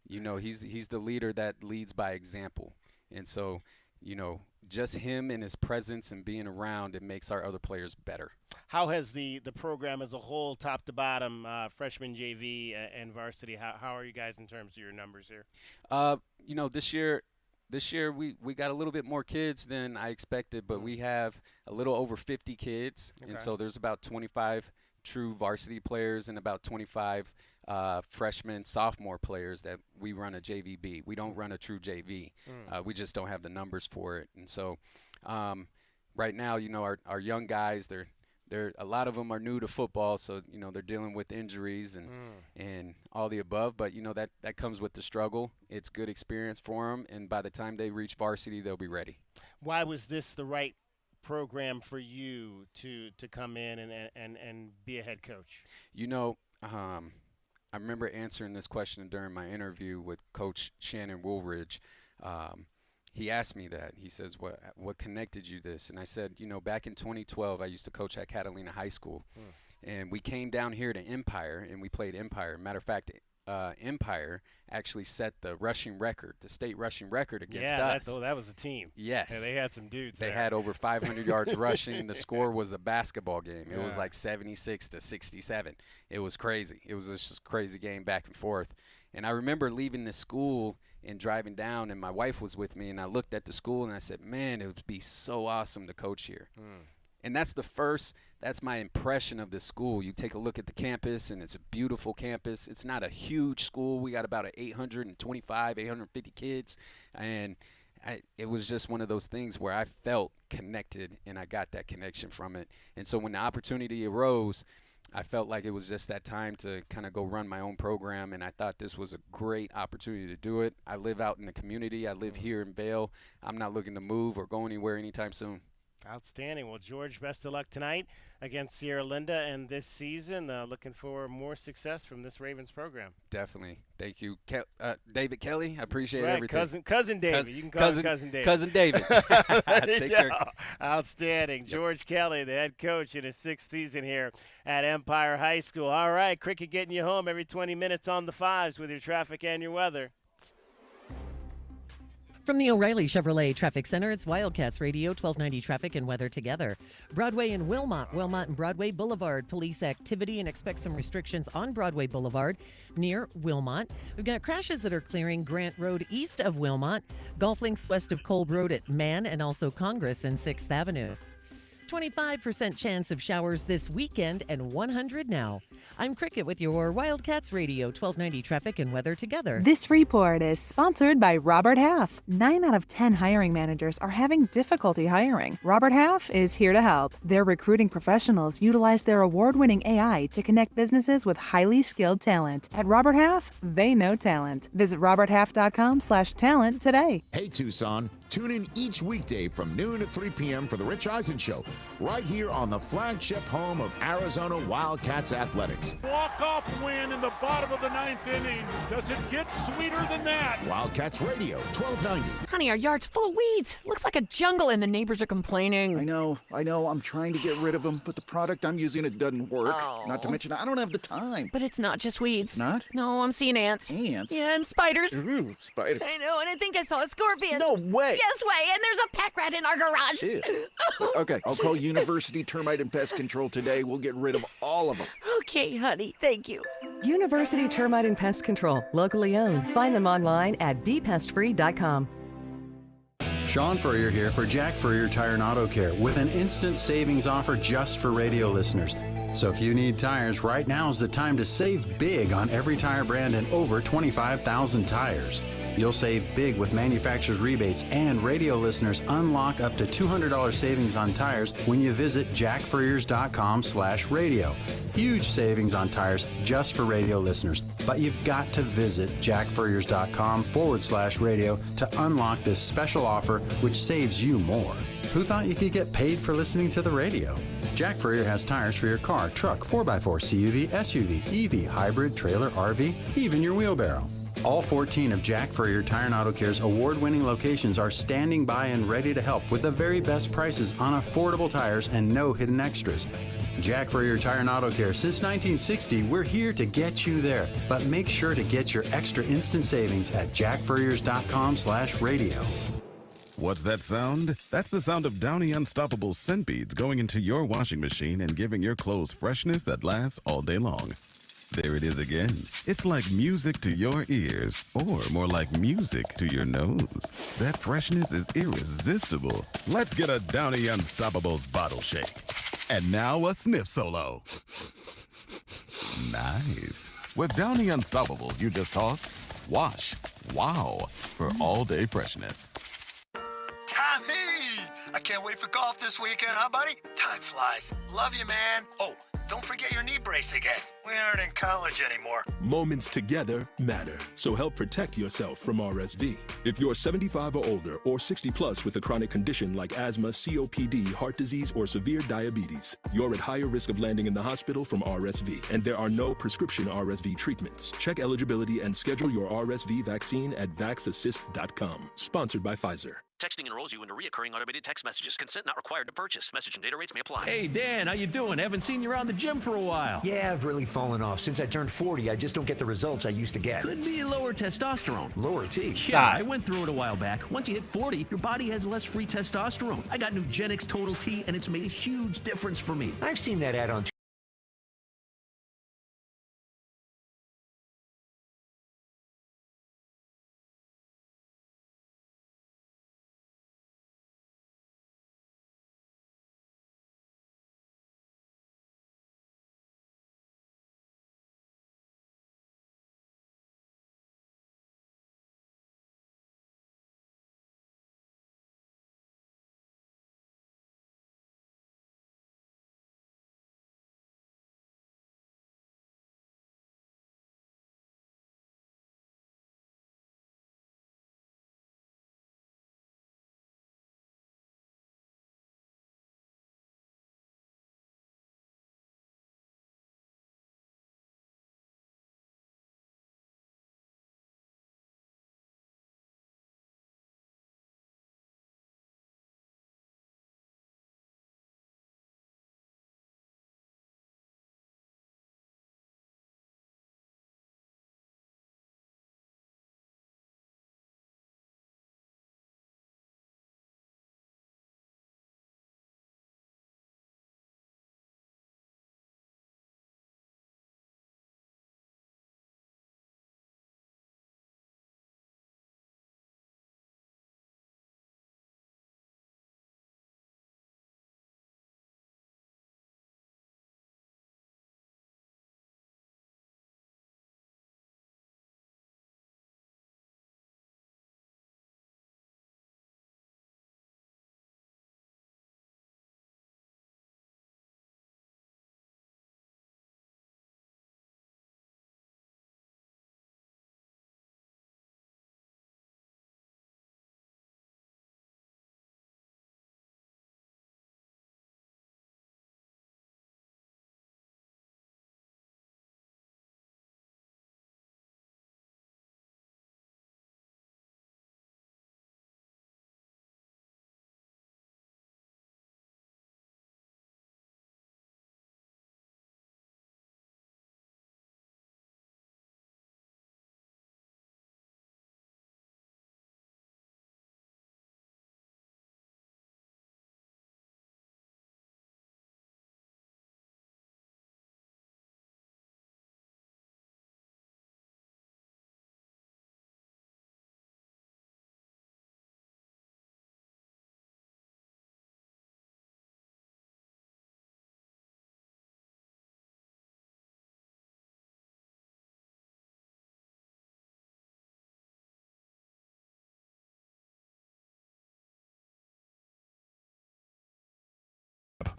He's the leader that leads by example. And so, just him and his presence and being around, it makes our other players better. How has the program as a whole, top to bottom, freshman, JV, and varsity, how are you guys in terms of your numbers here? This year we got a little bit more kids than I expected, but we have a little over 50 kids, and so there's about 25 true varsity players and about 25 freshman, sophomore players that we run a JVB. We don't run a true JV. We just don't have the numbers for it. And so right now, you know, our young guys, a lot of them are new to football, so, you know, they're dealing with injuries and all the above. But, you know, that comes with the struggle. It's good experience for them, and by the time they reach varsity, they'll be ready. Why was this the right program for you to come in and be a head coach? You know, I remember answering this question during my interview with Coach Shannon Woolridge. He asked me that. He says, what connected you this? And I said, you know, back in 2012, I used to coach at Catalina High School. And we came down here to Empire, and we played Empire. Matter of fact, Empire actually set the rushing record, the state rushing record against us. Yeah, that was a team. Yes. Yeah, they had some dudes They there. had over 500 yards rushing. The score was a basketball game. It was like 76-67. It was crazy. It was just a crazy game back and forth. And I remember leaving the school and driving down, and my wife was with me, and I looked at the school, and I said, man, it would be so awesome to coach here. And that's my impression of this school. You take a look at the campus, and it's a beautiful campus. It's not a huge school. We got about 825, 850 kids. And it was just one of those things where I felt connected, and I got that connection from it. And so when the opportunity arose, I felt like it was just that time to kind of go run my own program, and I thought this was a great opportunity to do it. I live out in the community. I live here in Vail. I'm not looking to move or go anywhere anytime soon. Outstanding. Well, George, best of luck tonight against Sierra Linda and this season. Looking for more success from this Ravens program. Definitely. Thank you, David Kelly. I appreciate right, everything. Cousin David. You can call him Cousin David. Cousin David. Take care. Outstanding. Yep. George Kelly, the head coach in his 6th season here at Empire High School. All right, cricket getting you home every 20 minutes on the 5s with your traffic and your weather. From the O'Reilly Chevrolet Traffic Center, it's Wildcats Radio, 1290 traffic and weather together. Broadway and Wilmot and Broadway Boulevard, police activity, and expect some restrictions on Broadway Boulevard near Wilmot. We've got crashes that are clearing Grant Road east of Wilmot, golf links west of Kolb Road at Mann, and also Congress and 6th Avenue. 25% chance of showers this weekend and 100 now. I'm Cricket with your Wildcats Radio 1290 traffic and weather together. This report is sponsored by Robert Half. 9 out of 10 hiring managers are having difficulty hiring. Robert Half is here to help. Their recruiting professionals utilize their award-winning AI to connect businesses with highly skilled talent. At Robert Half, they know talent. Visit roberthalf.com/talent today. Hey Tucson, tune in each weekday from noon to 3 p.m. for The Rich Eisen Show, right here on the flagship home of Arizona Wildcats Athletics. Walk-off win in the bottom of the 9th inning. Does it get sweeter than that? Wildcats Radio, 1290. Honey, our yard's full of weeds. Looks like a jungle and the neighbors are complaining. I know. I'm trying to get rid of them, but the product I'm using, it doesn't work. Oh. Not to mention, I don't have the time. But it's not just weeds. Not? No, I'm seeing ants. Ants? Yeah, and spiders. Ooh, spiders. I know, and I think I saw a scorpion. No way. Yes way, and there's a pack rat in our garage. Ew. Okay, I'll call University Termite and Pest Control today. We'll get rid of all of them. Okay, honey, thank you. University Termite and Pest Control, locally owned. Find them online at bepestfree.com. Sean Furrier here for Jack Furrier Tire and Auto Care with an instant savings offer just for radio listeners. So if you need tires, right now is the time to save big on every tire brand and over 25,000 tires. You'll save big with manufacturer's rebates, and radio listeners unlock up to $200 savings on tires when you visit jackfurriers.com/radio. Huge savings on tires just for radio listeners. But you've got to visit jackfurriers.com/radio to unlock this special offer, which saves you more. Who thought you could get paid for listening to the radio? Jack Furrier has tires for your car, truck, 4x4, CUV, SUV, EV, hybrid, trailer, RV, even your wheelbarrow. All 14 of Jack Furrier Tire and Auto Care's award-winning locations are standing by and ready to help with the very best prices on affordable tires and no hidden extras. Jack Furrier Tire and Auto Care. Since 1960, we're here to get you there. But make sure to get your extra instant savings at jackfurriers.com/radio. What's that sound? That's the sound of Downy Unstoppable scent beads going into your washing machine and giving your clothes freshness that lasts all day long. There it is again. It's like music to your ears, or more like music to your nose. That freshness is irresistible. Let's get a Downy Unstoppables bottle shake. And now a sniff solo. Nice. With Downy Unstoppable, you just toss, wash, wow, for all-day freshness. Tommy! I can't wait for golf this weekend, huh, buddy? Time flies. Love you, man. Oh, don't forget your knee brace again. We aren't in college anymore. Moments together matter, so help protect yourself from RSV. If you're 75 or older or 60 plus with a chronic condition like asthma, COPD, heart disease, or severe diabetes, you're at higher risk of landing in the hospital from RSV, and there are no prescription RSV treatments. Check eligibility and schedule your RSV vaccine at vaxassist.com. Sponsored by Pfizer. Texting enrolls you into recurring automated text messages. Consent not required to purchase. Message and data rates may apply. Hey, Dan, how you doing? Haven't seen you around the gym for a while. Yeah, I've really fallen off. Since I turned 40, I just don't get the results I used to get. Could be lower testosterone. Lower T. Yeah, I went through it a while back. Once you hit 40, your body has less free testosterone. I got Nugenix Total T, and it's made a huge difference for me. I've seen that ad on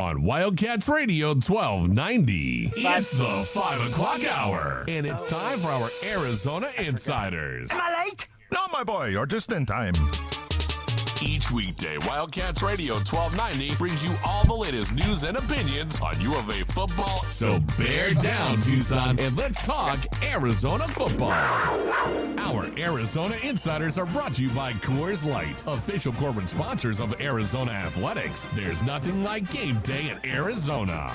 on Wildcats Radio 1290. It's the 5 o'clock hour, and it's time for our Arizona Insiders. Am I late? No, my boy, you're just in time. Each weekday, Wildcats Radio 1290 brings you all the latest news and opinions on U of A football. So bear down, Tucson, and let's talk Arizona football. Our Arizona Insiders are brought to you by Coors Light, official corporate sponsors of Arizona Athletics. There's nothing like game day at Arizona.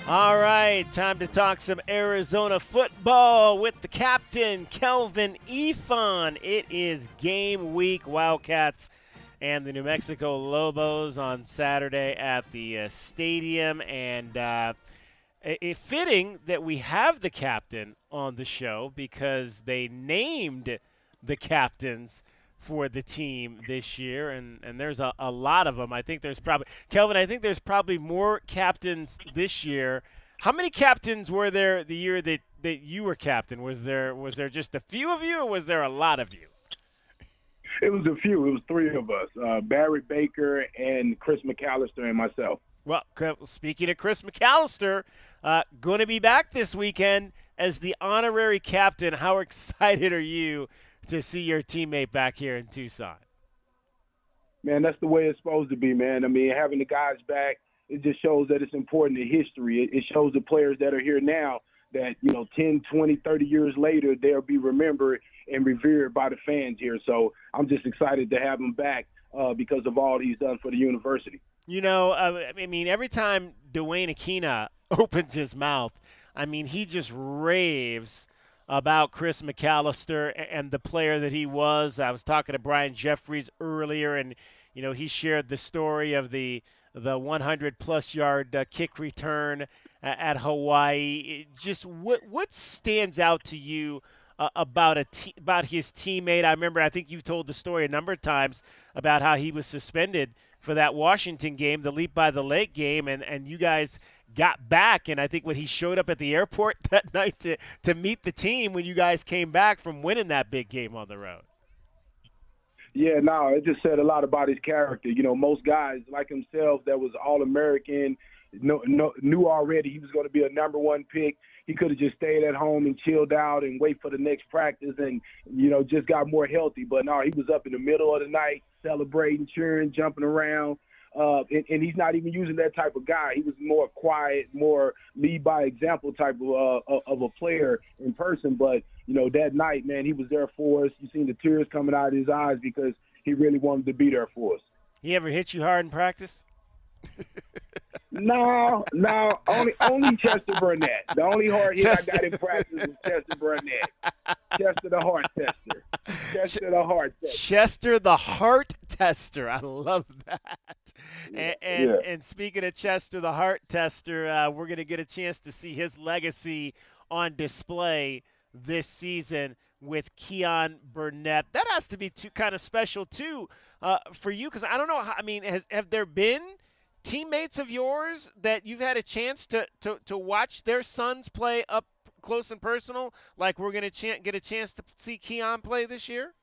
All right, time to talk some Arizona football with the captain, Kelvin Ifan. It is game week, Wildcats and the New Mexico Lobos on Saturday at the stadium. And it's fitting that we have the captain on the show because they named the captains for the team this year, and there's a lot of them. I think there's probably Kelvin. I think there's probably more captains this year. How many captains were there the year that you were captain? Was there just a few of you, or was there a lot of you? It was a few. It was three of us: Barry Baker and Chris McAllister and myself. Well, speaking of Chris McAllister, going to be back this weekend as the honorary captain. How excited are you to see your teammate back here in Tucson? Man, that's the way it's supposed to be, man. I mean, having the guys back, it just shows that it's important to history. It shows the players that are here now that, 10, 20, 30 years later, they'll be remembered and revered by the fans here. So I'm just excited to have him back because of all he's done for the university. I mean, every time Dwayne Aquina opens his mouth, I mean, he just raves about Chris McAllister and the player that he was. I was talking to Brian Jeffries earlier, and, he shared the story of the 100-plus yard kick return at Hawaii. Just what stands out to you about his teammate? I think you've told the story a number of times about how he was suspended for that Washington game, the Leap by the Lake game, and you guys got back. And I think when he showed up at the airport that night to meet the team when you guys came back from winning that big game on the road. Yeah, no, it just said a lot about his character. Most guys like himself that was All-American, knew already he was going to be a number one pick. He could have just stayed at home and chilled out and wait for the next practice and, just got more healthy. But no, he was up in the middle of the night celebrating, cheering, jumping around. And he's not even using that type of guy. He was more quiet, more lead by example type of a player in person. But, that night, man, he was there for us. You seen the tears coming out of his eyes because he really wanted to be there for us. He ever hit you hard in practice? No, only Chester Burnett. The only hard hit I got in practice was Chester Burnett. Chester the heart tester. Chester the heart tester. Chester the heart tester. I love that. And speaking of Chester the heart tester, we're going to get a chance to see his legacy on display this season with Keon Burnett. That has to be kind of special too for you, because I don't know. Have there been teammates of yours that you've had a chance to watch their sons play up close and personal, like we're going to get a chance to see Keon play this year?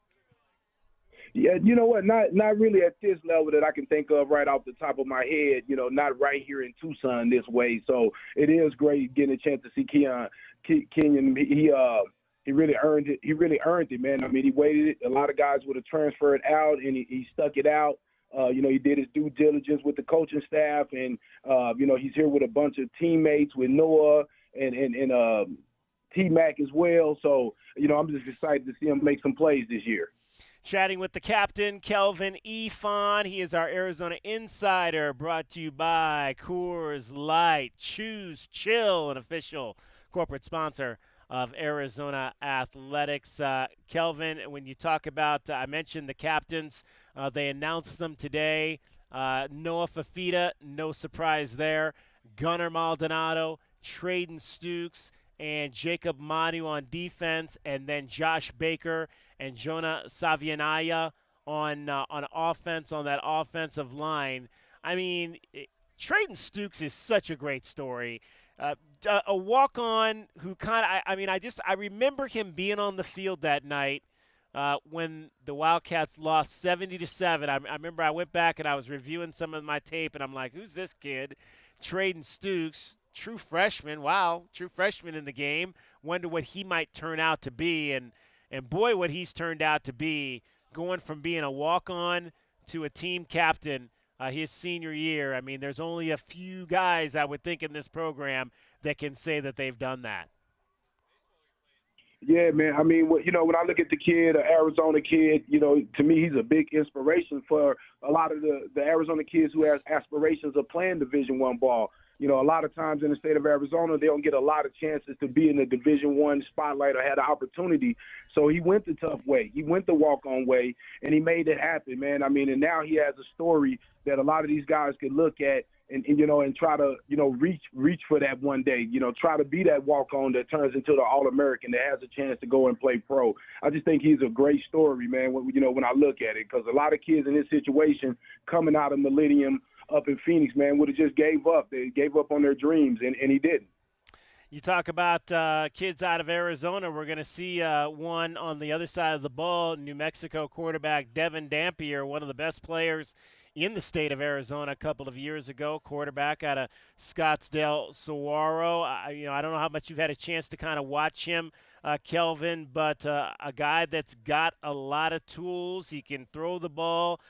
Yeah, you know what? Not really at this level that I can think of right off the top of my head. Not right here in Tucson this way. So it is great getting a chance to see Kenyon. He really earned it. He really earned it, man. I mean, he waited. A lot of guys would have transferred out, and he stuck it out. He did his due diligence with the coaching staff, and he's here with a bunch of teammates with Noah and T-Mac as well. So I'm just excited to see him make some plays this year. Chatting with the captain, Kelvin Efon. He is our Arizona Insider, brought to you by Coors Light. Choose Chill, an official corporate sponsor of Arizona Athletics. Kelvin, when you talk about, I mentioned the captains, they announced them today. Noah Fafita, no surprise there. Gunnar Maldonado, Traden Stukes, and Jacob Manu on defense, and then Josh Baker and Jonah Savianaya on offense, on that offensive line. I mean, Traden Stukes is such a great story. A walk-on who I remember him being on the field that night when the Wildcats lost 70-7. I remember I went back and I was reviewing some of my tape, and I'm like, who's this kid? Traden Stukes, true freshman. Wow, true freshman in the game. Wonder what he might turn out to be. And boy, what he's turned out to be, going from being a walk-on to a team captain his senior year. I mean, there's only a few guys, I would think, in this program that can say that they've done that. Yeah, man. I mean, when I look at the kid, an Arizona kid, to me, he's a big inspiration for a lot of the Arizona kids who have aspirations of playing Division I ball. A lot of times in the state of Arizona, they don't get a lot of chances to be in the Division I spotlight or had an opportunity. So he went the tough way. He went the walk-on way, and he made it happen, man. I mean, and now he has a story that a lot of these guys could look at and try to, reach for that one day, try to be that walk-on that turns into the All-American that has a chance to go and play pro. I just think he's a great story, man, when I look at it, because a lot of kids in this situation coming out of Millennium up in Phoenix, man, would have just gave up. They gave up on their dreams, and he didn't. You talk about kids out of Arizona. We're going to see one on the other side of the ball, New Mexico quarterback Devin Dampier, one of the best players in the state of Arizona a couple of years ago, quarterback out of Scottsdale Saguaro. I don't know how much you've had a chance to kind of watch him, Kelvin, but a guy that's got a lot of tools. He can throw the ball.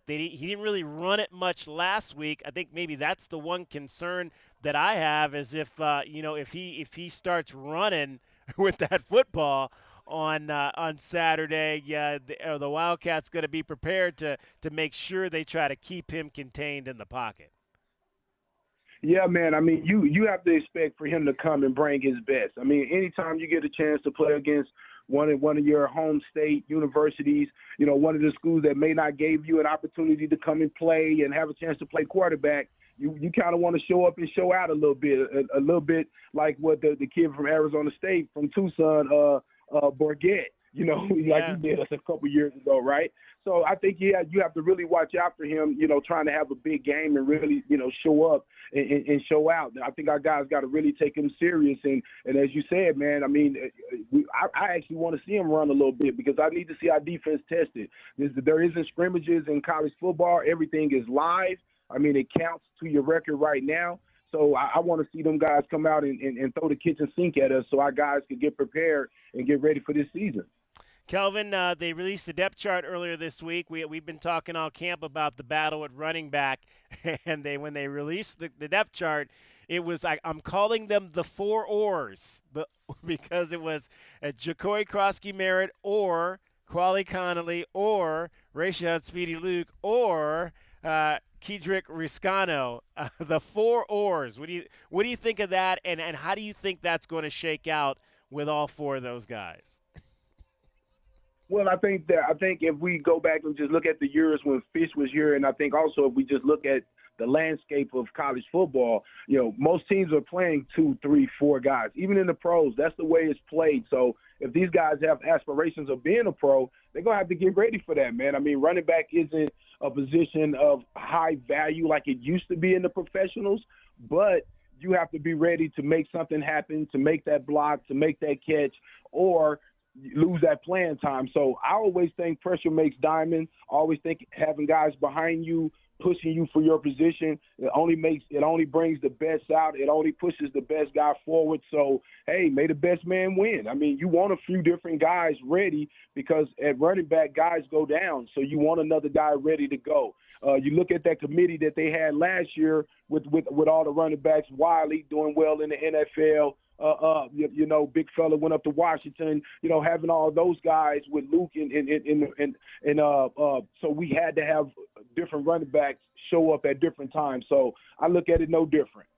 He didn't really run it much last week. I think maybe that's the one concern that I have is if he starts running with that football on Saturday, the Wildcats going to be prepared to make sure they try to keep him contained in the pocket. Yeah, man. I mean, you have to expect for him to come and bring his best. I mean, anytime you get a chance to play against one of your home state universities, one of the schools that may not give you an opportunity to come and play and have a chance to play quarterback, you kind of want to show up and show out a little bit like what the kid from Arizona State from Tucson, Borgett, like he did us a couple years ago, right? So I think you have to really watch out for him, trying to have a big game and really, show up and show out. I think our guys got to really take him serious. And as you said, man, I mean, I actually want to see him run a little bit because I need to see our defense tested. There isn't scrimmages in college football. Everything is live. I mean, it counts to your record right now. So I want to see them guys come out and throw the kitchen sink at us so our guys can get prepared and get ready for this season. Kelvin, they released the depth chart earlier this week. We've been talking all camp about the battle at running back, and when they released the depth chart, it was I'm calling them the four ors because it was Jacoy Krosky-Merritt or Quali Connolly or Rashad Speedy Luke or Kedrick Riscano, the four ors. What do you think of that, and how do you think that's going to shake out with all four of those guys? Well, I think if we go back and just look at the years when Fish was here, and I think also if we just look at the landscape of college football, most teams are playing 2, 3, 4 guys. Even in the pros, that's the way it's played. So if these guys have aspirations of being a pro, they're going to have to get ready for that, man. I mean, running back isn't a position of high value like it used to be in the professionals, but you have to be ready to make something happen, to make that block, to make that catch, or lose that playing time. So I always think pressure makes diamond. I always think having guys behind you pushing you for your position, it only brings the best out. It only pushes the best guy forward. So, hey, may the best man win. I mean, you want a few different guys ready because at running back, guys go down. So you want another guy ready to go. You look at that committee that they had last year with all the running backs, Wiley doing well in the NFL. Big fella went up to Washington, having all those guys with Luke so we had to have different running backs show up at different times. So I look at it no different.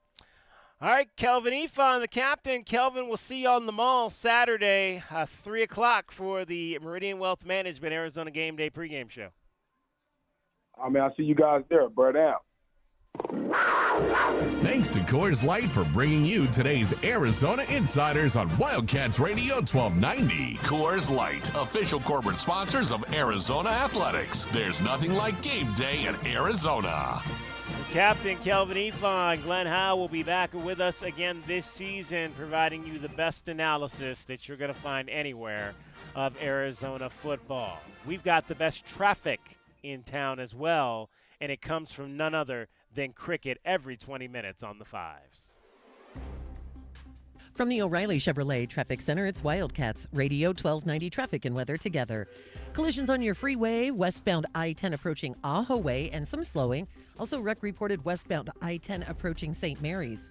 All right, Kelvin Ifan, the captain. Kelvin, we'll see you on the mall Saturday, 3 o'clock for the Meridian Wealth Management Arizona Game Day pregame show. I mean, I'll see you guys there. Bird out. Thanks to Coors Light for bringing you today's Arizona Insiders on Wildcats Radio 1290. Coors Light, official corporate sponsors of Arizona Athletics. There's nothing like game day in Arizona. Captain Kelvin Ifan, Glenn Howe will be back with us again this season, providing you the best analysis that you're going to find anywhere of Arizona football. We've got the best traffic in town as well, and it comes from none other than cricket every 20 minutes on the Fives. From the O'Reilly Chevrolet Traffic Center, it's Wildcats Radio 1290 traffic and weather together. Collisions on your freeway, westbound I-10 approaching Ajo Way, and some slowing. Also wreck reported westbound I-10 approaching St. Mary's.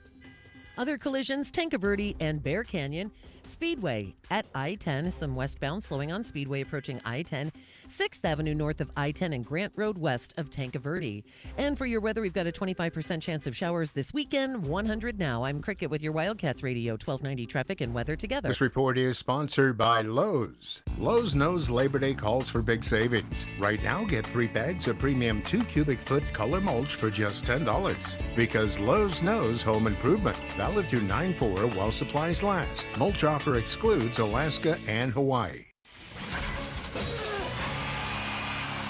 Other collisions, Tanca Verde and Bear Canyon. Speedway at I-10, some westbound slowing on Speedway approaching I-10. 6th Avenue north of I-10 and Grant Road west of Tanca Verde. And for your weather, we've got a 25% chance of showers this weekend, 100 now. I'm Cricket with your Wildcats Radio 1290 traffic and weather together. This report is sponsored by Lowe's. Lowe's knows Labor Day calls for big savings. Right now, get 3 bags of premium 2 cubic foot color mulch for just $10. Because Lowe's knows home improvement. Valid through 9/4 while supplies last. Mulch offer excludes Alaska and Hawaii.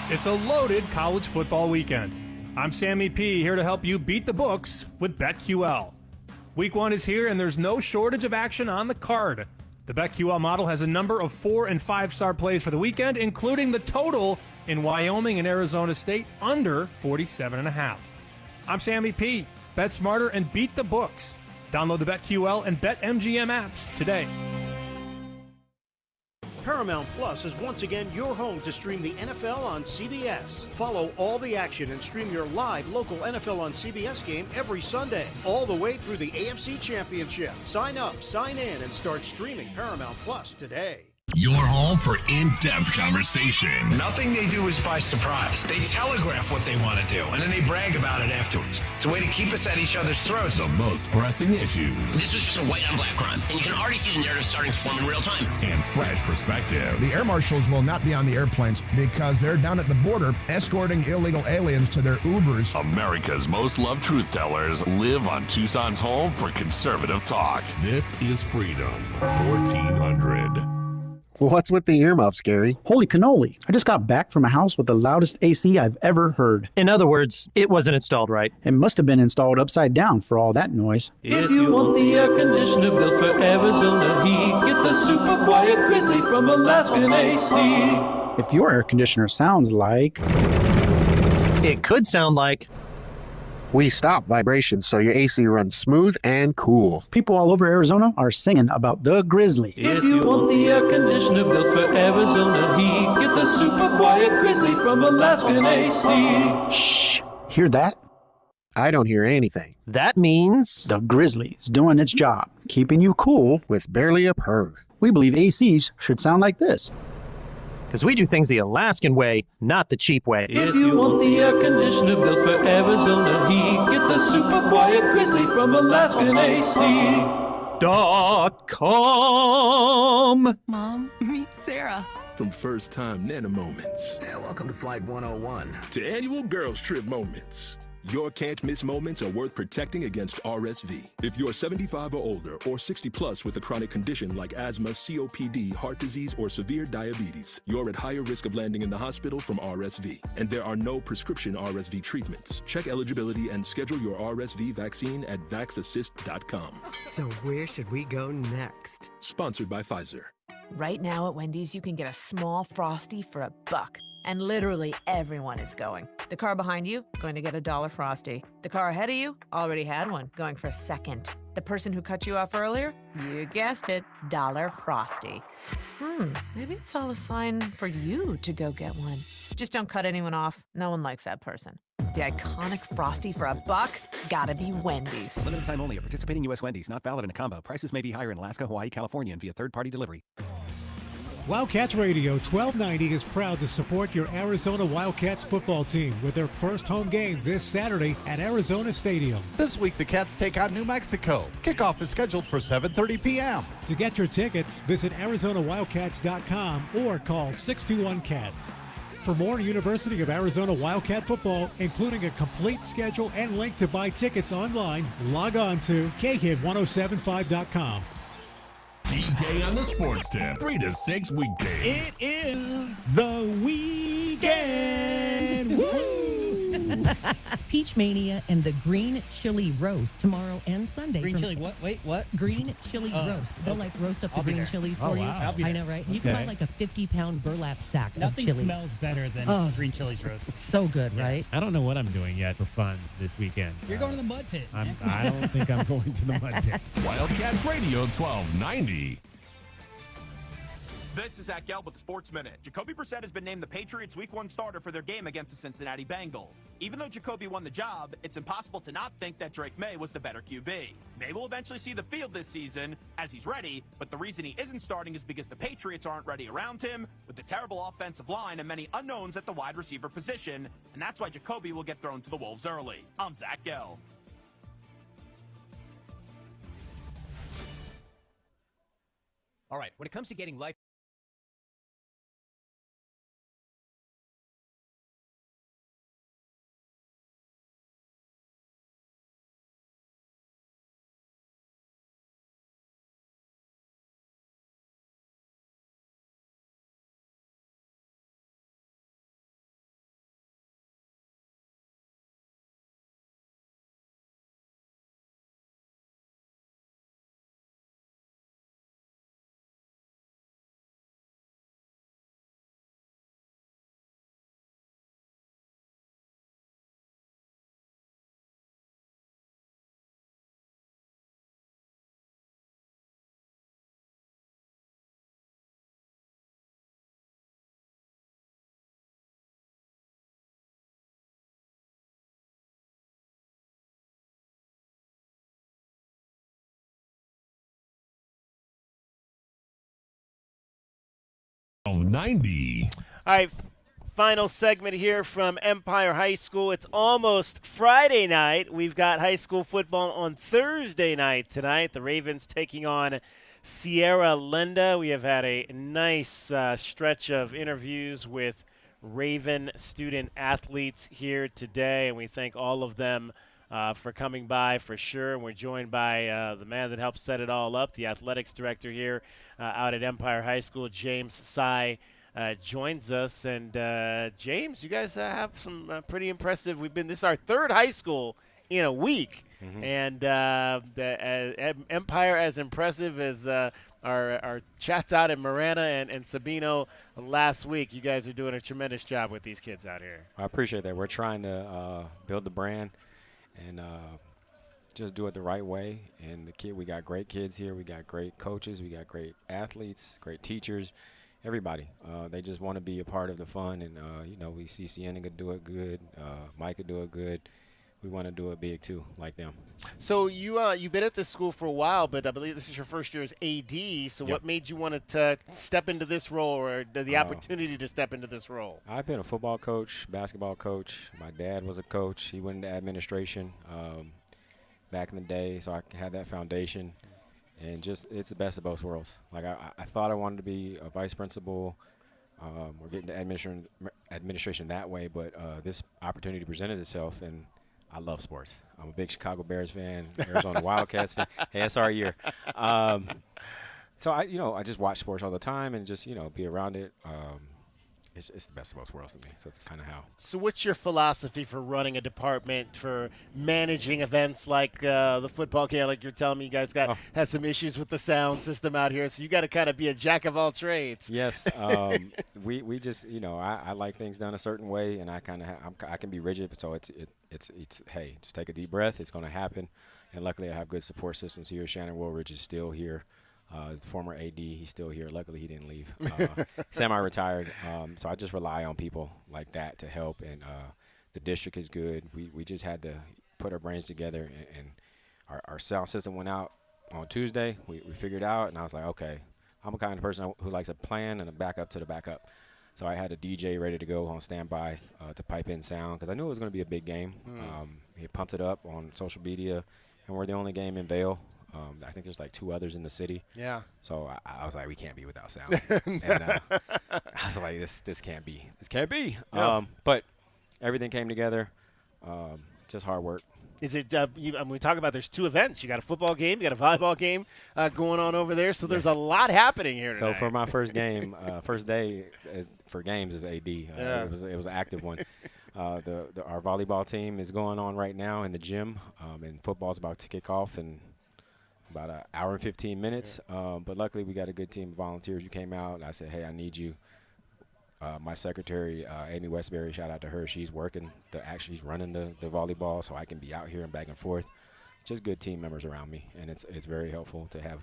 It's a loaded college football weekend. I'm Sammy P, here to help you beat the books with BetQL. Week 1 is here, and there's no shortage of action on the card. The BetQL model has a number of 4- and 5-star plays for the weekend, including the total in Wyoming and Arizona State under 47.5. I'm Sammy P. Bet smarter and beat the books. Download the BetQL and BetMGM apps today. Paramount Plus is once again your home to stream the NFL on CBS. Follow all the action and stream your live local NFL on CBS game every Sunday, all the way through the AFC Championship. Sign up, sign in, and start streaming Paramount Plus today. Your home for in-depth conversation. Nothing they do is by surprise. They telegraph what they want to do, and then they brag about it afterwards. It's a way to keep us at each other's throats. The most pressing issues. This was just a white-on-black crime, and you can already see the narrative starting to form in real time. And fresh perspective. The air marshals will not be on the airplanes because they're down at the border escorting illegal aliens to their Ubers. America's most loved truth tellers live on Tucson's home for conservative talk. This is Freedom 1400. What's with the earmuffs, Gary? Holy cannoli. I just got back from a house with the loudest AC I've ever heard. In other words, it wasn't installed right. It must have been installed upside down for all that noise. If you want the air conditioner built for Arizona heat, get the super quiet Grizzly from Alaskan AC. If your air conditioner sounds like... It could sound like... We stop vibrations so your AC runs smooth and cool. People all over Arizona are singing about the Grizzly. If you want the air conditioner built for Arizona heat, get the super quiet Grizzly from Alaskan AC. Shh! Hear that? I don't hear anything. That means... The Grizzly's doing its job, keeping you cool with barely a purr. We believe ACs should sound like this. Because we do things the Alaskan way, not the cheap way. If you want the air conditioner built for Arizona heat, get the super quiet Grizzly from Alaskan AC.com. Mom, meet Sarah. From first-time Nana moments. Welcome to Flight 101. To annual girls trip moments. Your can't-miss moments are worth protecting against RSV. If you're 75 or older or 60 plus with a chronic condition like asthma, COPD, heart disease, or severe diabetes, you're at higher risk of landing in the hospital from RSV. And there are no prescription RSV treatments. Check eligibility and schedule your RSV vaccine at vaxassist.com. So where should we go next? Sponsored by Pfizer. Right now at Wendy's, you can get a small Frosty for $1. And literally everyone is going. The car behind you, going to get a $1 Frosty. The car ahead of you, already had one, going for a second. The person who cut you off earlier, you guessed it, $1 Frosty. Maybe it's all a sign for you to go get one. Just don't cut anyone off. No one likes that person. The iconic Frosty for $1, gotta be Wendy's. Limited time only at participating U.S. Wendy's. Not valid in a combo. Prices may be higher in Alaska, Hawaii, California, and via third-party delivery. Wildcats Radio 1290 is proud to support your Arizona Wildcats football team with their first home game this Saturday at Arizona Stadium. This week, the Cats take on New Mexico. Kickoff is scheduled for 7:30 p.m. To get your tickets, visit ArizonaWildcats.com or call 621-CATS. For more University of Arizona Wildcat football, including a complete schedule and link to buy tickets online, log on to KHID1075.com. DK on the Sports Tip, 3 to 6 weekdays. It is the weekend. Woo! Peach Mania and the Green Chili Roast tomorrow and Sunday. Green chili, what? Wait, what? Green Chili Roast. They'll like roast up the green chilies for you. Wow. I know, right? You can buy like a 50-pound burlap sack Nothing of chilies. smells better than green chilies roast. So good, right? I don't know what I'm doing yet for fun this weekend. You're going to the mud pit. I don't think I'm going to the mud pit. Wildcats Radio 1290. This is Zach Gelb with the Sports Minute. Jacoby Brissett has been named the Patriots' Week 1 starter for their game against the Cincinnati Bengals. Even though Jacoby won the job, it's impossible to not think that Drake May was the better QB. May will eventually see the field this season as he's ready, but the reason he isn't starting is because the Patriots aren't ready around him, with the terrible offensive line and many unknowns at the wide receiver position, and that's why Jacoby will get thrown to the Wolves early. I'm Zach Gelb. All right, when it comes to getting life of 90. All right, final segment here from Empire High School. It's almost Friday night. We've got high school football on Thursday night tonight. The Ravens taking on Sierra Linda. We have had a nice stretch of interviews with Raven student athletes here today, and we thank all of them for coming by for sure. And we're joined by the man that helped set it all up, the athletics director here out at Empire High School, James Sy, joins us. And James, you guys have some pretty impressive. This is our third high school in a week, and Empire as impressive as our chats out in Marana and Sabino last week. You guys are doing a tremendous job with these kids out here. I appreciate that. We're trying to build the brand and just do it the right way. And we got great kids here. We got great coaches. We got great athletes, great teachers, everybody. They just want to be a part of the fun. And, we see Sienna could do it good. Mike could do it good. We want to do it big, too, like them. So you've been at this school for a while, but I believe this is your first year as AD. So what made you want to step into this role, or the opportunity to step into this role? I've been a football coach, basketball coach. My dad was a coach. He went into administration back in the day, so I had that foundation. And just it's the best of both worlds. Like I thought I wanted to be a vice principal. We're getting to administration that way, but this opportunity presented itself, and I love sports. I'm a big Chicago Bears fan, Arizona Wildcats fan. Hey, that's our year. So I just watch sports all the time and just be around it. It's the best of both worlds to me. So it's kind of how. So what's your philosophy for running a department, for managing events like the football game? Like you're telling me, you guys had some issues with the sound system out here, so you got to kind of be a jack of all trades. Yes, we just I like things done a certain way, and I can be rigid. So it's hey, just take a deep breath. It's going to happen, and luckily I have good support systems here. Shannon Woolridge is still here. The former AD, he's still here. Luckily, he didn't leave. Semi-retired. So I just rely on people like that to help. And the district is good. We just had to put our brains together. And our sound system went out on Tuesday. We figured out, and I was like, okay, I'm a kind of person who likes a plan and a backup to the backup. So I had a DJ ready to go on standby to pipe in sound because I knew it was going to be a big game. He pumped it up on social media, and we're the only game in Vail. I think there's like 2 others in the city. Yeah. So I was like, we can't be without sound. And I was like, this can't be. This can't be. Yeah. But everything came together. Just hard work. Is it? We talk about there's 2 events. You got a football game, you got a volleyball game going on over there. So there's a lot happening here tonight. So for my first game, first day for games is AD. It was an active one. Our volleyball team is going on right now in the gym, and football's about to kick off in about an hour and 15 minutes. But luckily we got a good team of volunteers who came out. And I said, hey, I need you. My secretary, Amy Westbury, shout out to her. She's working. She's running the volleyball, so I can be out here and back and forth. Just good team members around me, and it's very helpful to have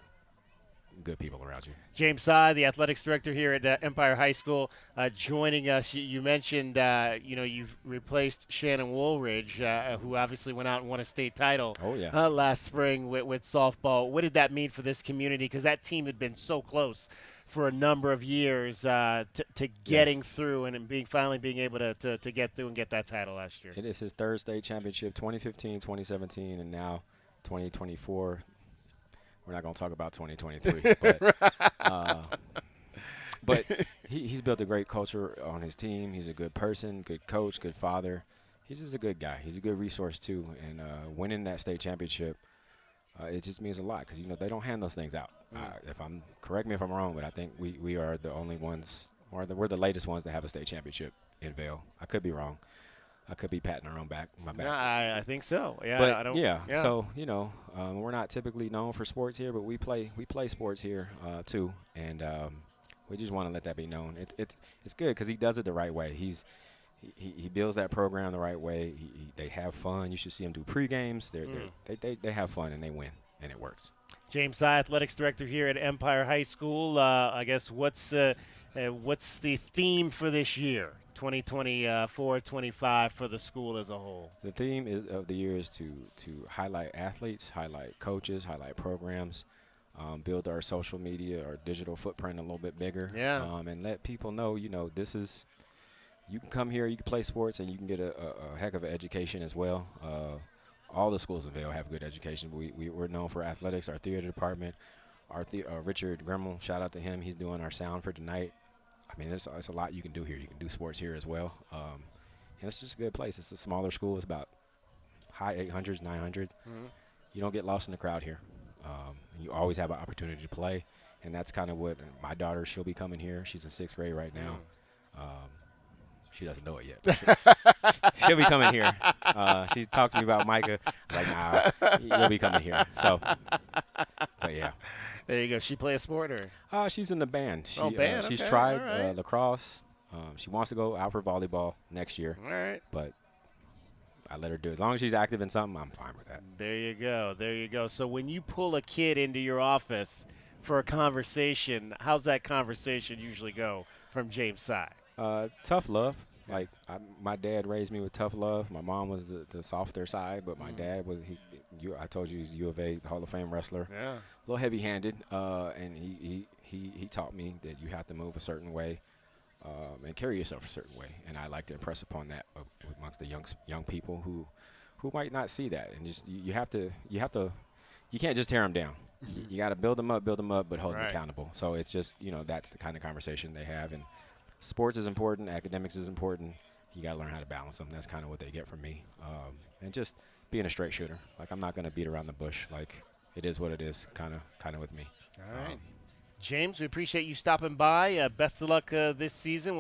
good people around you. James Sy, the athletics director here at Empire High School, joining us. You mentioned, you've replaced Shannon Woolridge, who obviously went out and won a state title last spring with softball. What did that mean for this community? Because that team had been so close for a number of years to getting through and finally being able to get through and get that title last year. It is his third state championship, 2015, 2017, and now 2024. We're not going to talk about 2023, but he's built a great culture on his team. He's a good person, good coach, good father. He's just a good guy. He's a good resource too. And winning that state championship, it just means a lot because they don't hand those things out. Correct me if I'm wrong, but I think we are the only ones, or we're the latest ones to have a state championship in Vail. I could be wrong. I could be patting my back. No, I think so. Yeah, but I don't. Yeah. So we're not typically known for sports here, but we play sports here too, and we just want to let that be known. It's good because he does it the right way. He builds that program the right way. They have fun. You should see them do pre-games. They have fun and they win, and it works. James Sy, athletics director here at Empire High School. I guess what's the theme for this year? 2024-25 for the school as a whole. The theme of the year is to highlight athletes, highlight coaches, highlight programs, build our social media, our digital footprint a little bit bigger, and let people know, this is, you can come here, you can play sports, and you can get a heck of an education as well. All the schools in Vail have good education. We're known for athletics, our theater department, Richard Grimmel, shout out to him. He's doing our sound for tonight. I mean, there's a lot you can do here. You can do sports here as well. And it's just a good place. It's a smaller school. It's about high 800s, 900. You don't get lost in the crowd here. You always have an opportunity to play, and that's kind of what my daughter, she'll be coming here. She's in 6th grade right now. She doesn't know it yet. She'll be coming here. She talked to me about Micah. I was like, nah, you'll be coming here. So, but yeah. There you go. She play a sport or? She's in the band. Band. She's okay. tried lacrosse. She wants to go out for volleyball next year. All right. But I let her do it. As long as she's active in something, I'm fine with that. There you go. There you go. So when you pull a kid into your office for a conversation, how's that conversation usually go from James Sy? Tough love. Like my dad raised me with tough love. My mom was the softer side, but my dad was I told you he's U of A Hall of Fame wrestler. Yeah. A little heavy-handed, and he taught me that you have to move a certain way and carry yourself a certain way. And I like to impress upon that amongst the young people who might not see that. And just you can't just tear them down. You got to build them up, but hold them accountable. So it's just that's the kind of conversation they have. And sports is important, academics is important. You got to learn how to balance them. That's kind of what they get from me. And just being a straight shooter. Like, I'm not going to beat around the bush. Like, it is what it is, kind of with me. All right. James, we appreciate you stopping by. Best of luck this season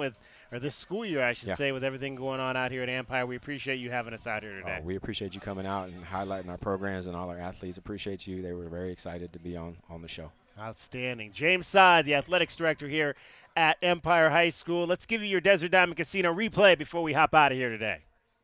this school year, I should say, with everything going on out here at Empire. We appreciate you having us out here today. We appreciate you coming out and highlighting our programs and all our athletes. Appreciate you. They were very excited to be on the show. Outstanding. James Sy, the athletics director here at Empire High School. Let's give you your Desert Diamond Casino replay before we hop out of here today.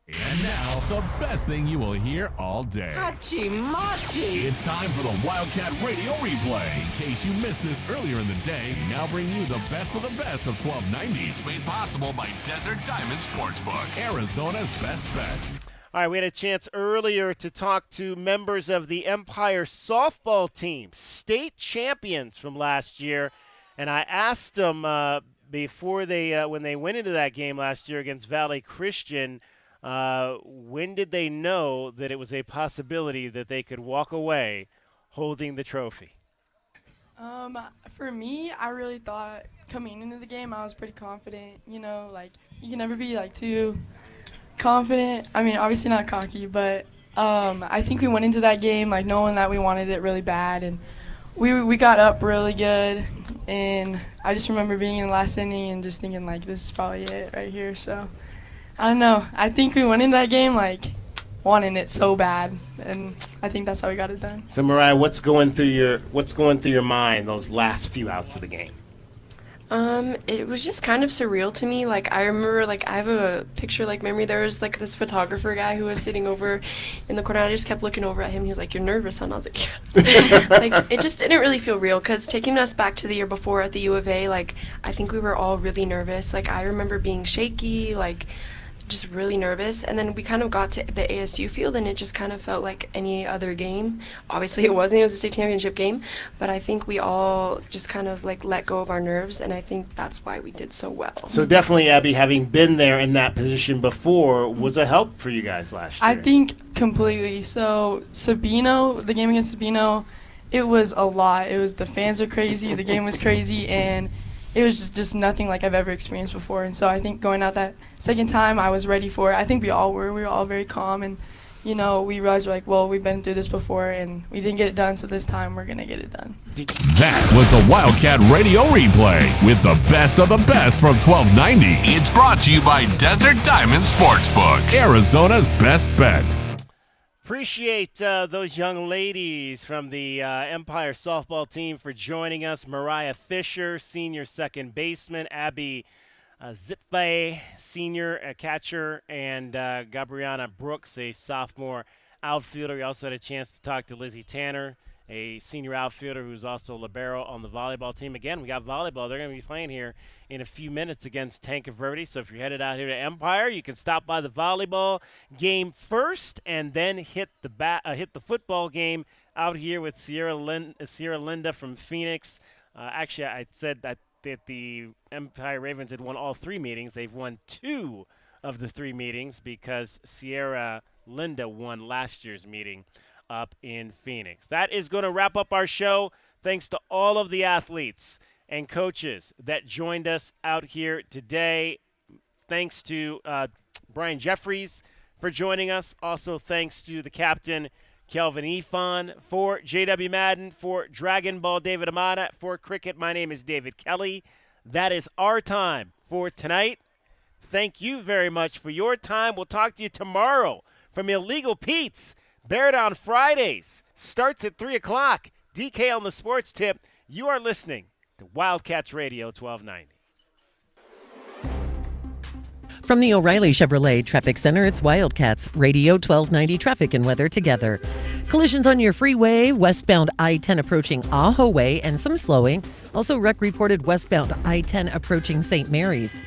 And now, the best thing you will hear all day. Hachi-machi! It's time for the Wildcat Radio Replay. In case you missed this earlier in the day, we now bring you the best of 1290. It's made possible by Desert Diamond Sportsbook, Arizona's best bet. All right, we had a chance earlier to talk to members of the Empire softball team, state champions from last year, and I asked them before when they went into that game last year against Valley Christian, when did they know that it was a possibility that they could walk away holding the trophy? For me, I really thought coming into the game, I was pretty confident. You can never be too confident. I mean, obviously not cocky, but I think we went into that game knowing that we wanted it really bad, and we got up really good. And I just remember being in the last inning and just thinking this is probably it right here. So I don't know. I think we went in that game wanting it so bad, and I think that's how we got it done. So Mariah, what's going through your mind those last few outs of the game? It was just kind of surreal to me. Like, I remember, like, I have a picture, like, memory. There was, like, this photographer guy who was sitting over in the corner. I just kept looking over at him. He was like, "You're nervous, huh?" And I was like, "Yeah." Like, it just didn't really feel real, because taking us back to the year before at the U of A, like, I think we were all really nervous. Like, I remember being shaky, like, just really nervous. And then we kind of got to the ASU field, and it just kind of felt like any other game. Obviously it wasn't, it was a state championship game, but I think we all just kind of like let go of our nerves, and I think that's why we did so well. So definitely, Abby, having been there in that position before was a help for you guys last year. I think completely. So Sabino, the game against Sabino, it was a lot. It was, the fans were crazy, the game was crazy, and it was just nothing like I've ever experienced before. And so I think going out that second time, I was ready for it. I think we all were. We were all very calm, and, you know, we realized, like, well, we've been through this before, and we didn't get it done, so this time we're going to get it done. That was the Wildcat Radio Replay with the best of the best from 1290. It's brought to you by Desert Diamond Sportsbook, Arizona's best bet. Appreciate those young ladies from the Empire softball team for joining us. Mariah Fisher, senior second baseman, Abby Zitfe, senior catcher, and Gabriana Brooks, a sophomore outfielder. We also had a chance to talk to Lizzie Tanner, a senior outfielder who's also a libero on the volleyball team. Again, we got volleyball. They're going to be playing here in a few minutes against Tankerverde. So if you're headed out here to Empire, you can stop by the volleyball game first and then hit the football game out here with Sierra Linda from Phoenix. Actually, I said that the Empire Ravens had won all 3 meetings. They've won 2 of the 3 meetings because Sierra Linda won last year's meeting up in Phoenix. That is going to wrap up our show. Thanks to all of the athletes and coaches that joined us out here today. Thanks to Brian Jeffries for joining us. Also thanks to the captain, Kelvin Efon. For JW Madden, for Dragon Ball, David Amata. For Cricket, my name is David Kelly. That is our time for tonight. Thank you very much for your time. We'll talk to you tomorrow from Illegal Pete's. Bear Down Fridays starts at 3 o'clock. DK on the Sports Tip. You are listening to Wildcats Radio 1290. From the O'Reilly Chevrolet Traffic Center, it's Wildcats Radio 1290 traffic and weather together. Collisions on your freeway, westbound I-10 approaching Ajo Way, and some slowing. Also wreck reported westbound I-10 approaching St. Mary's.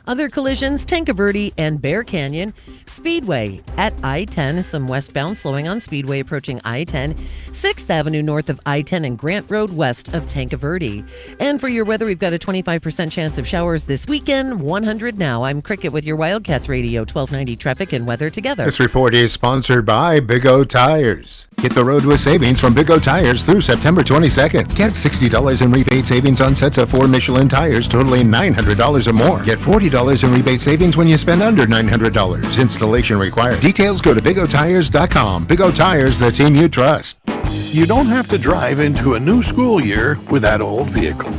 Other collisions, Tankerverde and Bear Canyon. Speedway at I-10, some westbound slowing on Speedway approaching I-10. 6th Avenue north of I-10 and Grant Road west of Tankerverde. And for your weather, we've got a 25% chance of showers this weekend, 100 now. I'm Cricket with your Wildcats Radio 1290 traffic and weather together. This report is sponsored by Big O Tires. Hit the road with savings from Big O Tires through September 22nd. Get $60 in rebate savings on sets of 4 Michelin tires totaling $900 or more. Get $40 in rebate savings when you spend under $900. Installation required. Details go to bigotires.com. Big O Tires, the team you trust. You don't have to drive into a new school year with that old vehicle.